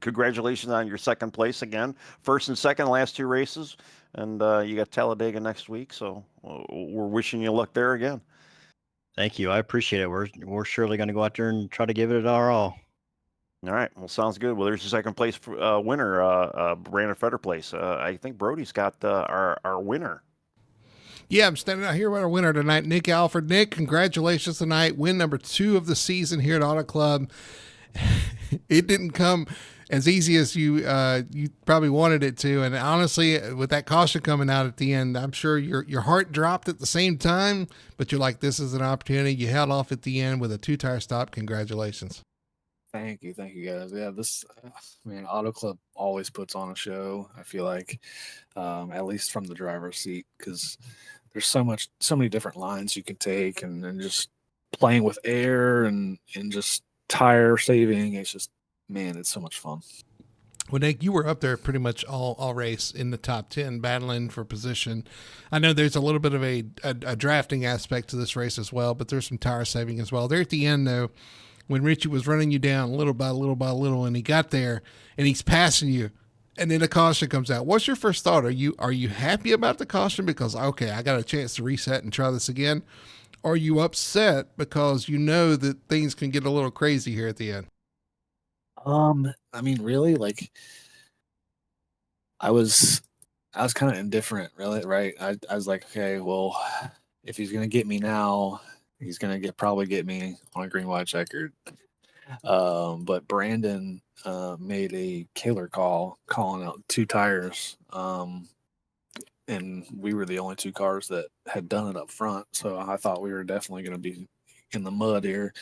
congratulations on your second place again, first and second last 2 races, and you got Talladega next week, so we're wishing you luck there again. Thank you. I appreciate it. We're surely going to go out there and try to give it our all. All right. Well, sounds good. Well, there's your second place winner, Brandon Fetterplace. I think Brody's got our winner. Yeah, I'm standing out here with our winner tonight, Nick Alford. Nick, congratulations tonight. Win number 2 of the season here at Auto Club. it didn't come as easy as you probably wanted it to. And honestly, with that caution coming out at the end, I'm sure your heart dropped at the same time. But you're like, this is an opportunity. You held off at the end with a 2-tire stop. Congratulations. Thank you guys. Yeah, this man, Auto Club always puts on a show. I feel like, at least from the driver's seat, because there's so many different lines you can take, and just playing with air and just tire saving. It's just, man, it's so much fun. Well, Nick, you were up there pretty much all race in the top 10, battling for position. I know there's a little bit of a drafting aspect to this race as well, but there's some tire saving as well. There at the end, though, when Richie was running you down little by little by little, and he got there, and he's passing you, and then the caution comes out. What's your first thought? Are you happy about the caution because, okay, I got a chance to reset and try this again? Or are you upset because you know that things can get a little crazy here at the end? I mean, really, like, I was kind of indifferent, really, right? I was like, okay, well, if he's gonna get me now, he's gonna probably get me on a green white checkered. But Brandon made a killer call, calling out 2 tires. And we were the only 2 cars that had done it up front, so I thought we were definitely going to be in the mud here.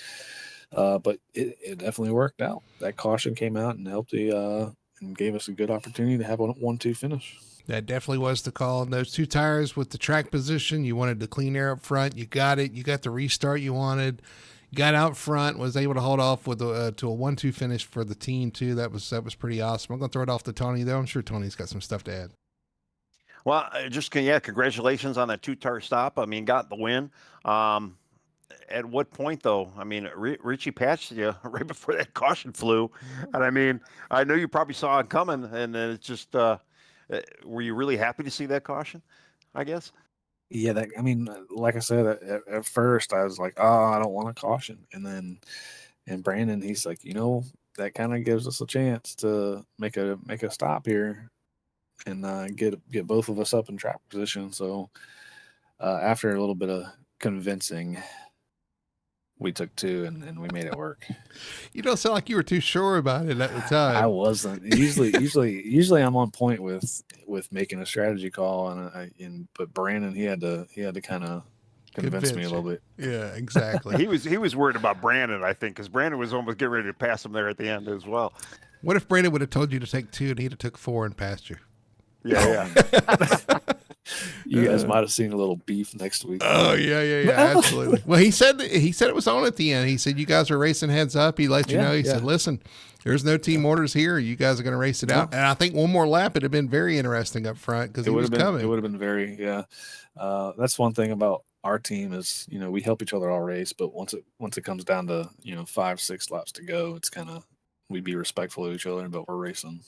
But it definitely worked out. That caution came out and helped and gave us a good opportunity to have a 1-2 finish. That definitely was the call. And those 2 tires with the track position, you wanted the clean air up front. You got it. You got the restart you wanted. Got out front, was able to hold off with to a 1-2 finish for the team too. That was pretty awesome. I'm going to throw it off to Tony though. I'm sure Tony's got some stuff to add. Well, congratulations on that 2-tire stop. I mean, got the win. At what point, though? I mean, Richie patched you right before that caution flew, and I mean, I know you probably saw it coming, and then it's just, were you really happy to see that caution? I guess. Yeah, I mean, like I said, at first I was like, oh, I don't want a caution, and Brandon, he's like, that kind of gives us a chance to make a stop here, and get both of us up in track position. So after a little bit of convincing, we took 2 and we made it work. You don't sound like you were too sure about it at the time. I wasn't. Usually I'm on point with making a strategy call, but Brandon, he had to kind of convince me a little bit. Yeah, exactly. he was worried about Brandon, I think, because Brandon was almost getting ready to pass him there at the end as well. What if Brandon would have told you to take 2 and he'd have took 4 and passed you? Yeah. You guys might have seen a little beef next week. Oh yeah, absolutely. Well, he said it was on at the end. He said you guys were racing heads up. He let you know. He said, "Listen, there's no team orders here. You guys are going to race it out." And I think one more lap it'd have been very interesting up front because it was coming. It would have been very That's one thing about our team is we help each other all race, but once it comes down to 5-6 laps to go, it's kind of we be respectful of each other, but we're racing.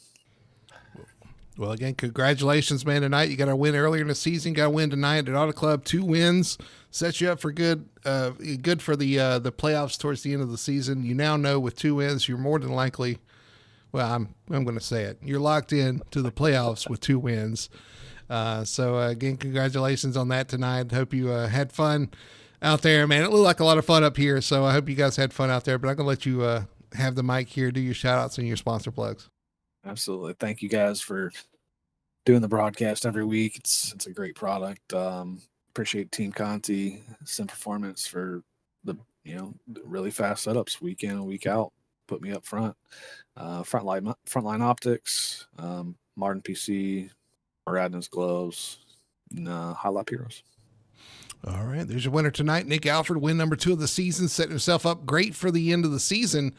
Well, again, congratulations, man, tonight. You got a win earlier in the season, got a win tonight at Auto Club. 2 wins, sets you up for good for the playoffs towards the end of the season. You now know with 2 wins, you're more than likely, well, I'm going to say it, you're locked in to the playoffs with 2 wins. So, again, congratulations on that tonight. Hope you had fun out there, man. It looked like a lot of fun up here, so I hope you guys had fun out there. But I'm going to let you have the mic here, do your shout-outs and your sponsor plugs. Absolutely. Thank you guys for doing the broadcast every week. It's a great product. Appreciate Team Conti, Sim Performance for the really fast setups week in and week out. Put me up front. Frontline Optics, Martin PC, Radness Gloves, and High Lap Heroes. All right, there's your winner tonight. Nick Alford, win number 2 of the season, setting himself up great for the end of the season.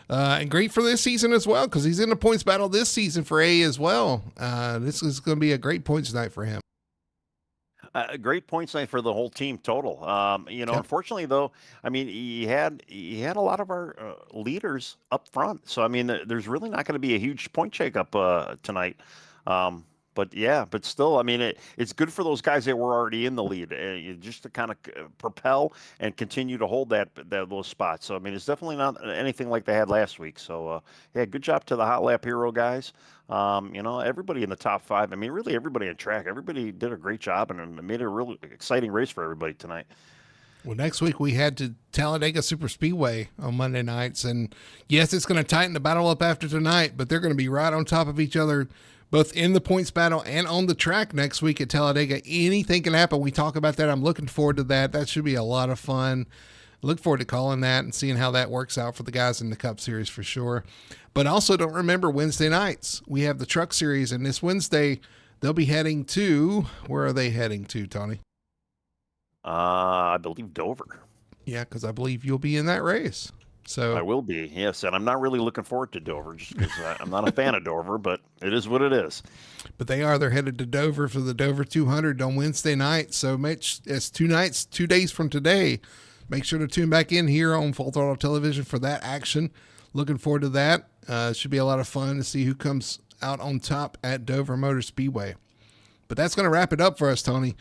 And great for this season as well, because he's in the points battle this season for A as well. This is going to be a great points night for him. Great points night for the whole team total. Unfortunately though, I mean, he had a lot of our leaders up front. So, I mean, there's really not going to be a huge point shakeup tonight. But still, I mean, it's good for those guys that were already in the lead, just to kind of propel and continue to hold those spots. So, I mean, it's definitely not anything like they had last week. So, good job to the Hot Lap Hero guys. Everybody in the top 5. I mean, really everybody in track. Everybody did a great job and made it a really exciting race for everybody tonight. Well, next week we had Talladega Super Speedway on Monday nights. And yes, it's going to tighten the battle up after tonight, but they're going to be right on top of each other, both in the points battle and on the track next week at Talladega. Anything can happen. We talk about that. I'm looking forward to that. That should be a lot of fun. Look forward to calling that and seeing how that works out for the guys in the Cup Series for sure. But also don't remember Wednesday nights. We have the Truck Series, and this Wednesday they'll be heading to, where are they heading to, Tony? I believe Dover. Yeah, because I believe you'll be in that race. So I will be, yes, and I'm not really looking forward to Dover just because I'm not a fan of Dover, but it is what it is. But they're headed to Dover for the Dover 200 on Wednesday night. So it's 2 nights, 2 days from today. Make sure to tune back in here on Full Throttle Television for that action. Looking forward to that. It should be a lot of fun to see who comes out on top at Dover Motor Speedway. But that's going to wrap it up for us, Tony.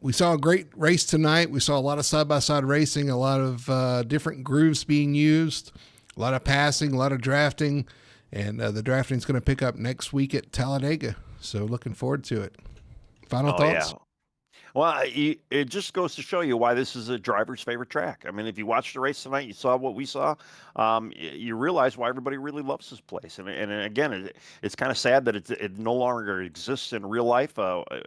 We saw a great race tonight. We saw a lot of side-by-side racing, a lot of different grooves being used, a lot of passing, a lot of drafting, and the drafting is going to pick up next week at Talladega. So looking forward to it. Final thoughts? Yeah. Well, it just goes to show you why this is a driver's favorite track. I mean, if you watched the race tonight, you saw what we saw. You realize why everybody really loves this place. And again, it's kind of sad that it no longer exists in real life.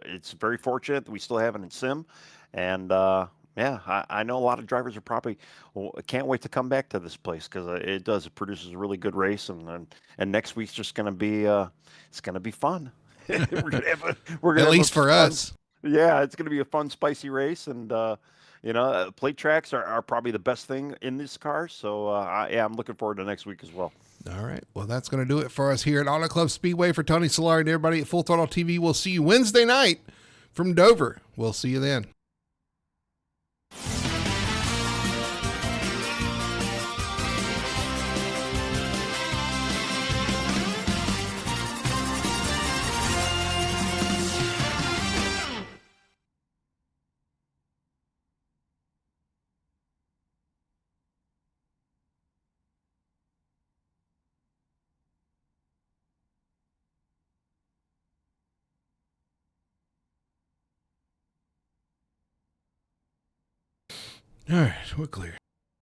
It's very fortunate that we still have it in sim. And yeah, I know a lot of drivers are probably can't wait to come back to this place because it produces a really good race. And next week's just going to be it's going to be fun. We're gonna have at least for fun. us. Yeah, it's going to be a fun, spicy race, and plate tracks are probably the best thing in this car. So yeah, I'm looking forward to next week as well. All right, well, that's going to do it for us here at Auto Club Speedway. For Tony Solari and everybody at Full Throttle TV, we'll see you Wednesday night from Dover. We'll see you then. All right, we're clear.